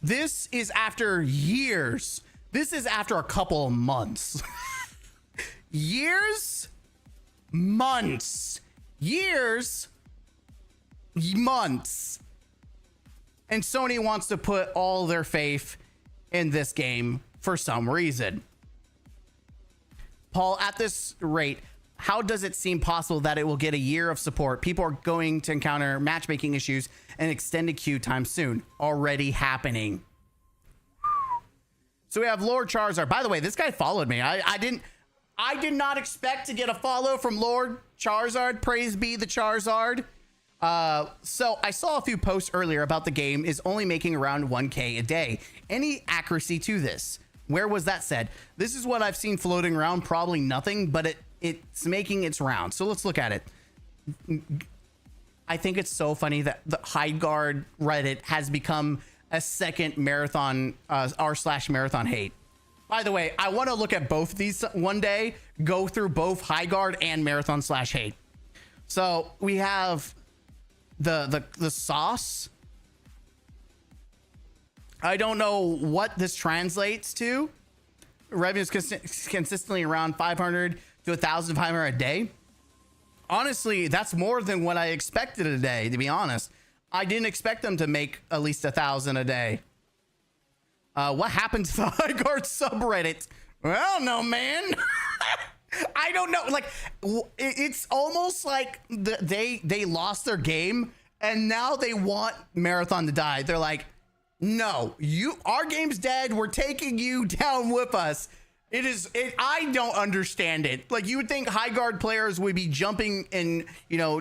This is after years. This is after a couple of months. Years, months, years, months. And Sony wants to put all their faith in this game for some reason. Paul, at this rate, how does it seem possible that it will get a year of support? People are going to encounter matchmaking issues and extended queue time soon. Already happening. So we have Lord Charizard. By the way, this guy followed me. I did not expect to get a follow from Lord Charizard. Praise be the Charizard. So I saw a few posts earlier about the game is only making around 1K a day. Any accuracy to this? Where was that said? This is what I've seen floating around. Probably nothing, but it's making its round. So let's look at it. I think it's so funny that the Hideguard Reddit has become a second Marathon r/Marathon hate. By the way, I want to look at both of these one day, go through both Highguard and Marathon/hate. So we have the sauce. I don't know what this translates to. Revenue's consistently around 500 to 1,500 a day. Honestly, that's more than what I expected a day, to be honest. I didn't expect them to make at least 1,000 a day. What happened to the Highguard subreddit? I don't know, man. I don't know. Like, it's almost like they lost their game and now they want Marathon to die. They're like, no, our game's dead. We're taking you down with us. I don't understand it. Like, you would think Highguard players would be jumping and,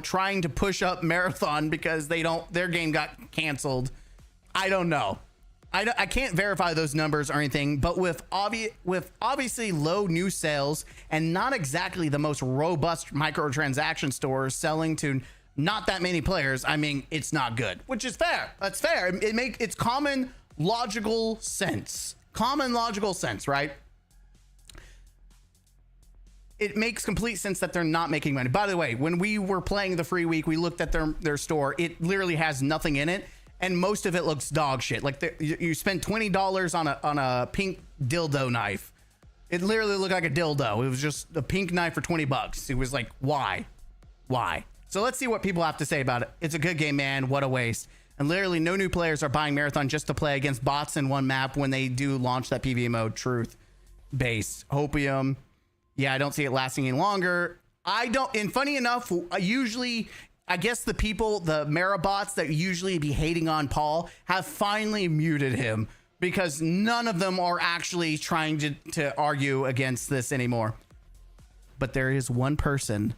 trying to push up Marathon because their game got canceled. I don't know. I can't verify those numbers or anything, but with obviously low new sales and not exactly the most robust microtransaction stores selling to not that many players, I mean, it's not good, which is fair. That's fair. It's common logical sense. Common logical sense, right? It makes complete sense that they're not making money. By the way, when we were playing the free week, we looked at their store. It literally has nothing in it. And most of it looks dog shit. Like you spend $20 on a pink dildo knife. It literally looked like a dildo. It was just a pink knife for $20. It was like, why? So let's see what people have to say about it. It's a good game, man. What a waste. And literally no new players are buying Marathon just to play against bots in one map when they do launch that PvE mode. Truth based. Hopium. Yeah, I don't see it lasting any longer. And funny enough, I guess the Marabots that usually be hating on Paul have finally muted him because none of them are actually trying to argue against this anymore. But there is one person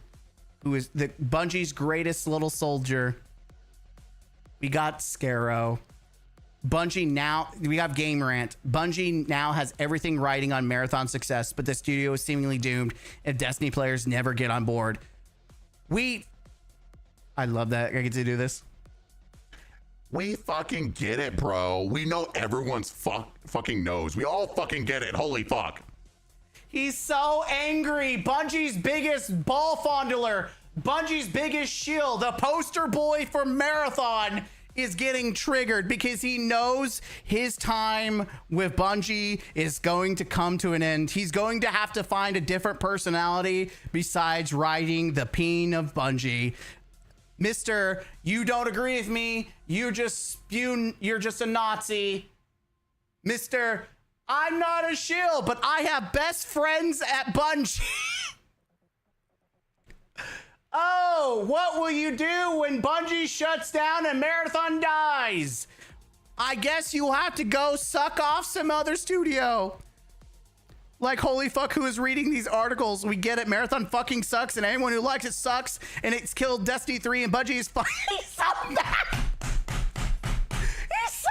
who is Bungie's greatest little soldier. We got Scarrow. Bungie now, we have Game Rant. Bungie now has everything riding on Marathon success, but the studio is seemingly doomed if Destiny players never get on board. I love that I get to do this. We fucking get it, bro. We know everyone's fucking knows. We all fucking get it. Holy fuck. He's so angry. Bungie's biggest ball fondler, Bungie's biggest shield, the poster boy for Marathon is getting triggered because he knows his time with Bungie is going to come to an end. He's going to have to find a different personality besides riding the peen of Bungie. Mister, you don't agree with me. You're just a Nazi. Mister, I'm not a shill, but I have best friends at Bungie. Oh, what will you do when Bungie shuts down and Marathon dies? I guess you'll have to go suck off some other studio. Like, holy fuck, who is reading these articles? We get it. Marathon fucking sucks, and anyone who likes it sucks, and it's killed Destiny 3, and Bungie is fucking. He's so mad. He's so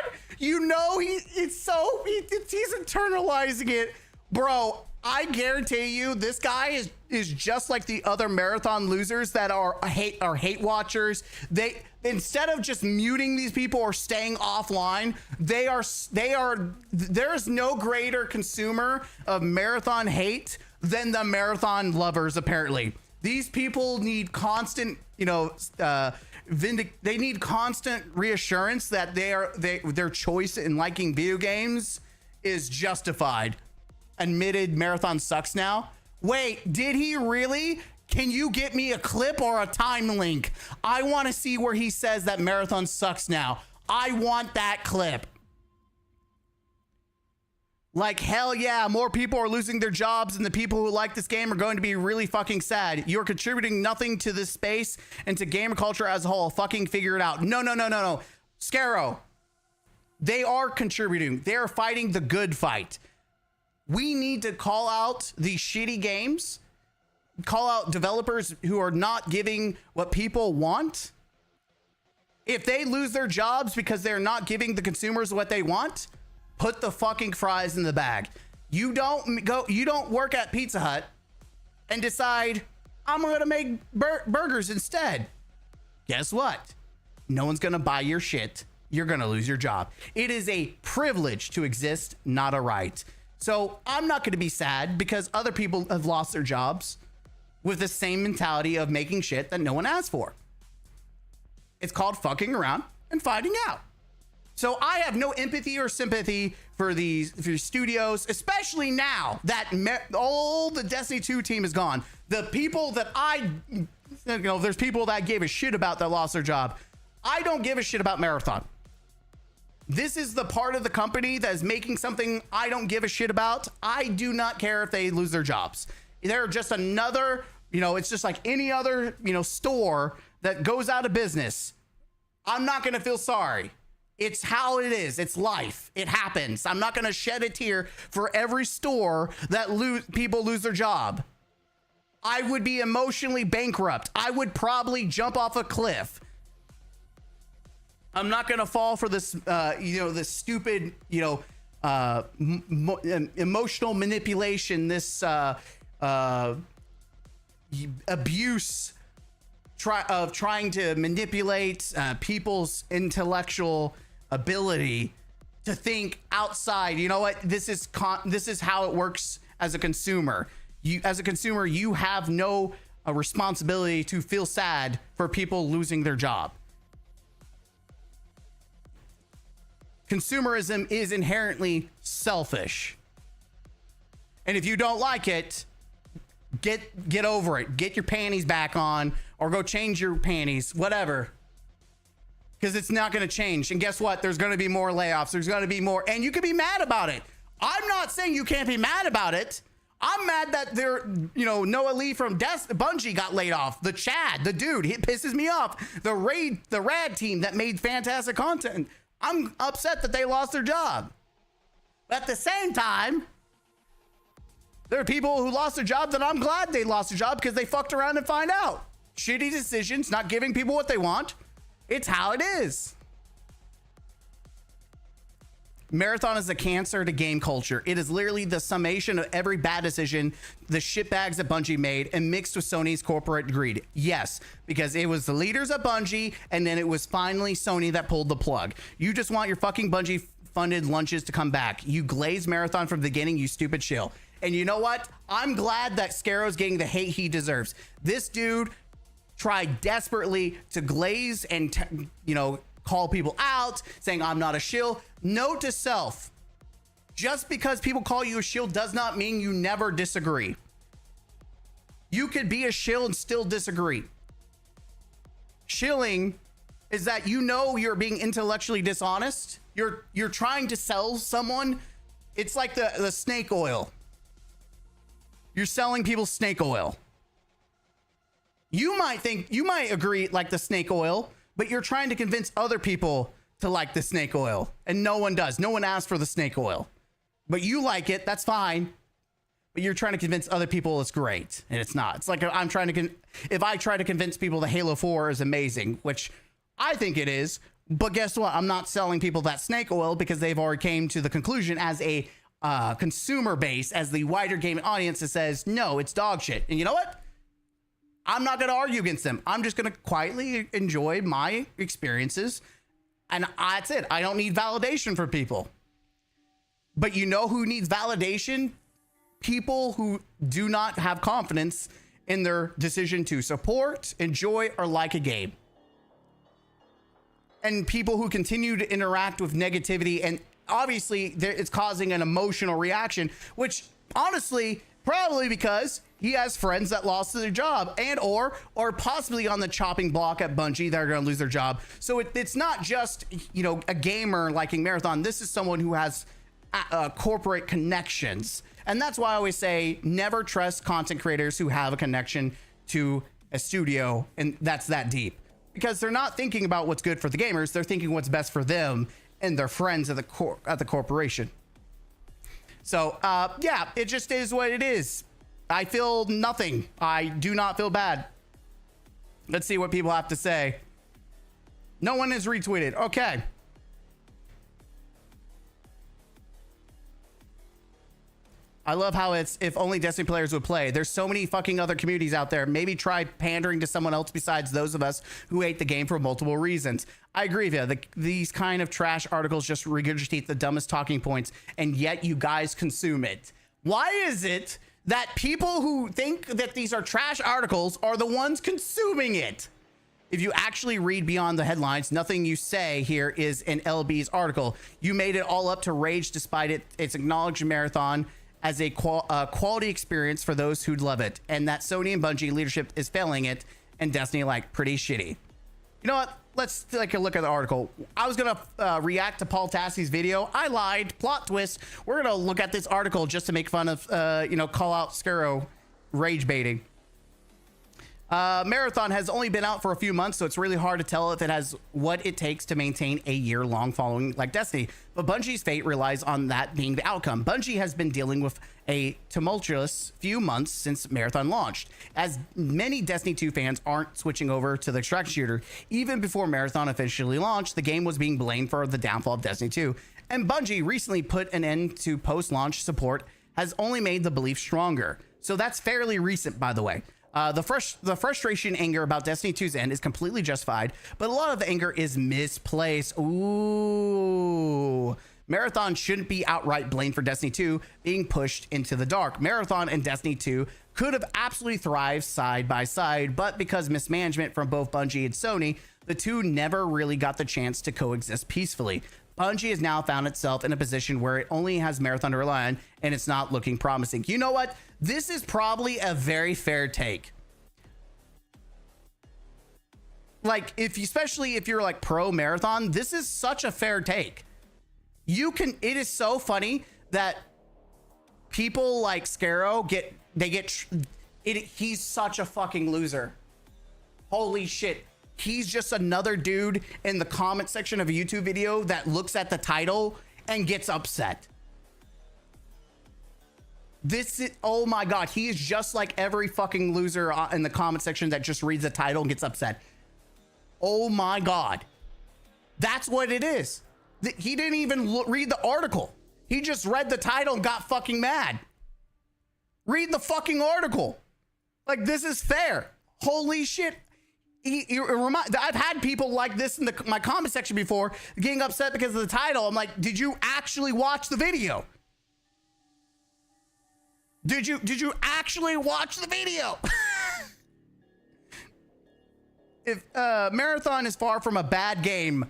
mad. You know, he's internalizing it. Bro, I guarantee you, this guy is just like the other Marathon losers that are hate watchers. They, instead of just muting these people or staying offline, there is no greater consumer of Marathon hate than the Marathon lovers. Apparently, these people need constant, they need constant reassurance that their choice in liking video games is justified. Admitted Marathon sucks now. Wait, did he really? Can you get me a clip or a time link? I want to see where he says that Marathon sucks now. I want that clip. Like, hell yeah, more people are losing their jobs and the people who like this game are going to be really fucking sad. You're contributing nothing to this space and to gamer culture as a whole. Fucking figure it out. No. Scarrow. They are contributing. They are fighting the good fight. We need to call out these shitty games, call out developers who are not giving what people want. If they lose their jobs because they're not giving the consumers what they want, put the fucking fries in the bag. You don't work at Pizza Hut and decide, I'm going to make burgers instead. Guess what? No one's going to buy your shit. You're going to lose your job. It is a privilege to exist, not a right. So I'm not going to be sad because other people have lost their jobs with the same mentality of making shit that no one asked for. It's called fucking around and finding out. So I have no empathy or sympathy for these studios, especially now that all the Destiny 2 team is gone. The people that there's people that I gave a shit about that lost their job. I don't give a shit about Marathon. This is the part of the company that is making something I don't give a shit about. I do not care if they lose their jobs. They're just another, it's just like any other, store that goes out of business. I'm not going to feel sorry. It's how it is. It's life. It happens. I'm not going to shed a tear for every store that people lose their job. I would be emotionally bankrupt. I would probably jump off a cliff. I'm not going to fall for this, this stupid, emotional manipulation, this abuse of trying to manipulate people's intellectual ability to think outside. You know what? This is how it works as a consumer. As a consumer, you have no responsibility to feel sad for people losing their job. Consumerism is inherently selfish. And if you don't like it, get over it. Get your panties back on or go change your panties, whatever. Because it's not going to change. And guess what? There's going to be more layoffs. There's going to be more. And you can be mad about it. I'm not saying you can't be mad about it. I'm mad that Noah Lee from Bungie got laid off. The Chad, the dude, it pisses me off. The Rad team that made fantastic content. I'm upset that they lost their job. But at the same time, there are people who lost their job that I'm glad they lost their job because they fucked around and find out. Shitty decisions, not giving people what they want. It's how it is. Marathon is a cancer to game culture. It is literally the summation of every bad decision the shitbags that Bungie made and mixed with Sony's corporate greed. Yes, because it was the leaders at Bungie and then it was finally Sony that pulled the plug. You just want your fucking Bungie funded lunches to come back. You glazed Marathon from the beginning, you stupid shill. And you know what? I'm glad that Scarrow's getting the hate he deserves. This dude tried desperately to glaze and, call people out, saying I'm not a shill. Note to self, just because people call you a shill does not mean you never disagree. You could be a shill and still disagree. Shilling is that you're being intellectually dishonest. You're trying to sell someone. It's like the snake oil. You're selling people snake oil. You might agree like the snake oil, but you're trying to convince other people to like the snake oil, and no one does. No one asked for the snake oil, but you like it. That's fine. But you're trying to convince other people it's great, and it's not. It's like if I try to convince people that Halo 4 is amazing, which I think it is, but guess what? I'm not selling people that snake oil because they've already came to the conclusion as a consumer base, as the wider gaming audience that says, no, it's dog shit. And you know what? I'm not going to argue against them. I'm just going to quietly enjoy my experiences. And that's it. I don't need validation from people. But you know who needs validation? People who do not have confidence in their decision to support, enjoy, or like a game. And people who continue to interact with negativity. And obviously, it's causing an emotional reaction, which honestly, probably because he has friends that lost their job and or possibly on the chopping block at Bungie that are going to lose their job. So it's not just, a gamer liking Marathon. This is someone who has corporate connections. And that's why I always say never trust content creators who have a connection to a studio. And that's that deep, because they're not thinking about what's good for the gamers. They're thinking what's best for them and their friends at the corporation. So, yeah, it just is what it is. I feel nothing. I do not feel bad. Let's see what people have to say. No one has retweeted. Okay. I love how it's if only Destiny players would play. There's so many fucking other communities out there. Maybe try pandering to someone else besides those of us who hate the game for multiple reasons. I agree with you. These kind of trash articles just regurgitate the dumbest talking points, and yet you guys consume it. Why is it that people who think that these are trash articles are the ones consuming it? If you actually read beyond the headlines, nothing you say here is in LB's article. You made it all up to rage despite its acknowledged Marathon as a quality experience for those who'd love it, and that Sony and Bungie leadership is failing it, and Destiny pretty shitty. You know what? Let's take a look at the article. I was gonna react to Paul Tassi's video. I lied. Plot twist. We're gonna look at this article just to make fun of, call out Scarrow rage baiting. Marathon has only been out for a few months, so it's really hard to tell if it has what it takes to maintain a year-long following like Destiny. But Bungie's fate relies on that being the outcome. Bungie has been dealing with a tumultuous few months since Marathon launched, as many Destiny 2 fans aren't switching over to the extraction shooter. Even before Marathon officially launched, the game was being blamed for the downfall of Destiny 2. And Bungie recently put an end to post-launch support, has only made the belief stronger. So that's fairly recent, by the way. The frustration, anger about Destiny 2's end is completely justified, but a lot of the anger is misplaced. Ooh. Marathon shouldn't be outright blamed for Destiny 2 being pushed into the dark. Marathon and Destiny 2 could have absolutely thrived side by side, but because mismanagement from both Bungie and Sony, the two never really got the chance to coexist peacefully. Bungie has now found itself in a position where it only has Marathon to rely on, and it's not looking promising. You know what? This is probably a very fair take. Especially if you're pro Marathon, this is such a fair take. It is so funny that people like Scarrow he's such a fucking loser. Holy shit. He's just another dude in the comment section of a YouTube video that looks at the title and gets upset. Oh my God, he is just like every fucking loser in the comment section that just reads the title and gets upset. Oh my God. That's what it is. He didn't even read the article. He just read the title and got fucking mad. Read the fucking article. Like, this is fair. Holy shit. I've had people like this in my comment section before getting upset because of the title. I'm like, did you actually watch the video? Did you actually watch the video? If Marathon is far from a bad game,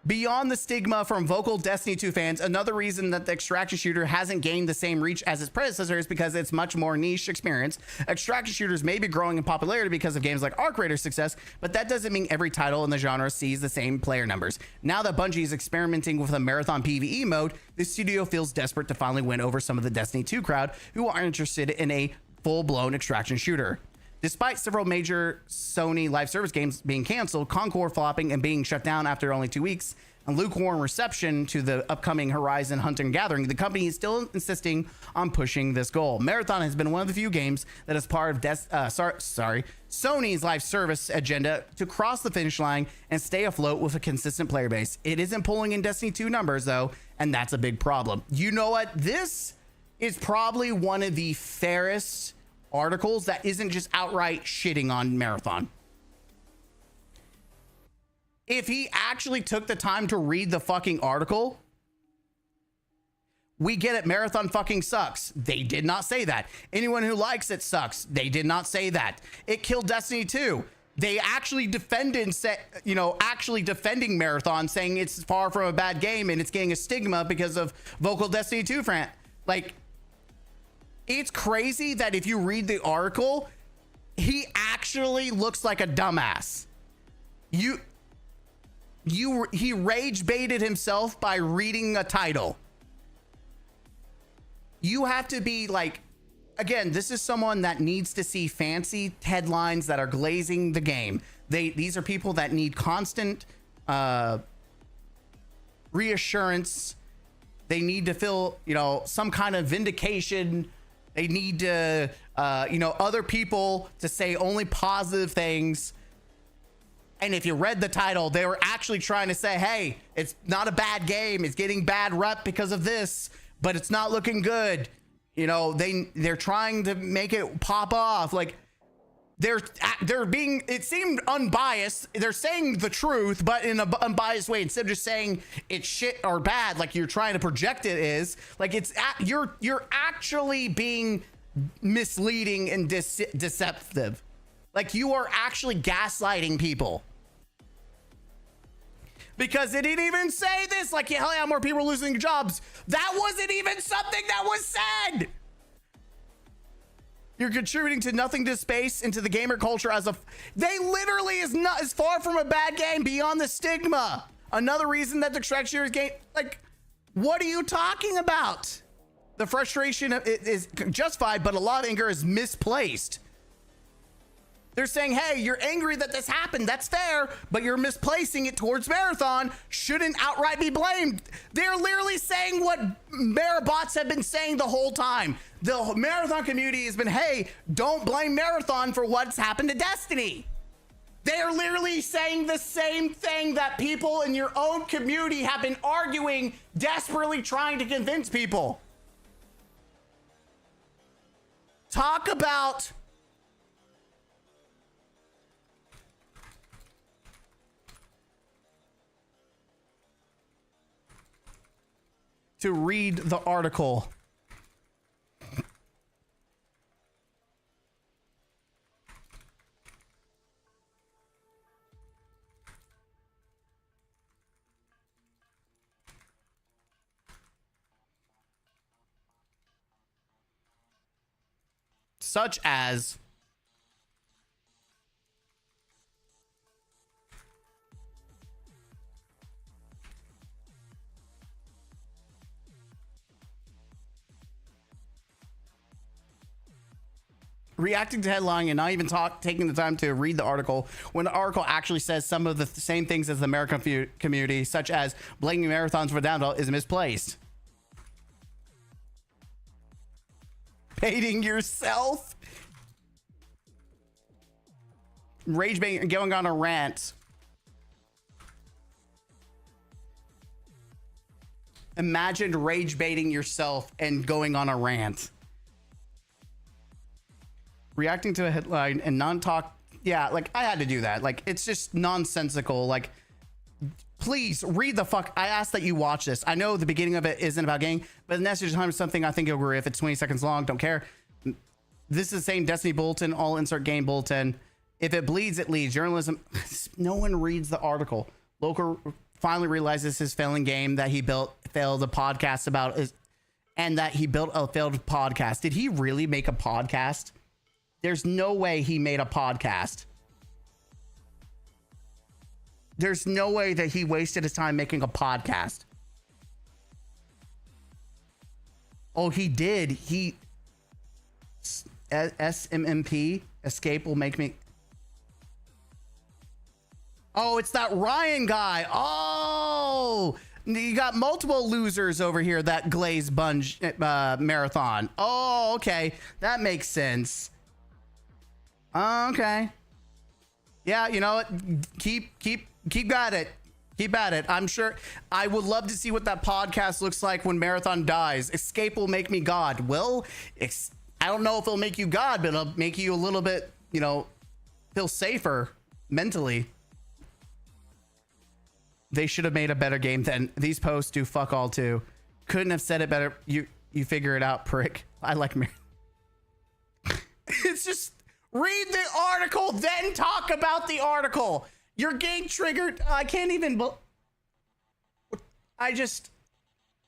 beyond the stigma from vocal Destiny 2 fans, another reason that the extraction shooter hasn't gained the same reach as its predecessor is because it's much more niche experience. Extraction shooters may be growing in popularity because of games like Arc Raider's success, but that doesn't mean every title in the genre sees the same player numbers. Now that Bungie is experimenting with a Marathon PvE mode, the studio feels desperate to finally win over some of the Destiny 2 crowd who are interested in a full-blown extraction shooter. Despite several major Sony live service games being canceled, Concord flopping and being shut down after only 2 weeks, and lukewarm reception to the upcoming Horizon Hunt and Gathering, the company is still insisting on pushing this goal. Marathon has been one of the few games that is part of Sony's live service agenda to cross the finish line and stay afloat with a consistent player base. It isn't pulling in Destiny 2 numbers, though, and that's a big problem. You know what? This is probably one of the fairest articles that isn't just outright shitting on Marathon. If he actually took the time to read the fucking article, we get it. Marathon fucking sucks. They did not say that. Anyone who likes it sucks. They did not say that. It killed Destiny 2. They actually defending Marathon, saying it's far from a bad game and it's getting a stigma because of vocal Destiny 2 fan. Like, it's crazy that if you read the article, he actually looks like a dumbass. He rage baited himself by reading a title. You have to be like, again, this is someone that needs to see fancy headlines that are glazing the game. These are people that need constant reassurance. They need to feel, some kind of vindication. They need to, other people to say only positive things. And if you read the title, they were actually trying to say, hey, it's not a bad game. It's getting bad rep because of this, but it's not looking good. They're trying to make it pop off. Like, they're being, it seemed unbiased. They're saying the truth, but in an unbiased way, instead of just saying it's shit or bad, like you're trying to project it is. Like, you're actually being misleading and deceptive. Like, you are actually gaslighting people. Because it didn't even say this, like, hell yeah, more people are losing jobs. That wasn't even something that was said. You're contributing to nothing to space into the gamer culture they literally is not as far from a bad game beyond the stigma. Another reason that the extraction is game, like, what are you talking about? The frustration is justified, but a lot of anger is misplaced. They're saying, hey, you're angry that this happened. That's fair, but you're misplacing it towards Marathon. Shouldn't outright be blamed. They're literally saying what Marabots have been saying the whole time. The Marathon community has been, hey, don't blame Marathon for what's happened to Destiny. They are literally saying the same thing that people in your own community have been arguing, desperately trying to convince people. Talk about to read the article. Such as reacting to headline and not even taking the time to read the article when the article actually says some of the same things as the American community, such as blaming Marathons for downfall, is misplaced. Baiting yourself. Rage baiting, going on a rant. imagined rage baiting yourself and going on a rant. Reacting to a headline and non-talk. Yeah, like I had to do that. Like it's just nonsensical. Like, please read the fuck. I ask that you watch this. I know the beginning of it isn't about gang, but the message time is something I think you'll agree. If it's 20 seconds long, don't care. This is the same Destiny bulletin. All insert game bulletin. If it bleeds, it leads. Journalism. No one reads the article. Local finally realizes his failing game that he failed a podcast about is, and that he built a failed podcast. Did he really make a podcast? There's no way he made a podcast. There's no way that he wasted his time making a podcast. Oh, he did. He SMMP escape will make me. Oh, it's that Ryan guy. Oh, you got multiple losers over here that Glaze Bunge marathon. Oh, okay. That makes sense. Okay. Yeah, you know what? Keep at it. Keep at it. I'm sure I would love to see what that podcast looks like when Marathon dies. Escape will make me God. Well, I don't know if it'll make you God, but it'll make you a little bit, you know, feel safer mentally. They should have made a better game then. These posts do fuck all too. Couldn't have said it better. You figure it out, prick. I like me. It's just read the article, then talk about the article. You're getting triggered. I can't even.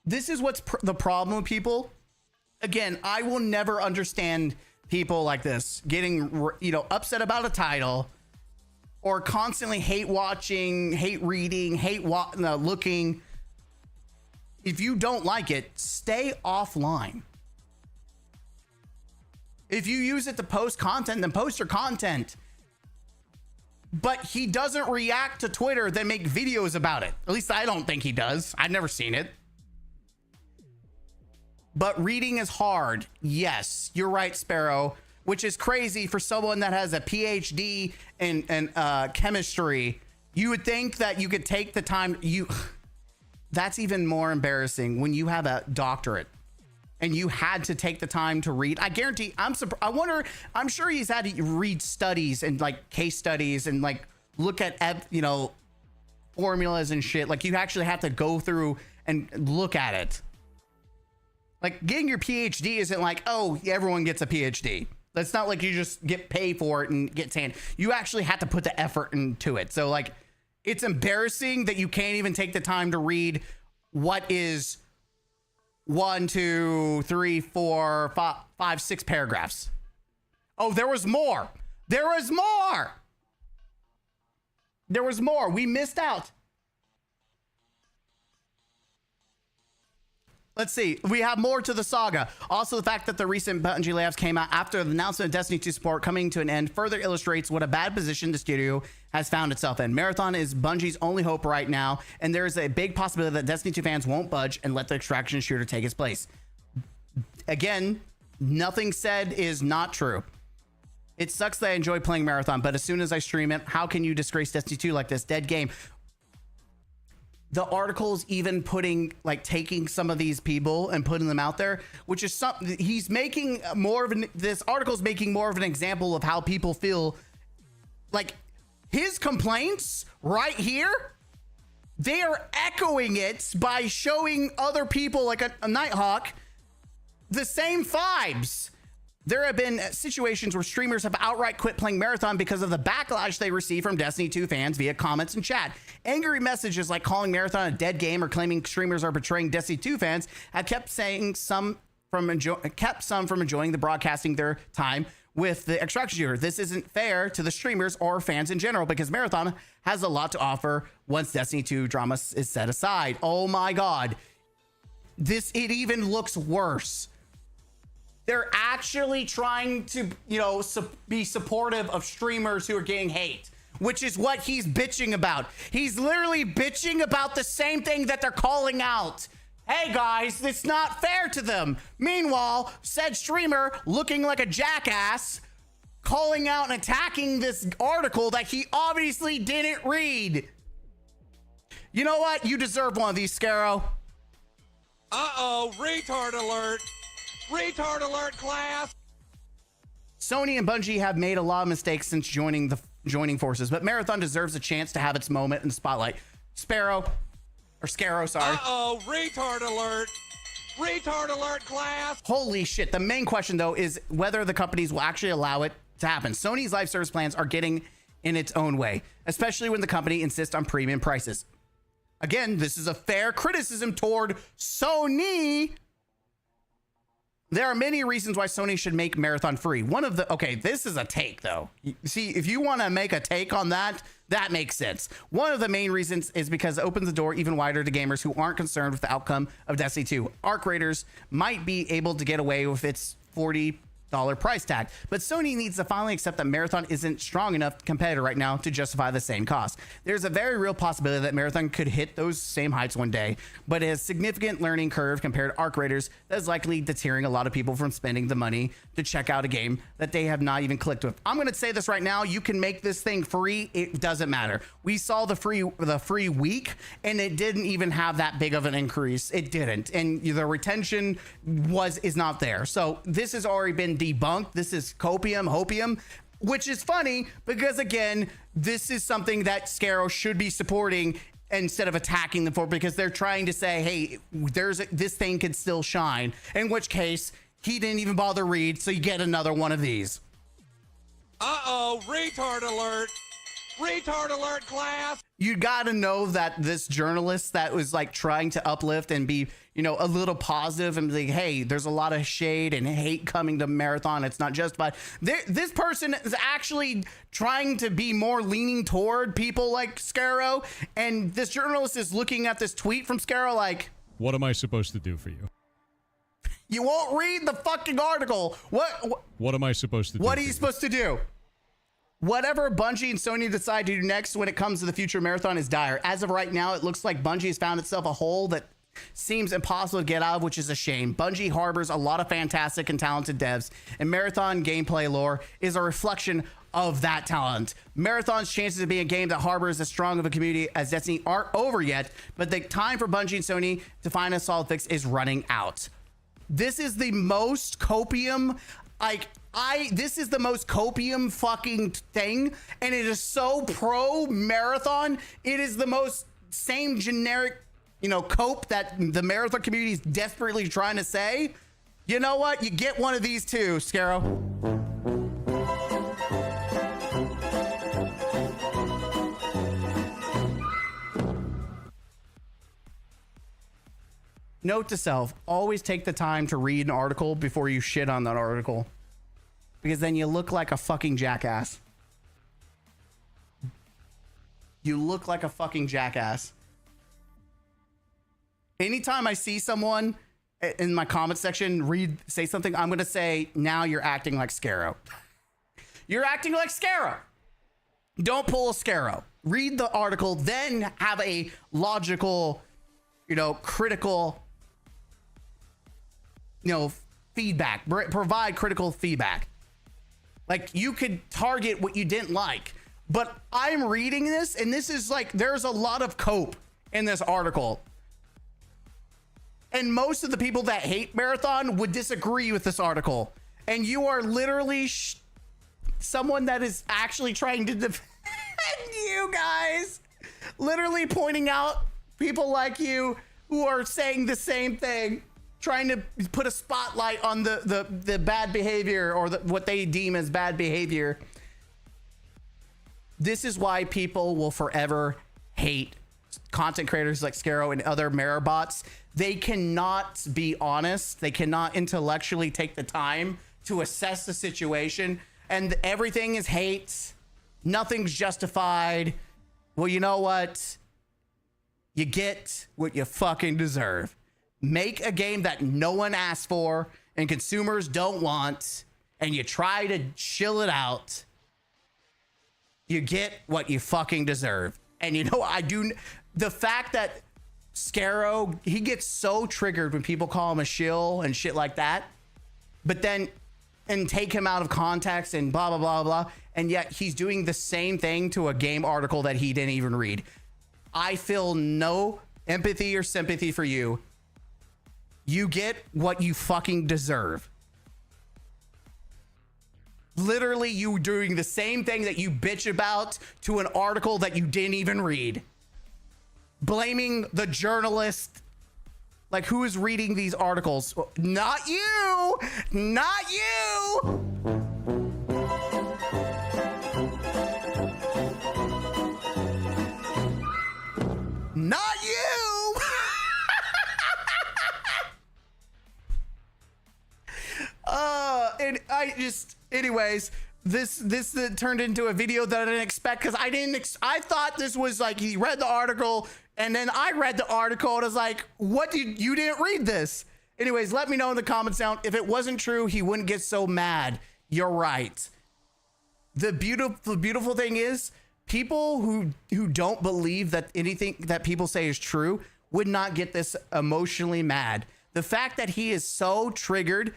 This is what's the problem with people. Again, I will never understand people like this getting, you know, upset about a title or constantly hate watching, hate reading, looking. If you don't like it, stay offline. If you use it to post content, then post your content. But he doesn't react to Twitter, then make videos about it. At least I don't think he does. I've never seen it. But reading is hard. Yes, you're right, Sparrow. Which is crazy for someone that has a PhD in chemistry. You would think that you could take the time. That's even more embarrassing when you have a doctorate and you had to take the time to read. I guarantee. I'm sure he's had to read studies and like case studies and like look at you know, formulas and shit. Like you actually have to go through and look at it. Like getting your PhD isn't like, oh, everyone gets a PhD. That's not like you just get paid for it and get sand. You actually have to put the effort into it. So like, it's embarrassing that you can't even take the time to read what is 1, 2, 3, 4, 5, 6 paragraphs. Oh, there was more. There was more. There was more. We missed out. Let's see. We have more to the saga. Also, the fact that the recent Bungie layoffs came out after the announcement of Destiny 2 support coming to an end further illustrates what a bad position the studio has found itself in. Marathon is Bungie's only hope right now, and there is a big possibility that Destiny 2 fans won't budge and let the extraction shooter take its place. Again, nothing said is not true. It sucks that I enjoy playing Marathon, but as soon as I stream it, how can you disgrace Destiny 2 like this? Dead game. The article's even taking some of these people and putting them out there, which is something he's making more of this article's making more of an example of how people feel. Like his complaints right here, they are echoing it by showing other people like a Nighthawk the same vibes. There have been situations where streamers have outright quit playing Marathon because of the backlash they receive from Destiny 2 fans via comments and chat. Angry messages like calling Marathon a dead game or claiming streamers are betraying Destiny 2 fans have kept some from enjoying the broadcasting their time with the extraction shooter. This isn't fair to the streamers or fans in general because Marathon has a lot to offer once Destiny 2 drama is set aside. Oh my God. It even looks worse. They're actually trying to, you know, be supportive of streamers who are getting hate, which is what he's bitching about. He's literally bitching about the same thing that they're calling out. Hey guys, it's not fair to them. Meanwhile, said streamer looking like a jackass, calling out and attacking this article that he obviously didn't read. You know what? You deserve one of these, Scarrow. Uh-oh, retard alert. Retard alert, class. Sony and Bungie have made a lot of mistakes since joining forces, but Marathon deserves a chance to have its moment in the spotlight. Scarrow, sorry. Uh-oh, retard alert. Retard alert, class. Holy shit. The main question, though, is whether the companies will actually allow it to happen. Sony's live service plans are getting in its own way, especially when the company insists on premium prices. Again, this is a fair criticism toward Sony. There are many reasons why Sony should make Marathon free. This is a take, though. See, if you want to make a take on that, that makes sense. One of the main reasons is because it opens the door even wider to gamers who aren't concerned with the outcome of Destiny 2. Arc Raiders might be able to get away with its $40 price tag, but Sony needs to finally accept that Marathon isn't strong enough competitor right now to justify the same cost. There's a very real possibility that Marathon could hit those same heights one day, but it has significant learning curve compared to Arc Raiders that is likely deterring a lot of people from spending the money to check out a game that they have not even clicked with. I'm going to say this right now, you can make this thing free, it doesn't matter. We saw the free week and it didn't even have that big of an increase. It didn't, and the retention is not there. So this has already been debunked. This is hopium, which is funny because, again, this is something that Scarrow should be supporting instead of attacking them for, because they're trying to say, hey, this thing could still shine, in which case he didn't even bother read, so you get another one of these. Uh-oh, retard alert. Retard alert, class. You got to know that this journalist that was like trying to uplift and be, a little positive and be like, hey, there's a lot of shade and hate coming to Marathon. It's not justified. This person is actually trying to be more leaning toward people like Scarrow. And this journalist is looking at this tweet from Scarrow like, What am I supposed to do for you? you won't read the fucking article. What am I supposed to do? What are you supposed to do? Whatever Bungie and Sony decide to do next when it comes to the future of Marathon is dire. As of right now, it looks like Bungie has found itself a hole that seems impossible to get out of, which is a shame. Bungie harbors a lot of fantastic and talented devs, and Marathon gameplay lore is a reflection of that talent. Marathon's chances of being a game that harbors as strong of a community as Destiny aren't over yet, but the time for Bungie and Sony to find a solid fix is running out. This is the most copium, this is the most copium fucking thing, and it is so pro Marathon. It is the most same generic, cope that the Marathon community is desperately trying to say. You know what? You get one of these too, Scarrow. Note to self, always take the time to read an article before you shit on that article, because then you look like a fucking jackass. You look like a fucking jackass. Anytime I see someone in my comment section say something, I'm going to say, now you're acting like Scarrow. You're acting like Scarrow. Don't pull a Scarrow. Read the article, then have a logical, critical, feedback. Provide critical feedback. Like, you could target what you didn't like. But I'm reading this, and this is like, there's a lot of cope in this article. And most of the people that hate Marathon would disagree with this article. And you are literally someone that is actually trying to defend you guys. Literally pointing out people like you who are saying the same thing. Trying to put a spotlight on the bad behavior, or what they deem as bad behavior. This is why people will forever hate content creators like Scarrow and other Marabots. They cannot be honest. They cannot intellectually take the time to assess the situation, and everything is hate. Nothing's justified. Well, you know what? You get what you fucking deserve. Make a game that no one asked for and consumers don't want, and you try to chill it out. You get what you fucking deserve. And the fact that Scarrow, he gets so triggered when people call him a shill and shit like that, but then and take him out of context and blah blah blah blah, and yet he's doing the same thing to a game article that he didn't even read. I feel no empathy or sympathy for you. You get what you fucking deserve. Literally, you doing the same thing that you bitch about to an article that you didn't even read. Blaming the journalist. Like, who is reading these articles? Not you! Not you! Not you! And I just, anyways, this turned into a video that I didn't expect because I thought this was like he read the article and then I read the article and I was like, you didn't read this? Anyways, let me know in the comments down. If it wasn't true, he wouldn't get so mad. You're right. The beautiful thing is people who don't believe that anything that people say is true would not get this emotionally mad. The fact that he is so triggered,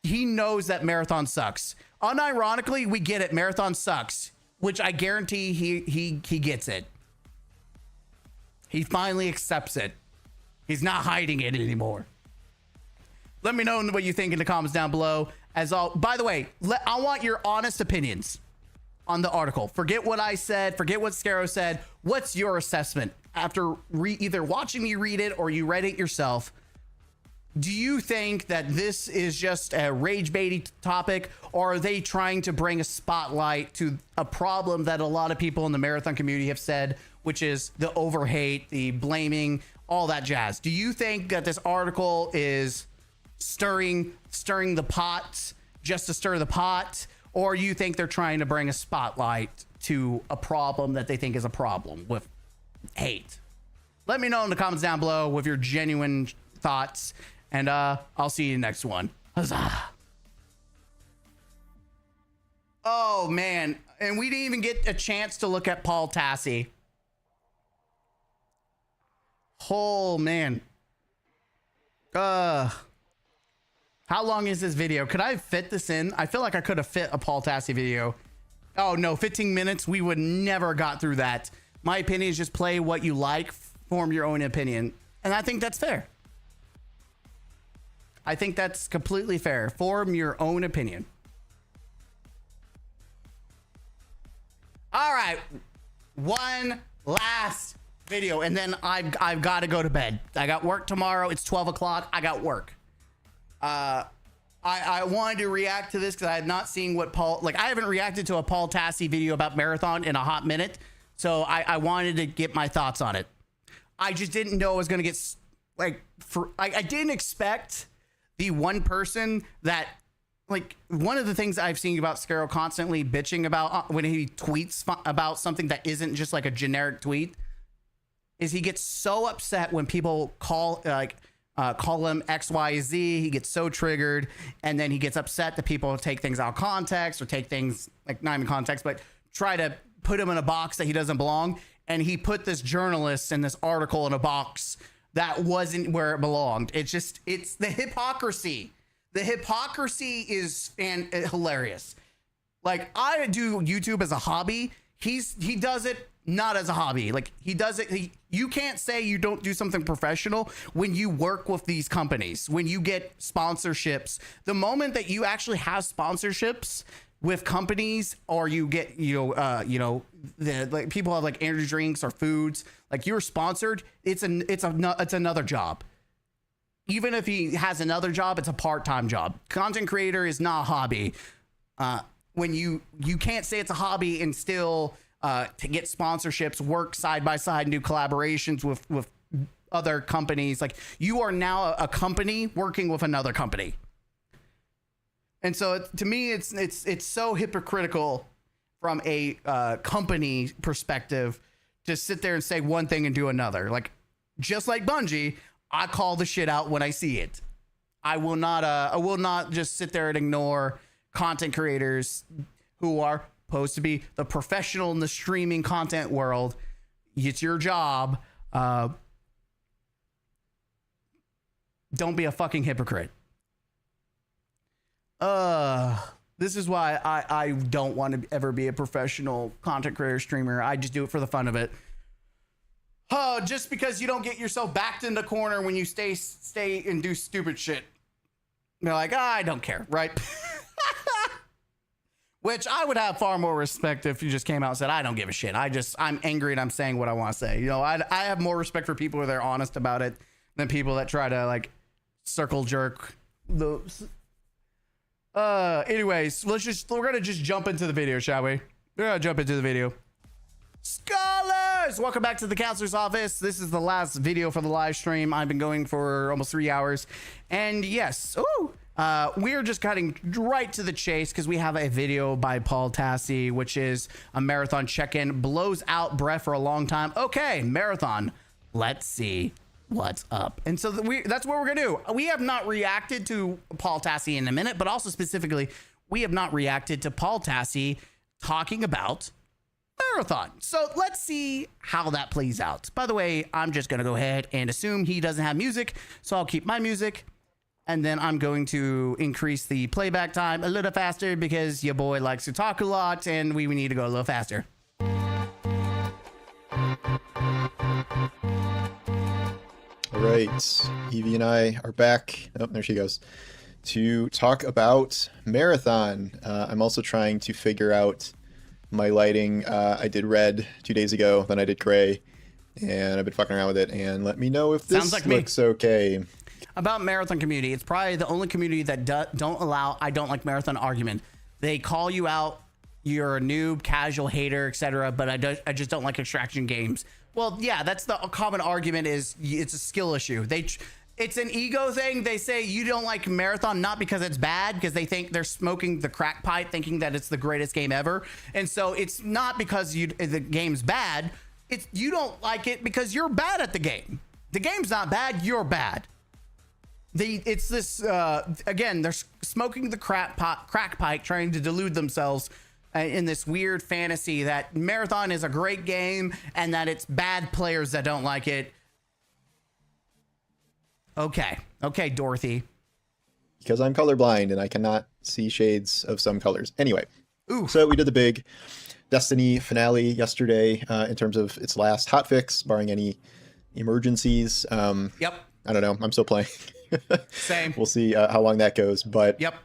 he knows that Marathon sucks. Unironically, we get it. Marathon sucks, which I guarantee he gets it. He finally accepts it. He's not hiding it anymore. Let me know what you think in the comments down below. By the way, I want your honest opinions on the article. Forget what I said. Forget what Scarrow said. What's your assessment after either watching me read it or you read it yourself? Do you think that this is just a rage baiting topic, or are they trying to bring a spotlight to a problem that a lot of people in the Marathon community have said, which is the overhate, the blaming, all that jazz? Do you think that this article is stirring the pot just to stir the pot, or you think they're trying to bring a spotlight to a problem that they think is a problem with hate? Let me know in the comments down below with your genuine thoughts. And I'll see you next one. Huzzah. Oh, man. And we didn't even get a chance to look at Paul Tassi. Oh, man. How long is this video? Could I fit this in? I feel like I could have fit a Paul Tassi video. Oh, no. 15 minutes. We would never got through that. My opinion is just play what you like. Form your own opinion. And I think that's fair. I think that's completely fair. Form your own opinion. All right. One last video, and then I've got to go to bed. I got work tomorrow. It's 12 o'clock. I got work. I wanted to react to this because I had not seen what I haven't reacted to a Paul Tassi video about Marathon in a hot minute. So I wanted to get my thoughts on it. I just didn't know I was going to get I didn't expect the one person that, like, one of the things I've seen about Scarrow constantly bitching about when he tweets about something that isn't just like a generic tweet is he gets so upset when people call him XYZ. He gets so triggered, and then he gets upset that people take things out of context or take things like not even context, but try to put him in a box that he doesn't belong. And he put this journalist in this article in a box that wasn't where it belonged. It's the hypocrisy. The hypocrisy is hilarious. Like, I do YouTube as a hobby. He does it not as a hobby. Like, he does it. You can't say you don't do something professional when you work with these companies, when you get sponsorships. The moment that you actually have sponsorships with companies, or you get, like people have like energy drinks or foods, like you're sponsored, it's another job. Even if he has another job, it's a part-time job. Content creator is not a hobby. When you can't say it's a hobby and still to get sponsorships, work side by side, do collaborations with other companies. Like, you are now a company working with another company. And so to me, it's so hypocritical from a company perspective to sit there and say one thing and do another. Like, just like Bungie, I call the shit out when I see it. I will not just sit there and ignore content creators who are supposed to be the professional in the streaming content world. It's your job. Don't be a fucking hypocrite. This is why I don't want to ever be a professional content creator streamer. I just do it for the fun of it. Oh, just because you don't get yourself backed in the corner when you stay and do stupid shit. You're like, I don't care, right? Which I would have far more respect if you just came out and said, I don't give a shit. I'm angry and I'm saying what I want to say. You know, I have more respect for people who are honest about it than people that try to like circle jerk. Anyways, we're gonna just jump into the video, shall we? We're gonna jump into the video. Scholars, welcome back to the counselor's office. This is the last video for the live stream. I've been going for almost 3 hours, and yes, we're just cutting right to the chase because we have a video by Paul Tassi, which is a marathon check-in. Blows out breath for a long time. Okay, marathon. Let's see what's up. And so that's what we're gonna do. We have not reacted to Paul Tassi in a minute, but also specifically, we have not reacted to Paul Tassi talking about marathon. So let's see how that plays out. By the way, I'm just gonna go ahead and assume he doesn't have music, so I'll keep my music, and then I'm going to increase the playback time a little faster because your boy likes to talk a lot, and we need to go a little faster. All right, Evie and I are back. Oh, there she goes. To talk about Marathon. I'm also trying to figure out my lighting. I did red 2 days ago, then I did gray, and I've been fucking around with it. And let me know if this looks okay. About Marathon community, it's probably the only community that don't allow I don't like Marathon argument. They call you out, you're a noob, casual hater, etc. But I just don't like extraction games. Well, yeah, that's the common argument, is it's a skill issue. It's an ego thing. They say you don't like Marathon not because it's bad, because they think they're smoking the crack pipe thinking that it's the greatest game ever. And so it's not because the game's bad. It's you don't like it because you're bad at the game. The game's not bad, you're bad. It's this again, they're smoking the crack pipe, trying to delude themselves in this weird fantasy that Marathon is a great game and that it's bad players that don't like it. Okay, Dorothy. Because I'm colorblind and I cannot see shades of some colors. Anyway, so we did the big Destiny finale yesterday in terms of its last hotfix, barring any emergencies. Yep. I don't know. I'm still playing. Same. We'll see how long that goes. But yep.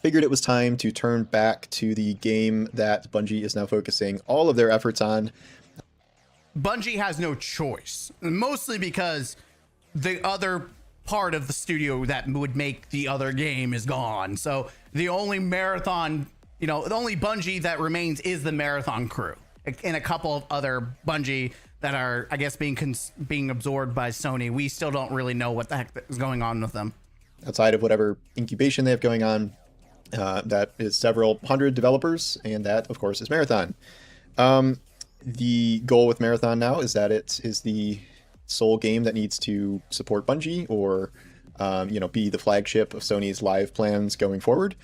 Figured it was time to turn back to the game that Bungie is now focusing all of their efforts on. Bungie has no choice, mostly because the other part of the studio that would make the other game is gone. So the only Marathon, the only Bungie that remains is the Marathon crew and a couple of other Bungie that are, I guess, being absorbed by Sony. We still don't really know what the heck is going on with them. Outside of whatever incubation they have going on, that is several hundred developers, and that, of course, is Marathon. The goal with Marathon now is that it is the sole game that needs to support Bungie or, be the flagship of Sony's live plans going forward,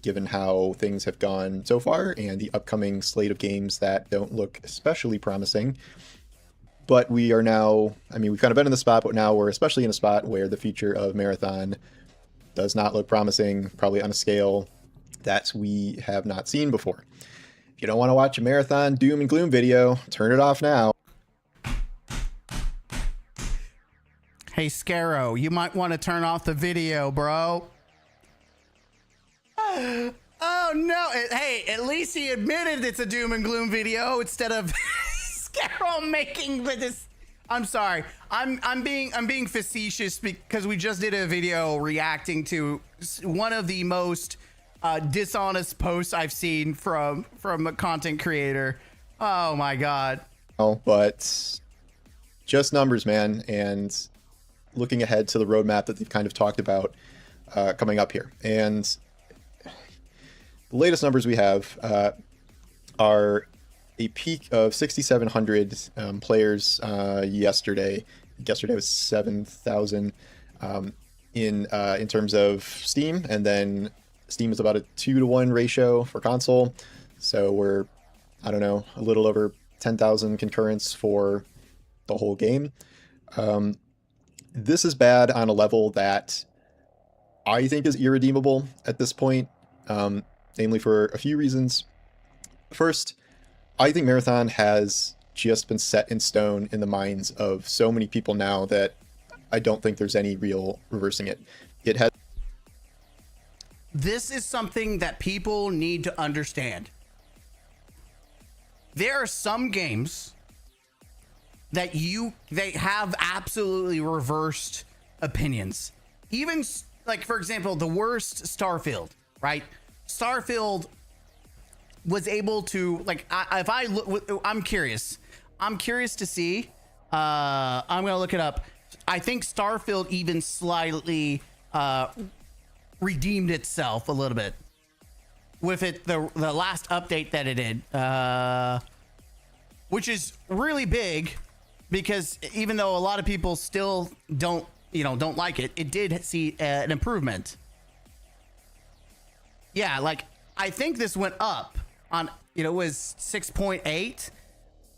given how things have gone so far and the upcoming slate of games that don't look especially promising. But we are now, we've kind of been in the spot, but now we're especially in a spot where the future of Marathon does not look promising, probably on a scale that we have not seen before. If you don't want to watch a Marathon doom and gloom video, turn it off now. Hey, Scarrow, you might want to turn off the video, bro. Oh, no. Hey, at least he admitted it's a doom and gloom video instead of Scarrow making this. I'm sorry. I'm being facetious because we just did a video reacting to one of the most dishonest posts I've seen from a content creator. Oh my god. Oh, but just numbers, man, and looking ahead to the roadmap that they've kind of talked about coming up here. And the latest numbers we have are a peak of 6,700 players yesterday. Yesterday was 7,000 in terms of Steam, and then Steam is about a 2-to-1 ratio for console. So we're, a little over 10,000 concurrents for the whole game. This is bad on a level that I think is irredeemable at this point, namely for a few reasons. First, I think Marathon has just been set in stone in the minds of so many people now that I don't think there's any real reversing it. It has. This is something that people need to understand. There are some games that they have absolutely reversed opinions. Even like, for example, the worst Starfield, right? Starfield was able to, like, if I look, I'm curious to see. I'm gonna look it up. I think Starfield even slightly redeemed itself a little bit with it, the last update that it did, which is really big, because even though a lot of people still don't like it, it did see an improvement. Yeah, like, I think this went up on, it was 6.8.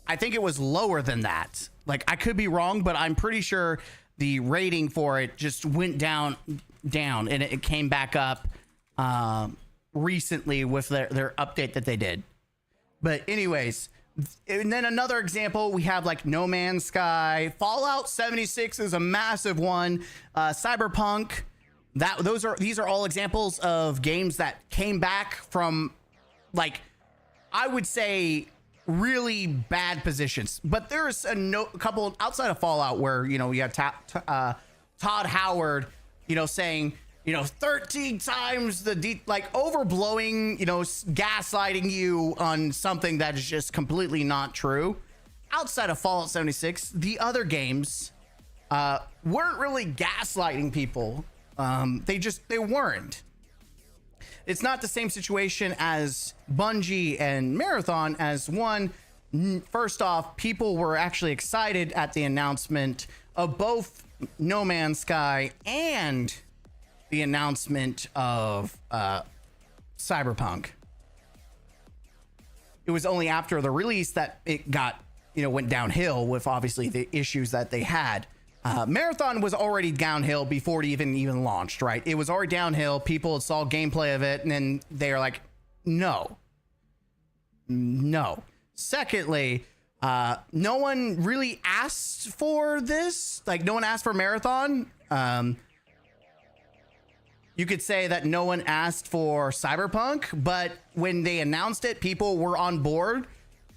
I think it was lower than that. Like, I could be wrong, but I'm pretty sure the rating for it just went down, and it came back up recently with their update that they did. But anyways, and then another example, we have like No Man's Sky. Fallout 76 is a massive one. Cyberpunk. These are all examples of games that came back from, like, I would say, really bad positions. But there's a couple outside of Fallout where, you have Todd Howard, saying, 13 times like overblowing, gaslighting you on something that is just completely not true. Outside of Fallout 76, the other games weren't really gaslighting people. They weren't. It's not the same situation as Bungie and Marathon, as one, first off, people were actually excited at the announcement of both No Man's Sky and the announcement of Cyberpunk. It was only after the release that it got, went downhill with obviously the issues that they had. Marathon was already downhill before it even launched, right? It was already downhill. People saw gameplay of it, and then they are like, no. Secondly, no one really asked for this. Like, no one asked for Marathon. You could say that no one asked for Cyberpunk, but when they announced it, people were on board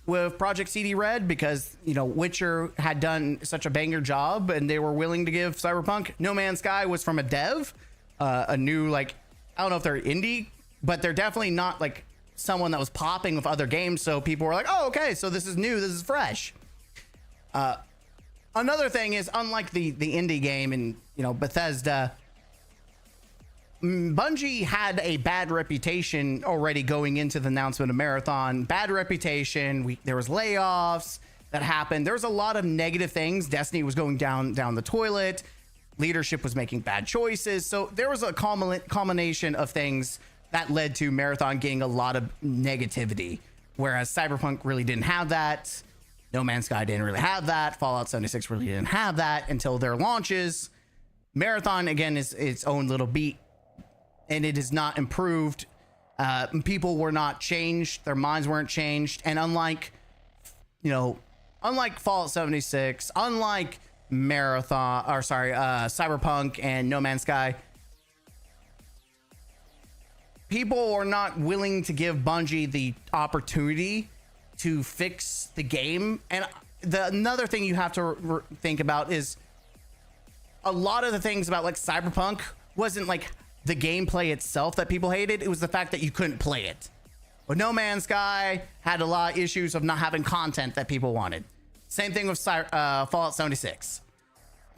with Project CD Red because, Witcher had done such a banger job and they were willing to give Cyberpunk. No Man's Sky was from a dev, a new, like, I don't know if they're indie, but they're definitely not like someone that was popping with other games. So people were like, oh, okay, so this is new, this is fresh. Another thing is, unlike the indie game and, Bethesda, Bungie had a bad reputation already going into the announcement of Marathon. Bad reputation. There was layoffs that happened. There was a lot of negative things. Destiny was going down the toilet. Leadership was making bad choices. So there was a culmination of things that led to Marathon getting a lot of negativity. Whereas Cyberpunk really didn't have that. No Man's Sky didn't really have that. Fallout 76 really didn't have that until their launches. Marathon, again, is its own little beat. And it is not improved. People were not changed. Their minds weren't changed. And unlike Fallout 76, unlike Cyberpunk and No Man's Sky, people were not willing to give Bungie the opportunity to fix the game. And another thing you have to think about is a lot of the things about, like, Cyberpunk wasn't like the gameplay itself that people hated. It was the fact that you couldn't play it. But No Man's Sky had a lot of issues of not having content that people wanted. Same thing with Fallout 76.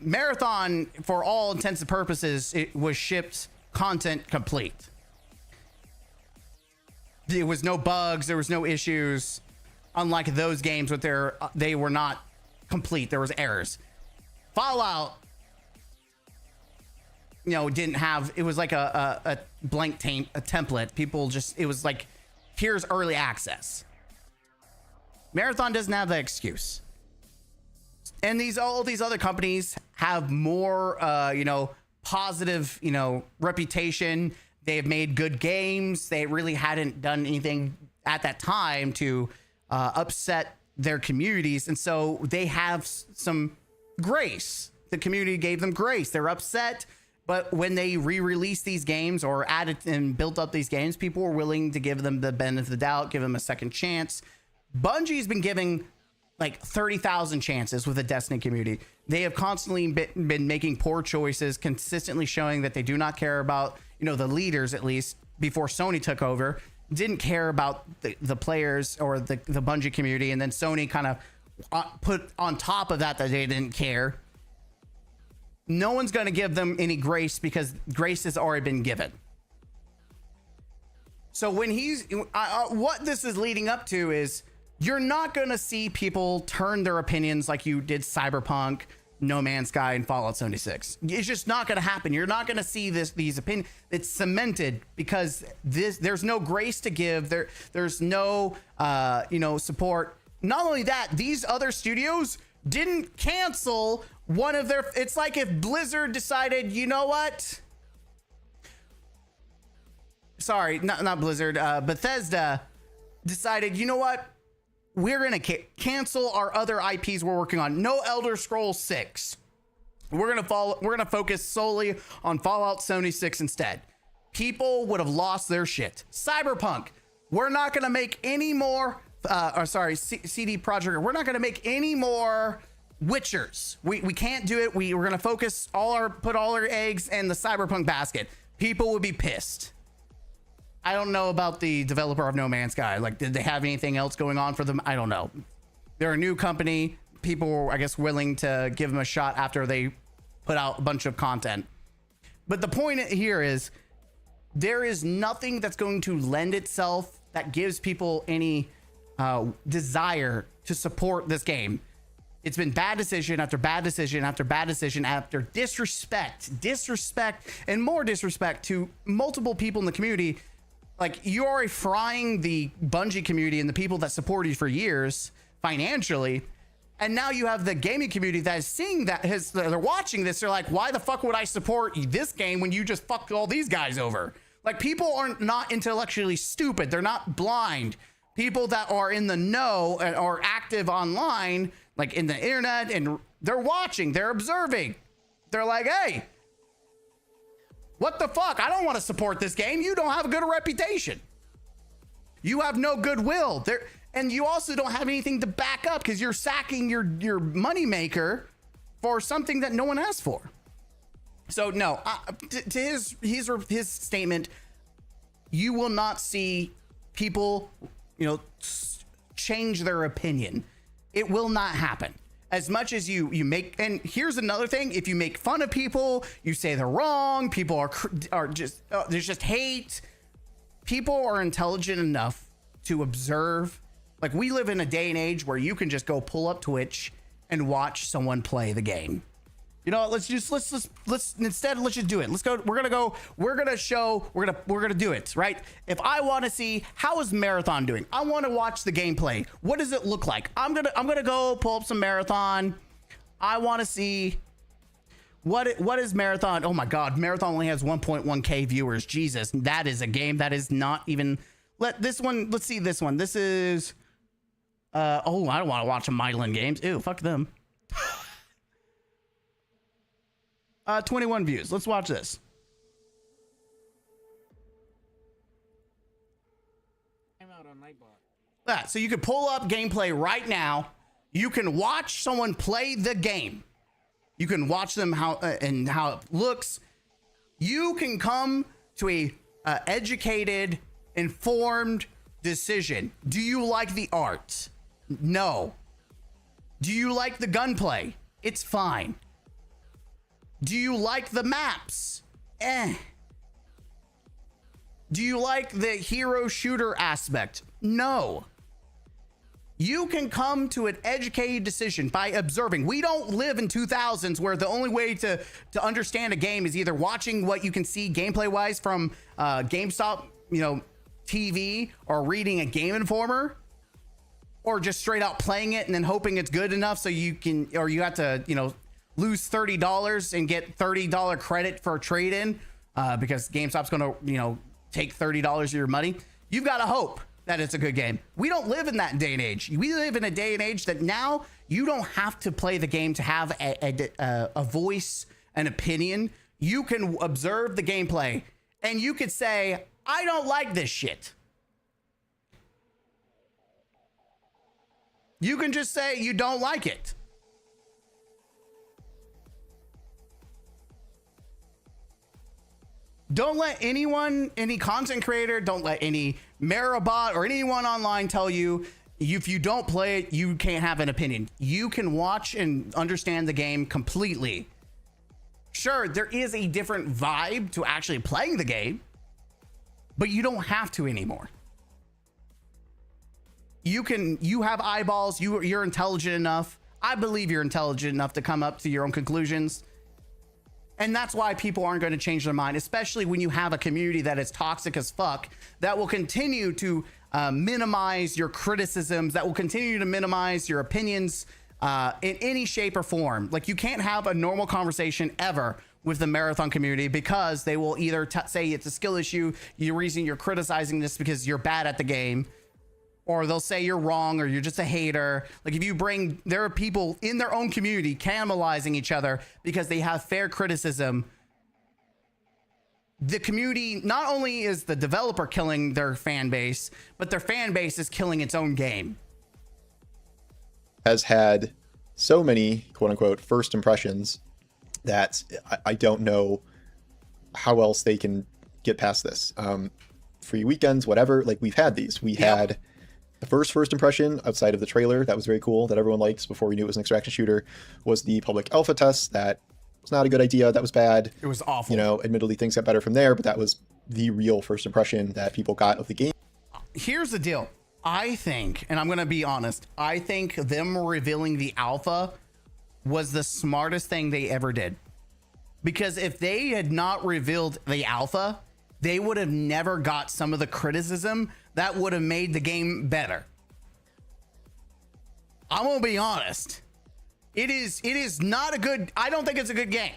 Marathon, for all intents and purposes, it was shipped content complete. There was no bugs, there was no issues. Unlike those games with they were not complete. There was errors. Fallout, didn't have, it was like a blank template. People just, it was like, here's early access. Marathon doesn't have that excuse. And all these other companies have more, positive, reputation. They've made good games. They really hadn't done anything at that time to upset their communities, and so they have some grace. The community gave them grace. They're upset, but when they re-released these games or added and built up these games, people were willing to give them the benefit of the doubt, give them a second chance. Bungie's been giving like 30,000 chances with the Destiny community. They have constantly been making poor choices, consistently showing that they do not care about, you know, the leaders, at least before Sony took over, didn't care about the players or the Bungie community. And then Sony kind of put on top of that they didn't care. No one's going to give them any grace because grace has already been given. So when what this is leading up to is, you're not going to see people turn their opinions like you did Cyberpunk, No Man's Sky, and Fallout 76. It's just not going to happen. You're not going to see these opinions. It's cemented because there's no grace to give. There's no support. Not only that, these other studios didn't cancel one of their. It's like if Blizzard decided, you know what? Sorry, not Blizzard. Bethesda decided, you know what? We're going to cancel our other IPs we're working on. No Elder Scrolls 6. We're going to focus solely on Fallout 76 instead. People would have lost their shit. Cyberpunk. We're not going to make any more CD Projekt. We're not going to make any more Witchers. We can't do it. We're going to focus put all our eggs in the Cyberpunk basket. People would be pissed. I don't know about the developer of No Man's Sky. Like, did they have anything else going on for them? I don't know. They're a new company. People were, I guess, willing to give them a shot after they put out a bunch of content. But the point here is, there is nothing that's going to lend itself that gives people any desire to support this game. It's been bad decision after bad decision after bad decision after disrespect, and more disrespect to multiple people in the community. Like, you're already frying the Bungie community and the people that support you for years financially. And now you have the gaming community that is seeing that, they're watching this. They're like, why the fuck would I support this game when you just fucked all these guys over? Like, people are not intellectually stupid. They're not blind. People that are in the know and are active online, like in the internet, and they're watching, they're observing. They're like, hey, what the fuck? I don't want to support this game. You don't have a good reputation. You have no goodwill there. And you also don't have anything to back up because you're sacking your moneymaker for something that no one asked for. So no, to his statement, you will not see people, change their opinion. It will not happen. As much as you make, and here's another thing: if you make fun of people, you say they're wrong. People are just there's just hate. People are intelligent enough to observe. Like, we live in a day and age where you can just go pull up Twitch and watch someone play the game. Let's just do it. Let's go. We're gonna do it, right? If I want to see how is Marathon doing, I want to watch the gameplay. What does it look like? I'm gonna go pull up some Marathon. I want to see what is Marathon. Oh my God, Marathon only has 1.1k viewers. Jesus, that is a game that is not even. Let's see this one. This is. I don't want to watch some Mylan games. Ew, fuck them. 21 views. Let's watch this. So you can pull up gameplay right now. You can watch someone play the game. You can watch them how it looks. You can come to a educated, informed decision. Do you like the art? No. Do you like the gunplay? It's fine. Do you like the maps? Do you like the hero shooter aspect? No. You can come to an educated decision by observing. We don't live in 2000s where the only way to understand a game is either watching what you can see gameplay wise from GameStop, TV, or reading a Game Informer, or just straight out playing it and then hoping it's good enough so you can, or you have to, lose $30 and get $30 credit for a trade-in because GameStop's going to, take $30 of your money. You've got to hope. that it's a good game. We don't live in that day and age. We live in a day and age that now you don't have to play the game to have a voice, an opinion. You can observe the gameplay and you could say, I don't like this shit. You can just say you don't like it. Don't let anyone, any content creator, don't let any Maribot or anyone online tell you if you don't play it, you can't have an opinion. You can watch and understand the game completely. Sure, there is a different vibe to actually playing the game, but you don't have to anymore. You have eyeballs, you're intelligent enough. I believe you're intelligent enough to come up to your own conclusions. And that's why people aren't going to change their mind, especially when you have a community that is toxic as fuck, that will continue to minimize your criticisms, that will continue to minimize your opinions in any shape or form. Like, you can't have a normal conversation ever with the Marathon community because they will either say it's a skill issue, the reason you're criticizing this because you're bad at the game, or they'll say you're wrong or you're just a hater. Like, if you bring, there are people in their own community cannibalizing each other because they have fair criticism. The community, not only is the developer killing their fan base, but their fan base is killing its own game. Has had so many quote unquote first impressions that I don't know how else they can get past this. Free weekends, whatever, like, we've had these. We had the first impression outside of the trailer that was very cool, that everyone liked before we knew it was an extraction shooter, was the public alpha test. That was not a good idea. That was bad. It was awful. You know, admittedly things got better from there, but that was the real first impression that people got of the game. Here's the deal. I think, and I'm going to be honest, I think them revealing the alpha was the smartest thing they ever did. Because if they had not revealed the alpha, they would have never got some of the criticism that would have made the game better. I'm gonna be honest. It is not a good, I don't think it's a good game.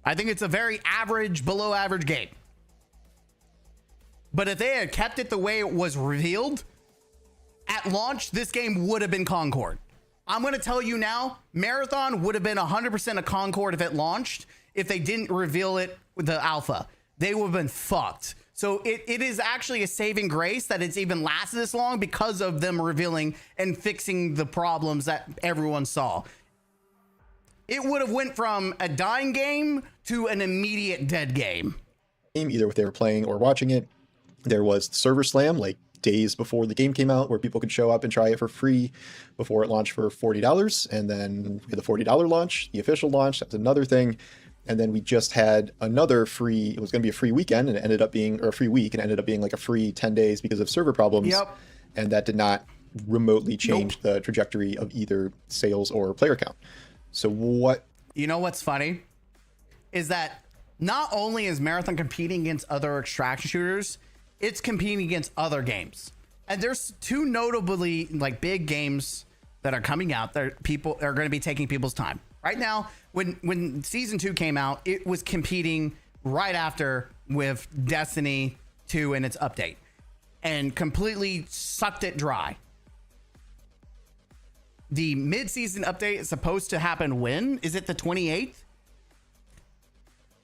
I think it's a very average, below average game. But if they had kept it the way it was revealed, at launch, this game would have been Concord. I'm gonna tell you now, Marathon would have been 100% a Concord if it launched, if they didn't reveal it with the alpha. They would have been fucked. So it is actually a saving grace that it's even lasted this long because of them revealing and fixing the problems that everyone saw. It would have went from a dying game to an immediate dead game. Either if they were playing or watching it. There was Server Slam, like days before the game came out, where people could show up and try it for free before it launched for $40. And then we had the $40 launch, the official launch. That's another thing. And then we just had another free, it was going to be a free weekend and it ended up being, or a free week, and it ended up being like a free 10 days because of server problems. Yep. And that did not remotely change the trajectory of either sales or player count. So what? You know what's funny? Is that not only is Marathon competing against other extraction shooters, it's competing against other games. And there's two notably like big games that are coming out that people are going to be taking people's time. Right now, when Season 2 came out, it was competing right after with Destiny 2 and its update and completely sucked it dry. The mid-season update is supposed to happen when? Is it the 28th?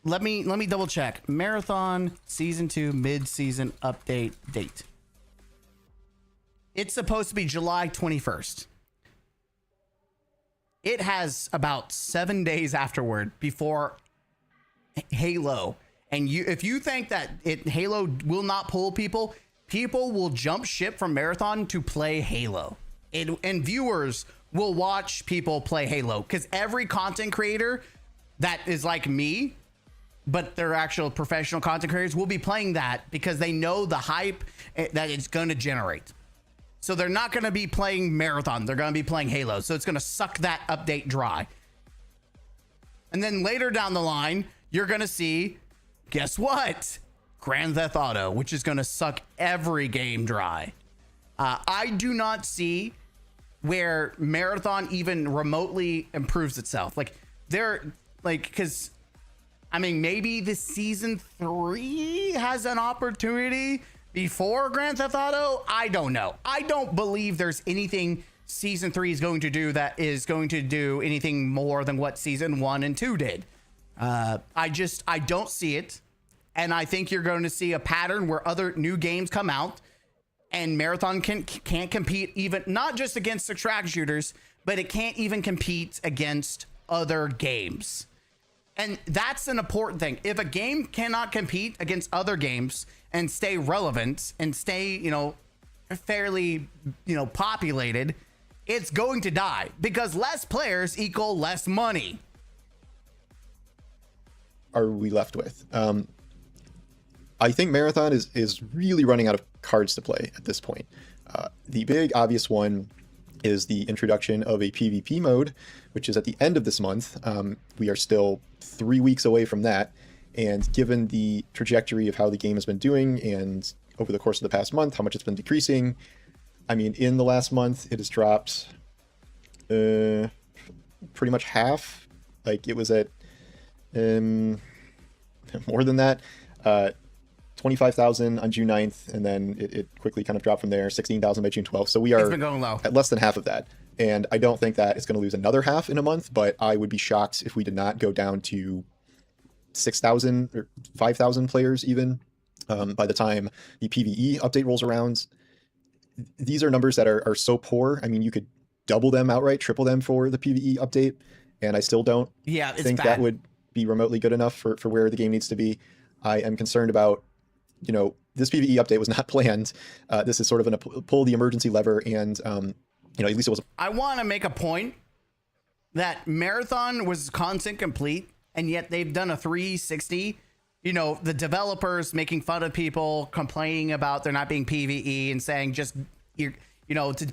Let me double check. Marathon Season 2 mid-season update date. It's supposed to be July 21st. It has about 7 days afterward before Halo. And if you think that Halo will not pull people, people will jump ship from Marathon to play Halo. And viewers will watch people play Halo because every content creator that is like me, but they're actual professional content creators, will be playing that because they know the hype that it's going to generate. So they're not going to be playing Marathon. They're going to be playing Halo. So it's going to suck that update dry. And then later down the line, you're going to see, guess what? Grand Theft Auto, which is going to suck every game dry. I do not see where Marathon even remotely improves itself. Because I mean, maybe the Season 3 has an opportunity before Grand Theft Auto, I don't know. I don't believe there's anything season 3 is going to do that is going to do anything more than what season 1 and 2 did. I don't see it. And I think you're going to see a pattern where other new games come out and Marathon can't compete, even not just against extraction shooters, but it can't even compete against other games. And that's an important thing. If a game cannot compete against other games and stay relevant and stay, fairly, populated, it's going to die because less players equal less money. Are we left with? I think Marathon is really running out of cards to play at this point. The big obvious one is the introduction of a PvP mode, which is at the end of this month. We are still 3 weeks away from that. And given the trajectory of how the game has been doing and over the course of the past month, how much it's been decreasing, I mean, in the last month, it has dropped pretty much half. Like it was at more than that. 25,000 on June 9th, and then it quickly kind of dropped from there, 16,000 by June 12th. So we are been going low. At less than half of that. And I don't think that it's going to lose another half in a month, but I would be shocked if we did not go down to 6,000 or 5,000 players even by the time the PvE update rolls around. These are numbers that are so poor. I mean, you could double them outright, triple them for the PvE update, and I still don't think that would be remotely good enough for where the game needs to be. I am concerned about, this PvE update was not planned. This is sort of going to pull the emergency lever, and at least it was. I want to make a point that Marathon was content complete, and yet they've done a 360. The developers making fun of people, complaining about there not being PvE, and saying to be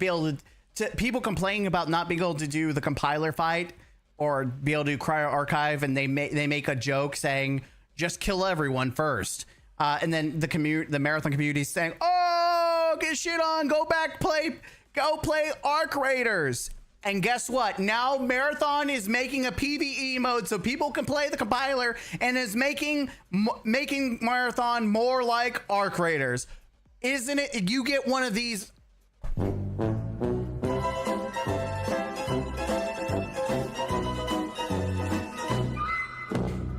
able to people complaining about not being able to do the compiler fight or be able to do cryo archive, and they make a joke saying just kill everyone first. And then the Marathon community is saying, "Oh, get shit on, go play Arc Raiders." And guess what? Now Marathon is making a PvE mode so people can play the compiler, and is making Marathon more like Arc Raiders. Isn't it? You get one of these.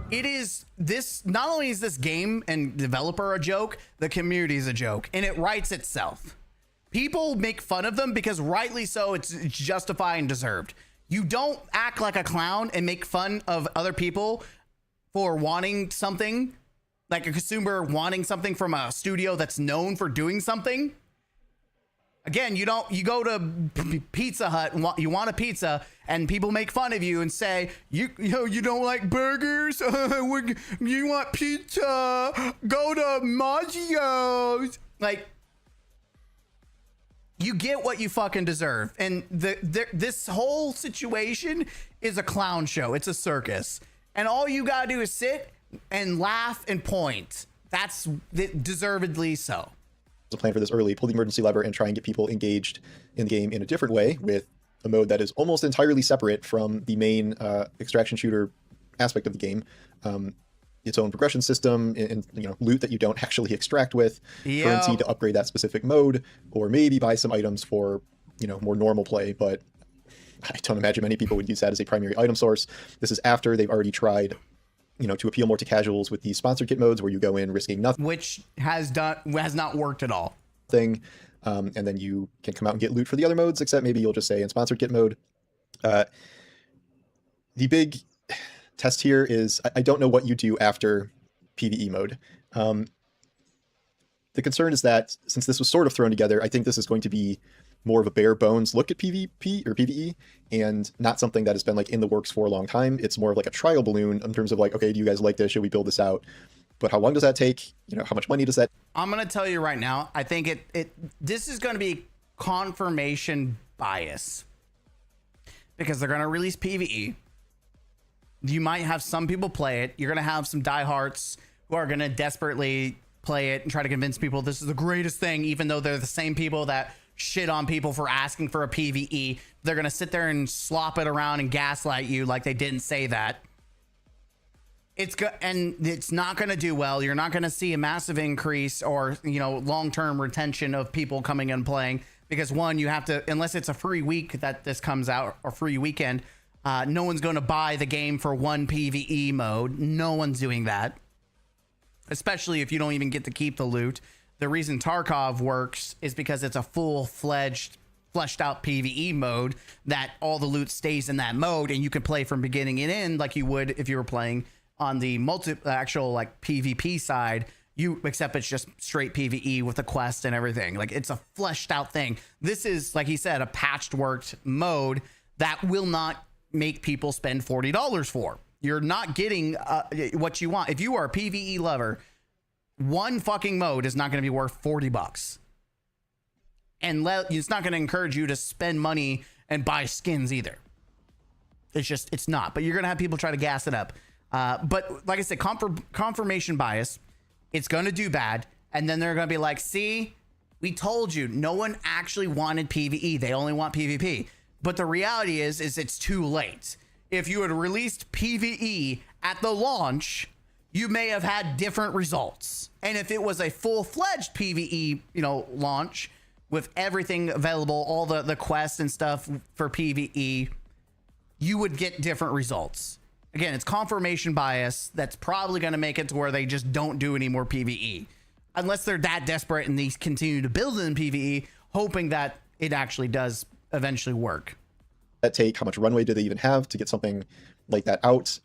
It is this, not only is this game and developer a joke, the community is a joke, and it writes itself. People make fun of them because rightly so, it's justified and deserved. You don't act like a clown and make fun of other people for wanting something, like a consumer wanting something from a studio that's known for doing something. Again, you go to Pizza Hut and you want a pizza, and people make fun of you and say, you don't like burgers? You want pizza? Go to Maggio's. Like, you get what you fucking deserve. And this whole situation is a clown show. It's a circus. And all you gotta do is sit and laugh and point. That's deservedly so. A plan for this early, pull the emergency lever and try and get people engaged in the game in a different way with a mode that is almost entirely separate from the main extraction shooter aspect of the game. Its own progression system and loot that you don't actually extract with, currency to upgrade that specific mode, or maybe buy some items for more normal play. But I don't imagine many people would use that as a primary item source. This is after they've already tried to appeal more to casuals with these sponsored kit modes where you go in risking nothing, which has not worked at all. And then you can come out and get loot for the other modes, except maybe you'll just say in sponsored kit mode. The big test here is I don't know what you do after PvE mode. The concern is that since this was sort of thrown together, I think this is going to be more of a bare bones look at PvP or PvE, and not something that has been in the works for a long time. It's more of like a trial balloon in terms of okay, do you guys like this? Should we build this out? But how long does that take? How much money does that? I'm going to tell you right now, I think this is going to be confirmation bias, because they're going to release PvE. You might have some people play it. You're going to have some diehards who are going to desperately play it and try to convince people this is the greatest thing, even though they're the same people that shit on people for asking for a PvE. They're going to sit there and slop it around and gaslight you like they didn't say that. and it's not going to do well. You're not going to see a massive increase or, long-term retention of people coming and playing because one, you have to, unless it's a free week that this comes out or free weekend, no one's going to buy the game for one PvE mode. No one's doing that, especially if you don't even get to keep the loot. The reason Tarkov works is because it's a full-fledged, fleshed out PvE mode that all the loot stays in that mode and you can play from beginning and end like you would if you were playing on the actual like PvP side, except it's just straight PvE with a quest and everything. Like it's a fleshed out thing. This is, like he said, a patched worked mode that will not make people spend $40 for. You're not getting what you want. If you are a PvE lover, one fucking mode is not going to be worth $40. And it's not going to encourage you to spend money and buy skins either. It's not. But you're going to have people try to gas it up. But like I said, confirmation bias, it's going to do bad. And then they're going to be like, see, we told you no one actually wanted PvE. They only want PvP. But the reality is it's too late. If you had released PvE at the launch, you may have had different results. And if it was a full-fledged PvE, launch with everything available, all the quests and stuff for PvE, you would get different results. Again, it's confirmation bias that's probably going to make it to where they just don't do any more PvE. Unless they're that desperate and they continue to build in PvE, hoping that it actually does eventually work. That take, how much runway do they even have to get something like that out?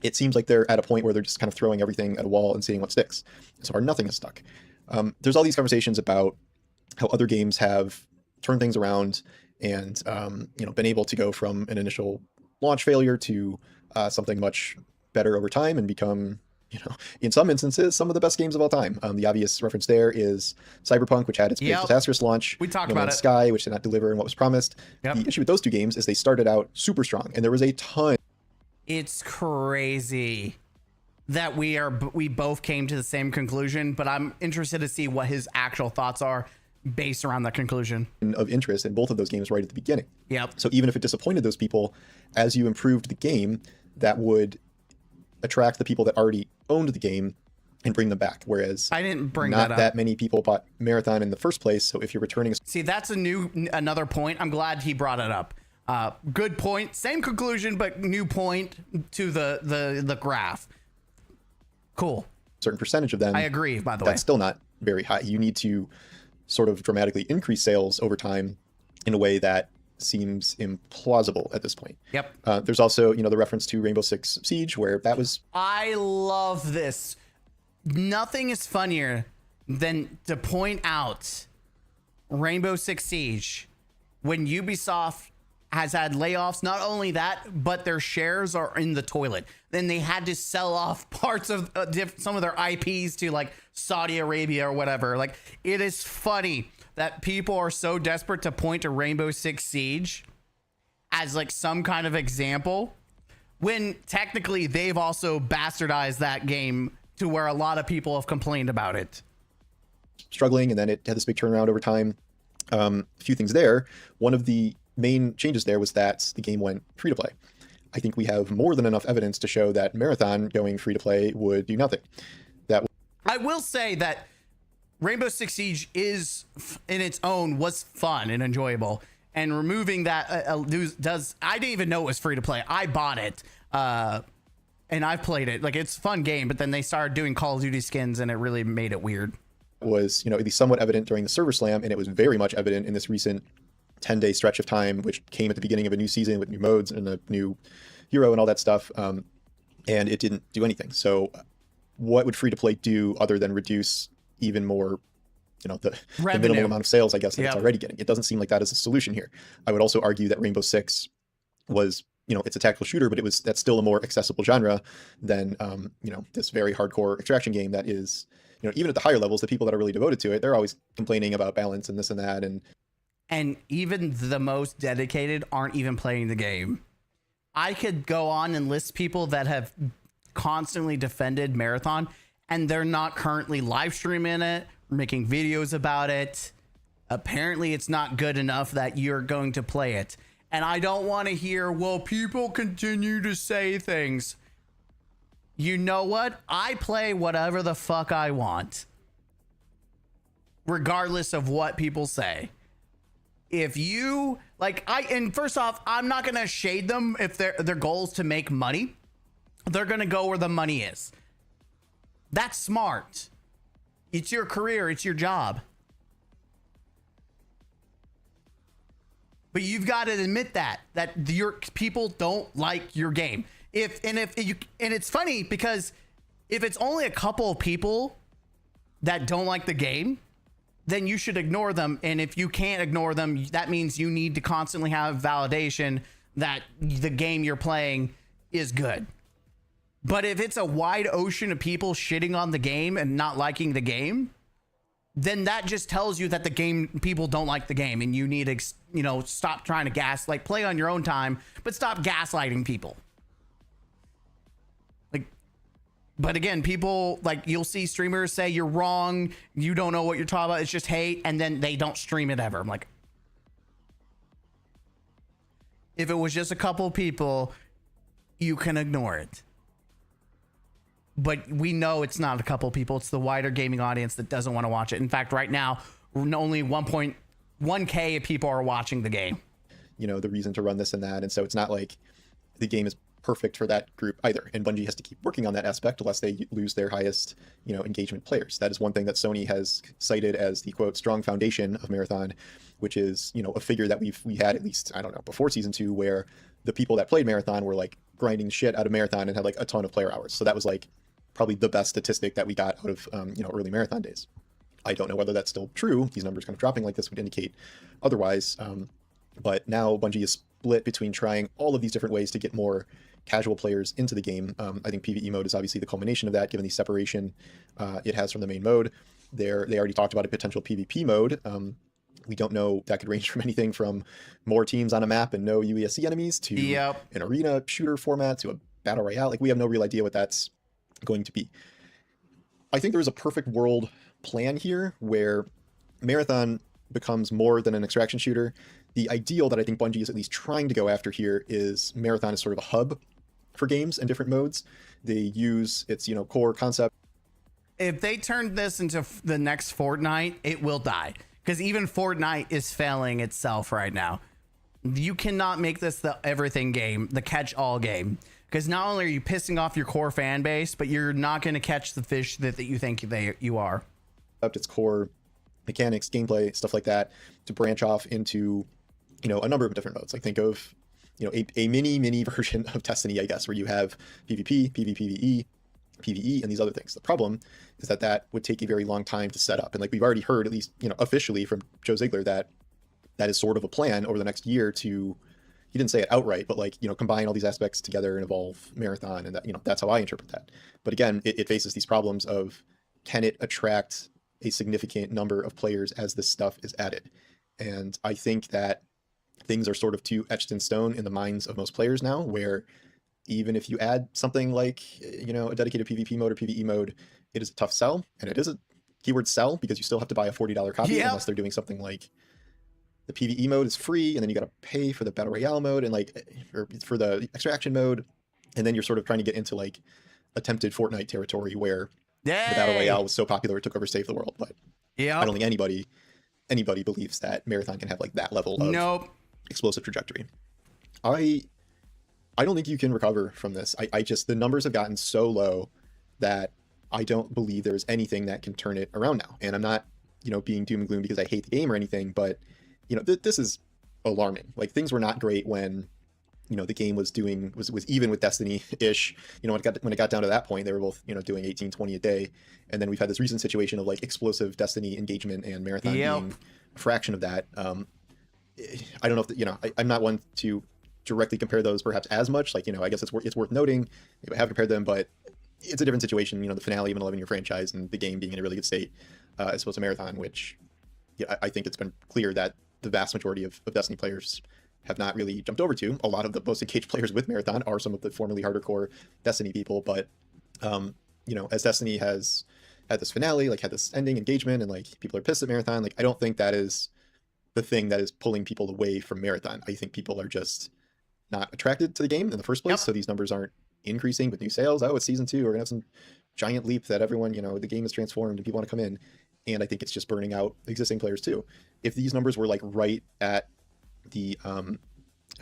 It seems like they're at a point where they're just kind of throwing everything at a wall and seeing what sticks. So far, nothing has stuck. There's all these conversations about how other games have turned things around and been able to go from an initial launch failure to something much better over time and become, in some instances, some of the best games of all time. The obvious reference there is Cyberpunk, which had its big disastrous launch. We talked No about Man's it. Sky, which did not deliver on what was promised. The issue with those two games is they started out super strong, and there was a ton. It's crazy that we both came to the same conclusion, but I'm interested to see what his actual thoughts are based around that conclusion. Of interest in both of those games right at the beginning. Yep. So even if it disappointed those people, as you improved the game, that would attract the people that already owned the game and bring them back. Whereas I didn't bring not that up. that many people bought Marathon in the first place. So if you're returning, See, that's another point. I'm glad he brought it up. Good point. Same conclusion, but new point to the graph. Cool. a certain percentage of them, I agree, by the way. That's still not very high. You need to sort of dramatically increase sales over time in a way that seems implausible at this point. Yep. There's also, the reference to Rainbow Six Siege, where that was... I love this. Nothing is funnier than to point out Rainbow Six Siege when Ubisoft has had layoffs. Not only that, but their shares are in the toilet. Then they had to sell off parts of some of their IPs to like Saudi Arabia or whatever. Like, it is funny that people are so desperate to point to Rainbow Six Siege as like some kind of example, when technically they've also bastardized that game to where a lot of people have complained about it. Struggling, and then it had this big turnaround over time. A few things there. One of the main changes there was that the game went free to play. I think we have more than enough evidence to show that Marathon going free to play would do nothing. I will say that Rainbow Six Siege is, in its own, was fun and enjoyable. And removing that I didn't even know it was free to play. I bought it, and I've played it. Like, it's a fun game, but then they started doing Call of Duty skins, and it really made it weird. Was, at least somewhat evident during the server slam, and it was very much evident in this recent 10-day stretch of time, which came at the beginning of a new season with new modes and a new hero and all that stuff. And it didn't do anything. So what would free to play do other than reduce even more, the minimal amount of sales, I guess, that it's already getting? It doesn't seem like that is a solution here. I would also argue that Rainbow Six was, it's a tactical shooter, but that's still a more accessible genre than, this very hardcore extraction game that is, even at the higher levels, the people that are really devoted to it, they're always complaining about balance and this and that. And even the most dedicated aren't even playing the game. I could go on and list people that have constantly defended Marathon, and they're not currently live streaming it, making videos about it. Apparently it's not good enough that you're going to play it. And I don't want to hear, well, people continue to say things. you know what? I play whatever the fuck I want, regardless of what people say. If you like, and first off, I'm not gonna shade them if their goal is to make money. They're gonna go where the money is. That's smart. It's your career. It's your job. But you've got to admit that your people don't like your game. And it's funny because if it's only a couple of people that don't like the game, then you should ignore them. And if you can't ignore them, that means you need to constantly have validation that the game you're playing is good. But if it's a wide ocean of people shitting on the game and not liking the game, then that just tells you that the game, people don't like the game, and you need to, stop trying to play on your own time, but stop gaslighting people. But again, people, you'll see streamers say you're wrong, you don't know what you're talking about, it's just hate, and then they don't stream it ever. I'm like, if it was just a couple people, you can ignore it. But we know it's not a couple people, it's the wider gaming audience that doesn't want to watch it. In fact, right now, only 1.1K people are watching the game. The reason to run this and that. And so it's not like the game is perfect for that group either, and Bungie has to keep working on that aspect unless they lose their highest engagement players. That is one thing that Sony has cited as the quote strong foundation of Marathon, which is a figure that we had at least, I don't know, before season 2, where the people that played Marathon were grinding shit out of Marathon and had a ton of player hours. So that was probably the best statistic that we got out of early Marathon days. I don't know whether that's still true. These numbers kind of dropping like this would indicate otherwise, but now Bungie is split between trying all of these different ways to get more casual players into the game. I think PvE mode is obviously the culmination of that, given the separation it has from the main mode. They already talked about a potential PvP mode. We don't know. That could range from anything from more teams on a map and no UESC enemies to an arena shooter format to a battle royale. We have no real idea what that's going to be. I think there's a perfect world plan here where Marathon becomes more than an extraction shooter. The ideal that I think Bungie is at least trying to go after here is Marathon is sort of a hub for games and different modes. They use its core concept. If they turn this into the next Fortnite, it will die, because even Fortnite is failing itself right now. You cannot make this the everything game, the catch-all game, because not only are you pissing off your core fan base, but you're not going to catch the fish that you think you are. Its core mechanics, gameplay, stuff like that, to branch off into a number of different modes. Think of a mini version of Destiny, I guess, where you have PvP, PvPvE, PvE, and these other things. The problem is that would take a very long time to set up, and we've already heard, at least officially from Joe Ziegler, that is sort of a plan over the next year to, he didn't say it outright, but combine all these aspects together and evolve Marathon, and that's how I interpret that. But again, it faces these problems of, can it attract a significant number of players as this stuff is added? And I think that things are sort of too etched in stone in the minds of most players now, where even if you add something like, a dedicated PvP mode or PvE mode, it is a tough sell. And it is a keyword sell, because you still have to buy a $40 copy unless they're doing something like the PvE mode is free, and then you got to pay for the Battle Royale mode and or for the extraction mode. And then you're sort of trying to get into attempted Fortnite territory where the Battle Royale was so popular it took over Save the World. But I don't think anybody believes that Marathon can have that level of explosive trajectory. I don't think you can recover from this. I just, the numbers have gotten so low that I don't believe there's anything that can turn it around now. And I'm not, being doom and gloom because I hate the game or anything, but this is alarming. Things were not great when the game was even with Destiny-ish. When it got down to that point, they were both doing 18, 20 a day, and then we've had this recent situation of explosive Destiny engagement, and Marathon being a fraction of that. I don't know if I'm not one to directly compare those perhaps as much. I guess it's worth noting if I have compared them, but it's a different situation. The finale of an 11-year franchise and the game being in a really good state, as opposed to Marathon, which I think it's been clear that the vast majority of Destiny players have not really jumped over to. A lot of the most engaged players with Marathon are some of the formerly hardcore core Destiny people, but as Destiny has had this finale, had this ending engagement, and people are pissed at Marathon, I don't think that is the thing that is pulling people away from Marathon. I think people are just not attracted to the game in the first place, so these numbers aren't increasing with new sales. Oh, it's season 2. We're gonna have some giant leap that everyone, the game is transformed and people want to come in. And I think it's just burning out existing players too. If these numbers were like right at the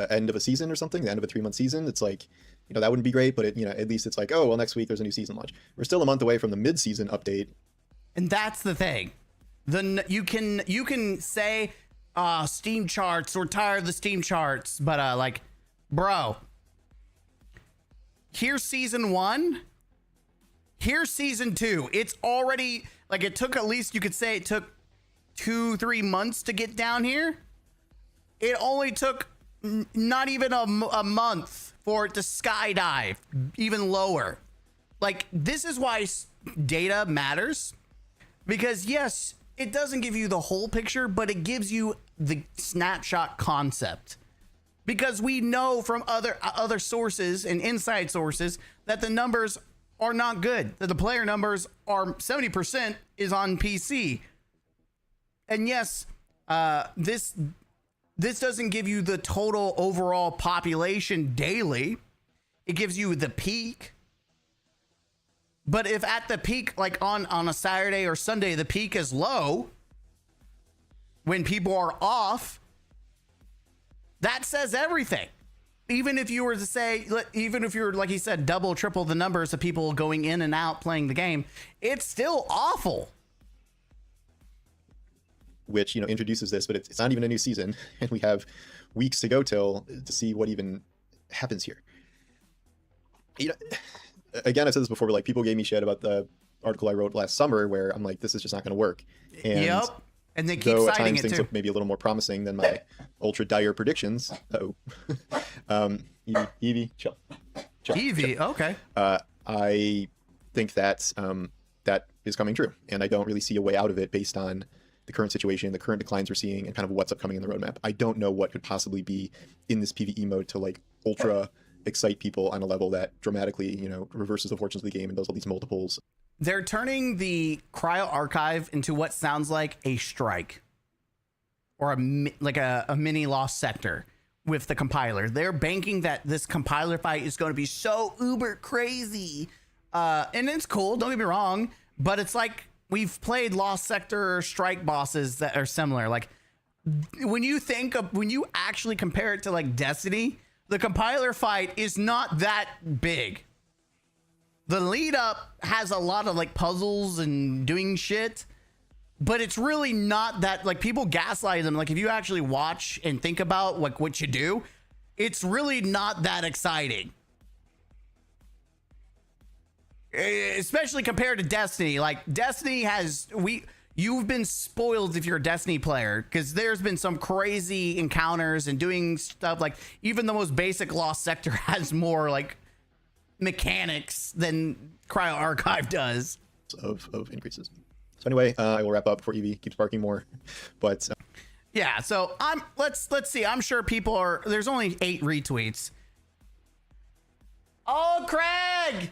end of a season or something, the end of a 3-month season, it's like, that wouldn't be great, but at least it's like, oh, well, next week there's a new season launch. We're still a month away from the mid-season update. And that's the thing. You can say Steam charts, we're tired of the Steam charts, but like, bro, here's season 1, here's season 2. It's already like, it took, at least you could say it took 2-3 months to get down here. It only took not even a month for it to skydive even lower. Like, this is why data matters, because yes, it doesn't give you the whole picture, but it gives you the snapshot concept, because we know from other sources and inside sources that the numbers are not good, that the player numbers are 70% is on PC. And yes, this doesn't give you the total overall population daily. It gives you the peak. But if at the peak, like on a Saturday or Sunday, the peak is low, when people are off, that says everything. Even if you were to say, even if you're, like he said, double, triple the numbers of people going in and out playing the game, it's still awful. Which, introduces this, but it's not even a new season, and we have weeks to go to see what even happens here. Again, I've said this before, but like, people gave me shit about the article I wrote last summer where I'm like, this is just not going to work. And yep. And they keep though at citing times it things too. look maybe a little more promising than my ultra dire predictions. Evie, chill. Evie, okay. I think that that is coming true, and I don't really see a way out of it based on the current situation, the current declines we're seeing, and kind of what's upcoming in the roadmap. I don't know what could possibly be in this PvE mode to like ultra excite people on a level that dramatically, reverses the fortunes of the game and does all these multiples. They're turning the Cryo Archive into what sounds like a strike, or a mini Lost Sector with the compiler. They're banking that this compiler fight is going to be so uber crazy, and it's cool. Don't get me wrong, but it's like, we've played Lost Sector strike bosses that are similar. Like, when you actually compare it to like Destiny, the compiler fight is not that big. The lead up has a lot of like puzzles and doing shit, but it's really not that, like, people gaslight them. Like, if you actually watch and think about like what you do, it's really not that exciting. Especially compared to Destiny. Like, Destiny you've been spoiled if you're a Destiny player, because there's been some crazy encounters and doing stuff. Like, even the most basic Lost Sector has more like mechanics than Cryo Archive does. Of increases. So anyway, I will wrap up before Evie keeps barking more. But yeah, so let's see. I'm sure people are. There's only 8 retweets. Oh, Craig!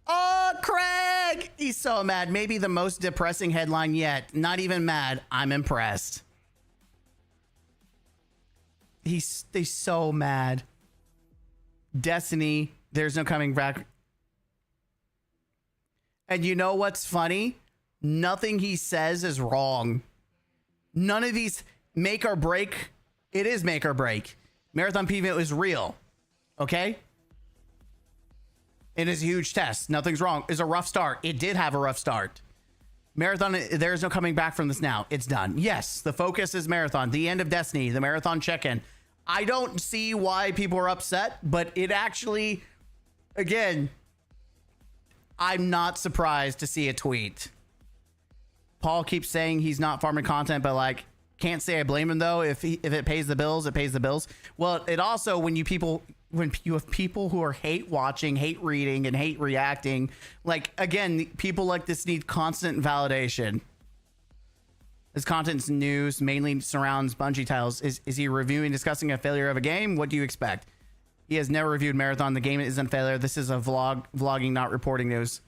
Oh, Craig! He's so mad. Maybe the most depressing headline yet. Not even mad. I'm impressed. He's so mad. Destiny, there's no coming back. And you know what's funny? Nothing he says is wrong. None of these make or break. It is make or break. Marathon PvE is real. Okay? It is a huge test. Nothing's wrong. It's a rough start. It did have a rough start. Marathon, there's no coming back from this now. It's done. Yes, the focus is Marathon. The end of Destiny, the Marathon check-in. I don't see why people are upset, but it actually, again, I'm not surprised to see a tweet. Paul keeps saying he's not farming content, but like, can't say I blame him though. If it pays the bills, it pays the bills. Well, it also, when you have people who are hate watching, hate reading, and hate reacting, like, again, people like this need constant validation. His content's news mainly surrounds Bungie titles. Is he reviewing, discussing a failure of a game? What do you expect? He has never reviewed Marathon. The game isn't a failure. This is a vlogging, not reporting news.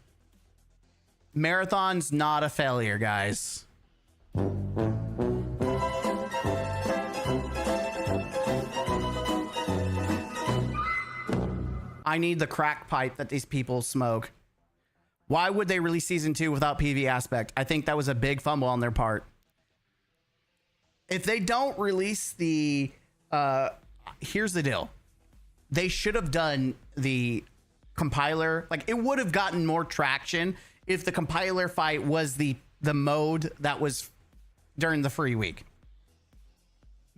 Marathon's not a failure, guys. I need the crack pipe that these people smoke. Why would they release season 2 without PV aspect? I think that was a big fumble on their part. If they don't release the, here's the deal. They should have done the compiler. Like, it would have gotten more traction if the compiler fight was the mode that was during the free week.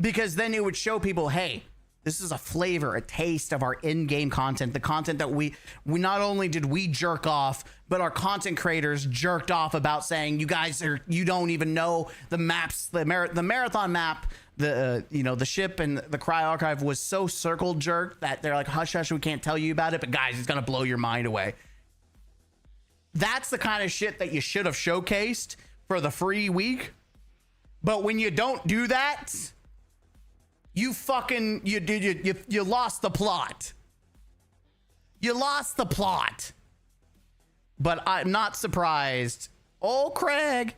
Because then it would show people, hey, this is a flavor, a taste of our in-game content. The content that we not only did we jerk off, but our content creators jerked off about saying, you don't even know the maps, the marathon map, the ship and the Cry Archive was so circle jerked that they're like, hush, hush, we can't tell you about it, but guys, it's going to blow your mind away. That's the kind of shit that you should have showcased for the free week. But when you don't do that, you lost the plot. You lost the plot. But I'm not surprised. Oh, Craig,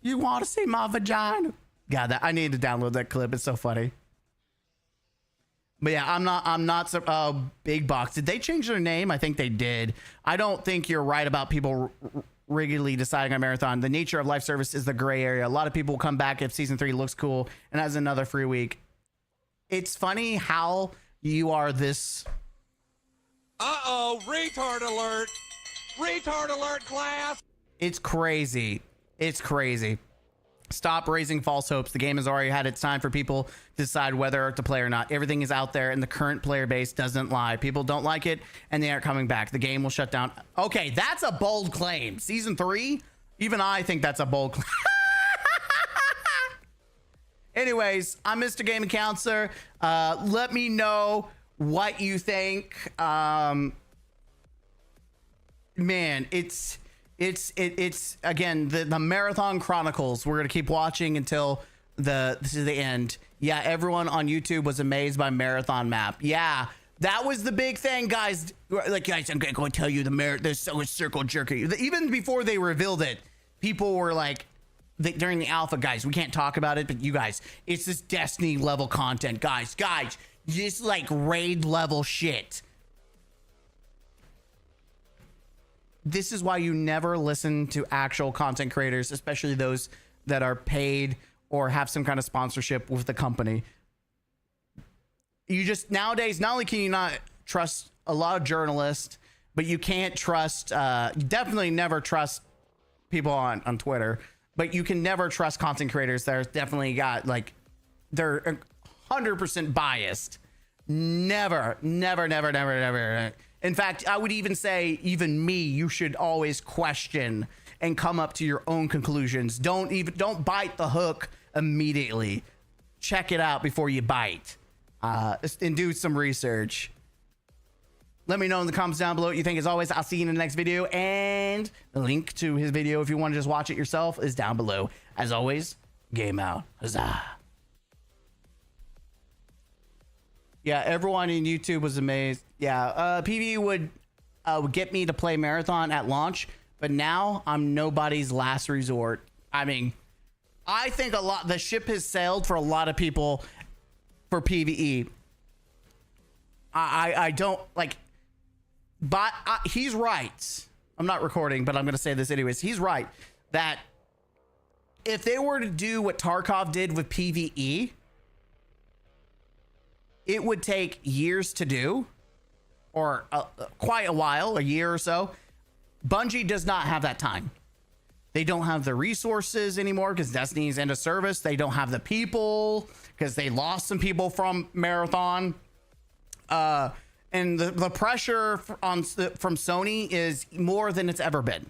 you want to see my vagina? God, I need to download that clip. It's so funny. But yeah, I'm not Big Box. Did they change their name? I think they did. I don't think you're right about people regularly deciding on Marathon. The nature of live service is the gray area. A lot of people will come back if season 3 looks cool and has another free week. It's funny how you are this. Uh-oh, retard alert. Retard alert, class. It's crazy. It's crazy. Stop raising false hopes. The game has already had its time for people to decide whether to play or not. Everything is out there, and the current player base doesn't lie. People don't like it, and they aren't coming back. The game will shut down. Okay, that's a bold claim. Season 3? Even I think that's a bold claim. Anyways, I'm Mr. Gaming Counselor. Let me know what you think. Man, it's again the Marathon Chronicles. We're gonna keep watching until this is the end. Yeah, everyone on YouTube was amazed by Marathon map. Yeah, that was the big thing, guys. Like, guys, I'm gonna go and tell you there's so much circle jerky. Even before they revealed it, people were like, during the alpha, guys, we can't talk about it, but you guys, it's this Destiny level content, guys, just like raid level shit. This is why you never listen to actual content creators, especially those that are paid or have some kind of sponsorship with the company. You just, nowadays, not only can you not trust a lot of journalists, but you can't trust, you definitely never trust people on Twitter, but you can never trust content creators that are definitely got, like, they're 100% biased. Never. In fact, I would even say, even me, you should always question and come up to your own conclusions. Don't bite the hook immediately. Check it out before you bite, and do some research. Let me know in the comments down below what you think. As always, I'll see you in the next video, and the link to his video, if you want to just watch it yourself, is down below. As always, game out. Huzzah. Yeah, everyone in YouTube was amazed. Yeah, PvE would get me to play Marathon at launch, but now I'm nobody's last resort. I mean, I think the ship has sailed for a lot of people for PvE. I don't like, but he's right. I'm not recording, but I'm going to say this anyways. He's right that if they were to do what Tarkov did with PvE, it would take years to do, or quite a while, a year or so. Bungie does not have that time. They don't have the resources anymore because Destiny's end of service. They don't have the people because they lost some people from Marathon. And the pressure from Sony is more than it's ever been.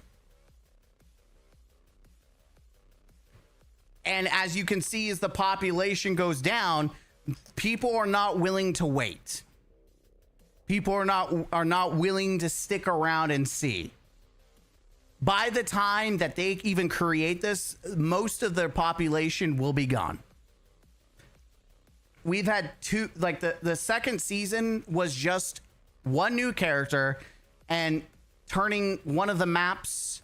And as you can see, as the population goes down, people are not willing to wait. People are not willing to stick around and see. By the time that they even create this, most of their population will be gone. We've had two, like the second season was just one new character and turning one of the maps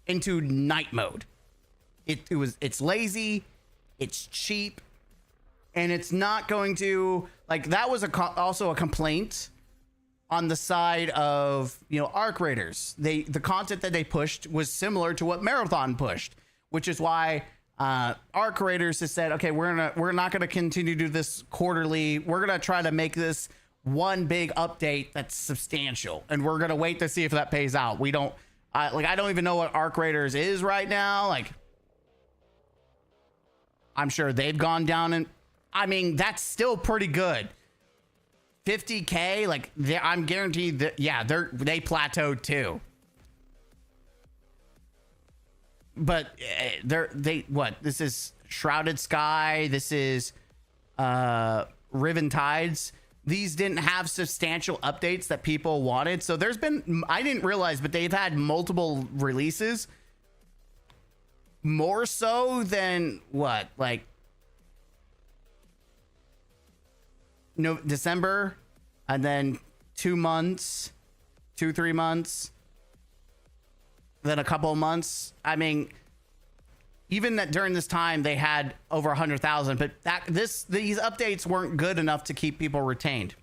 into night mode. It's lazy, it's cheap, and it's not going to, like, that was also a complaint on the side of, you know, Arc Raiders. The content that they pushed was similar to what Marathon pushed, which is why Arc Raiders has said, okay, we're not gonna continue to do this quarterly. We're gonna try to make this one big update that's substantial, and we're gonna wait to see if that pays out. We don't I don't even know what Arc Raiders is right now. Like, I'm sure they've gone down, and I mean, that's still pretty good. 50K, like, I'm guaranteed that, yeah, they plateaued too. But this is Shrouded Sky, this is Riven Tides. These didn't have substantial updates that people wanted. So there's been, I didn't realize, but they've had multiple releases. More so than what? Like, no, December, and then 2 months, 3 months, then a couple of months. I mean, even that during this time they had over 100,000, but these updates weren't good enough to keep people retained.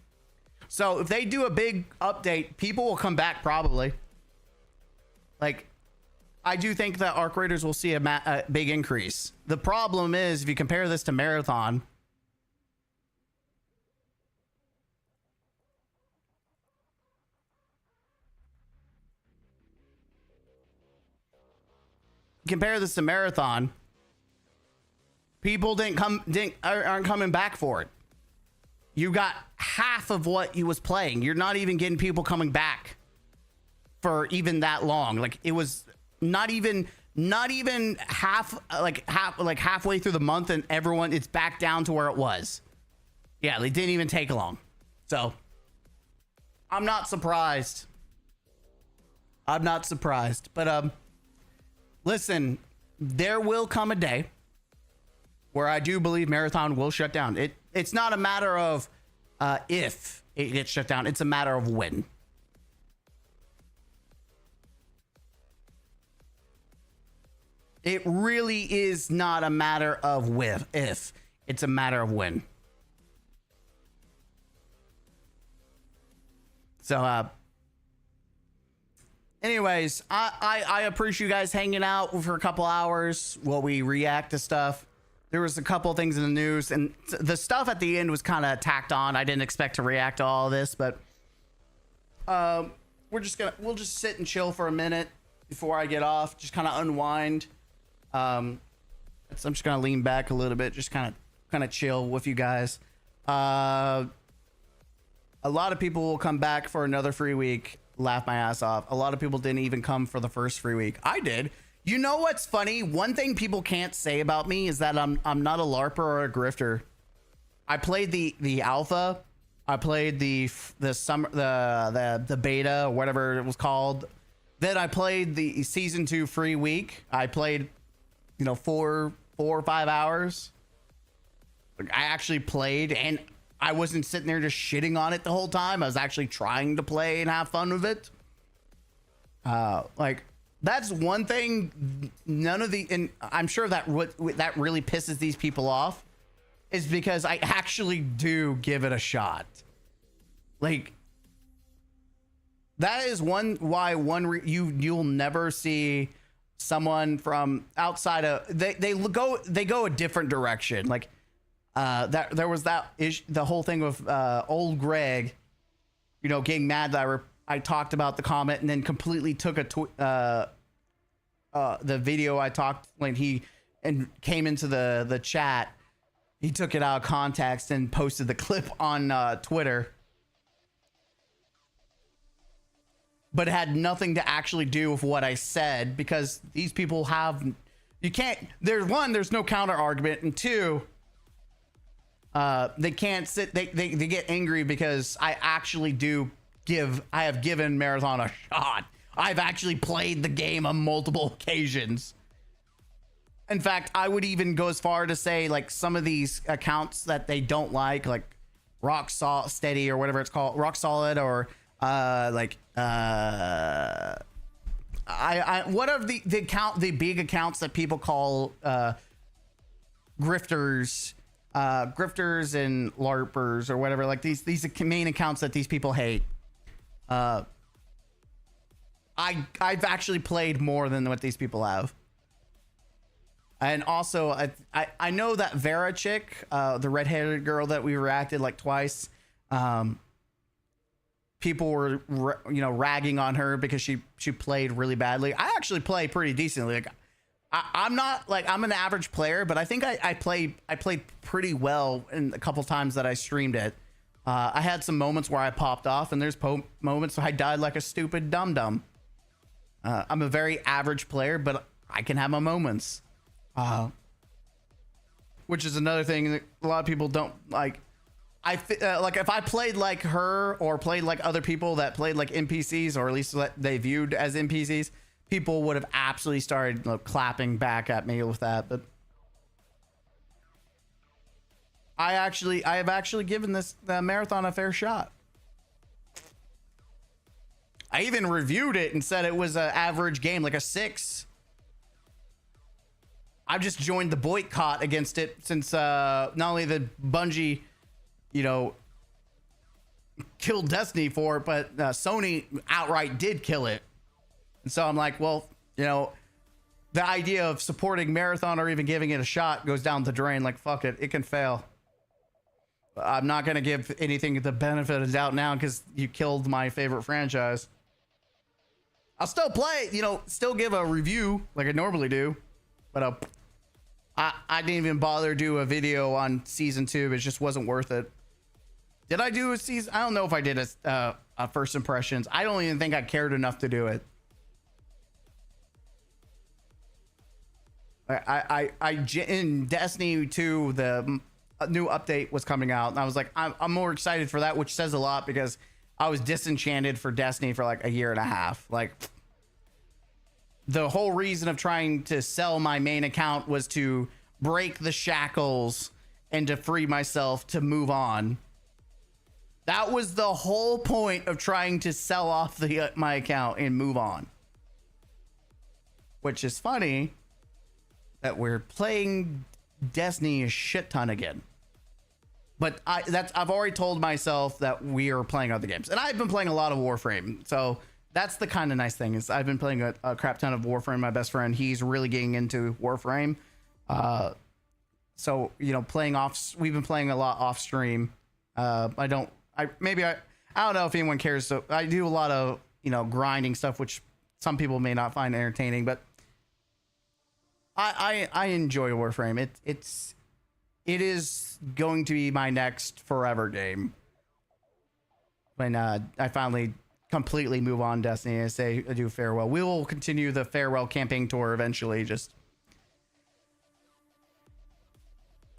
So if they do a big update, people will come back probably. Like, I do think that Arc Raiders will see a big increase. The problem is, if you compare this to Marathon, people aren't coming back for it. You got half of what you was playing. You're not even getting people coming back for even that long. Like, it was not even halfway through the month, and it's back down to where it was. Yeah, they didn't even take long. So I'm not surprised. But listen, there will come a day where I do believe Marathon will shut down. It's not a matter of if it gets shut down. It's a matter of when. It really is not a matter of if. It's a matter of when. So, anyways, I appreciate you guys hanging out for a couple hours while we react to stuff. There was a couple of things in the news, and the stuff at the end was kind of tacked on. I didn't expect to react to all of this, but we'll just sit and chill for a minute before I get off. Just kind of unwind. So I'm just gonna lean back a little bit, just kind of chill with you guys. A lot of people will come back for another free week. Laugh my ass off. A lot of people didn't even come for the first free week. I did. You know what's funny? One thing people can't say about me is that I'm not a LARPer or a grifter. I played the alpha. I played the beta, or whatever it was called. Then I played the season 2 free week. I played, 4 or 5 hours. Like, I actually played, and I wasn't sitting there just shitting on it the whole time. I was actually trying to play and have fun with it. That's one thing. And I'm sure that that really pisses these people off, is because I actually do give it a shot. Like, that is you'll never see someone from outside of they go a different direction. Like, that there was the whole thing with old Greg, getting mad that I talked about the comment and then completely took the video I talked when he came into the chat. He took it out of context and posted the clip on Twitter, but it had nothing to actually do with what I said, because these people there's no counter argument, and two, they can't sit. They get angry because I actually I have given Marathon a shot. I've actually played the game on multiple occasions. In fact, I would even go as far to say, like, some of these accounts that they don't like Rock Steady or whatever it's called, Rock Solid, or what are the big accounts that people call grifters grifters and LARPers or whatever, like these main accounts that these people hate. I've actually played more than what these people have. And also, I know that Vera chick, the redheaded girl that we reacted like twice, people were ragging on her because she played really badly. I actually play pretty decently. Like I'm not like I'm an average player, but I think I played pretty well in a couple times that I streamed it. I had some moments where I popped off, and there's moments where I died like a stupid dum-dum. I'm a very average player, but I can have my moments. Which is another thing that a lot of people don't like. Like if I played like her or played like other people that played like NPCs, or at least what they viewed as NPCs, people would have absolutely started clapping back at me with that. But I have actually given this marathon a fair shot. I even reviewed it and said it was an average game, like a 6. I've just joined the boycott against it since not only the Bungie, killed Destiny for it, but Sony outright did kill it. And so I'm like, well, the idea of supporting Marathon or even giving it a shot goes down the drain. Like, fuck it, it can fail. I'm not going to give anything the benefit of the doubt now because you killed my favorite franchise. I'll still play, still give a review like I normally do. But I didn't even bother to do a video on season 2. It just wasn't worth it. Did I do a season? I don't know if I did a first impressions. I don't even think I cared enough to do it. In Destiny 2, the new update was coming out, and I was like, I'm more excited for that, which says a lot because I was disenchanted for Destiny for like a year and a half. Like, the whole reason of trying to sell my main account was to break the shackles and to free myself to move on. That was the whole point of trying to sell off my account and move on. Which is funny that we're playing Destiny a shit ton again. But I've already told myself that we are playing other games, and I've been playing a lot of Warframe. So that's the kind of nice thing is I've been playing a crap ton of Warframe. My best friend, he's really getting into Warframe. So playing off, we've been playing a lot off stream. I don't know if anyone cares. So I do a lot of grinding stuff, which some people may not find entertaining, but I enjoy Warframe. It is going to be my next forever game when I finally completely move on Destiny and say I do farewell. We will continue the farewell camping tour eventually. Just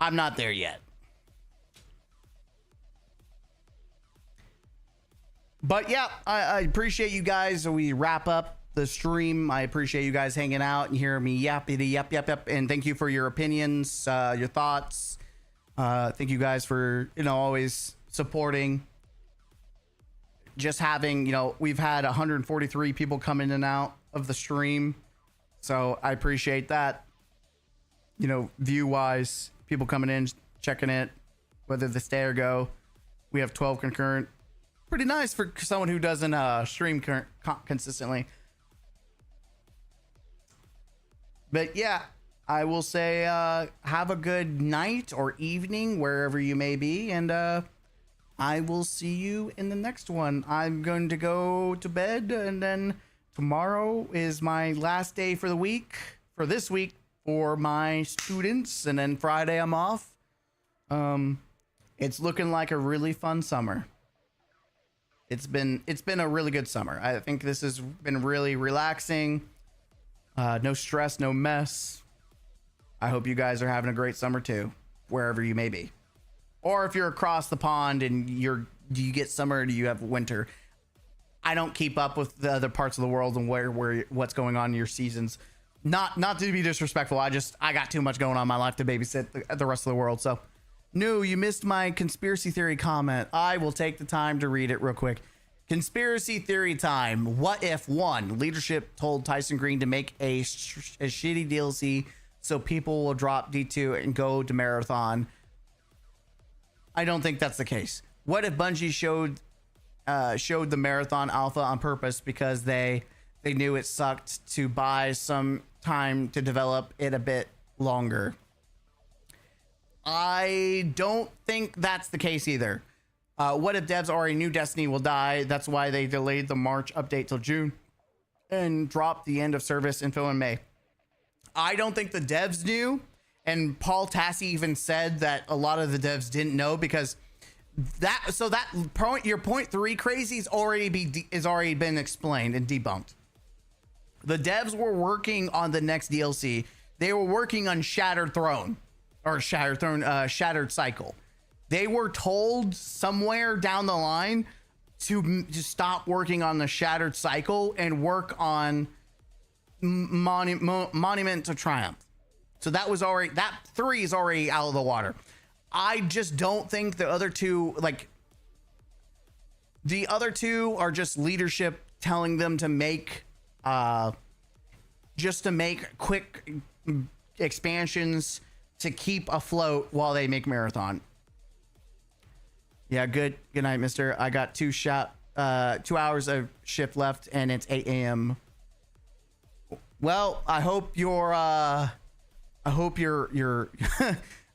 I'm not there yet. But yeah, I appreciate you guys. We wrap up the stream. I appreciate you guys hanging out and hearing me yappity yap. And thank you for your opinions, your thoughts. Thank you guys for, always supporting. Just having, we've had 143 people come in and out of the stream. So I appreciate that. View wise, people coming in, checking it, whether they stay or go. We have 12 concurrent. Pretty nice for someone who doesn't stream consistently. But yeah, I will say have a good night or evening wherever you may be, and I will see you in the next one. I'm going to go to bed, and then tomorrow is my last day for the week, for this week, for my students, and then Friday I'm off. It's looking like a really fun summer. It's been a really good summer. I think this has been really relaxing. No stress, no mess. I hope you guys are having a great summer too, wherever you may be. Or if you're across the pond and do you get summer or do you have winter? I don't keep up with the other parts of the world and what's going on in your seasons. Not to be disrespectful. I got too much going on in my life to babysit the rest of the world. So, no, you missed my conspiracy theory comment. I will take the time to read it real quick. Conspiracy theory time. What if 1, leadership told Tyson Green to make a shitty DLC so people will drop D2 and go to Marathon? I don't think that's the case. What if Bungie showed the Marathon Alpha on purpose because they knew it sucked to buy some time to develop it a bit longer? I don't think that's the case either. What if devs already knew Destiny will die? That's why they delayed the March update till June and dropped the end of service info in May. I don't think the devs knew, and Paul Tassi even said that a lot of the devs didn't know because your point 3 crazy is already been explained and debunked. The devs were working on the next DLC. They were working on Shattered Cycle. They were told somewhere down the line to stop working on the Shattered Cycle and work on Monument to Triumph. So that 3 is already out of the water. I just don't think the other two are just leadership telling them to make quick expansions to keep afloat while they make Marathon. Yeah, good night, mister. I got 2 hours of shift left and it's 8 a.m. Well, I hope I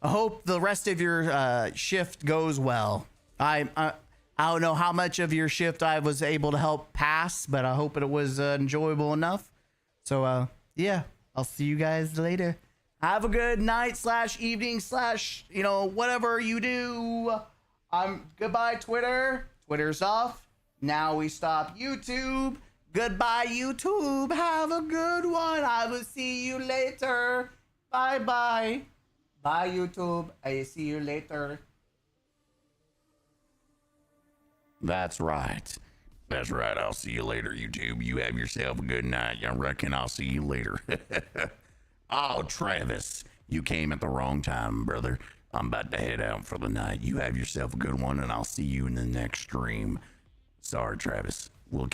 hope the rest of your shift goes well. I don't know how much of your shift I was able to help pass, but I hope it was enjoyable enough. So yeah, I'll see you guys later. Have a good night / evening / whatever you do. Goodbye, Twitter. Twitter's off. Now we stop YouTube. Goodbye, YouTube. Have a good one. I will see you later. Bye bye. Bye, YouTube. I see you later. That's right. That's right. I'll see you later, YouTube. You have yourself a good night. I reckon I'll see you later. Oh, Travis, you came at the wrong time, brother. I'm about to head out for the night. You have yourself a good one, and I'll see you in the next stream. Sorry, Travis. We'll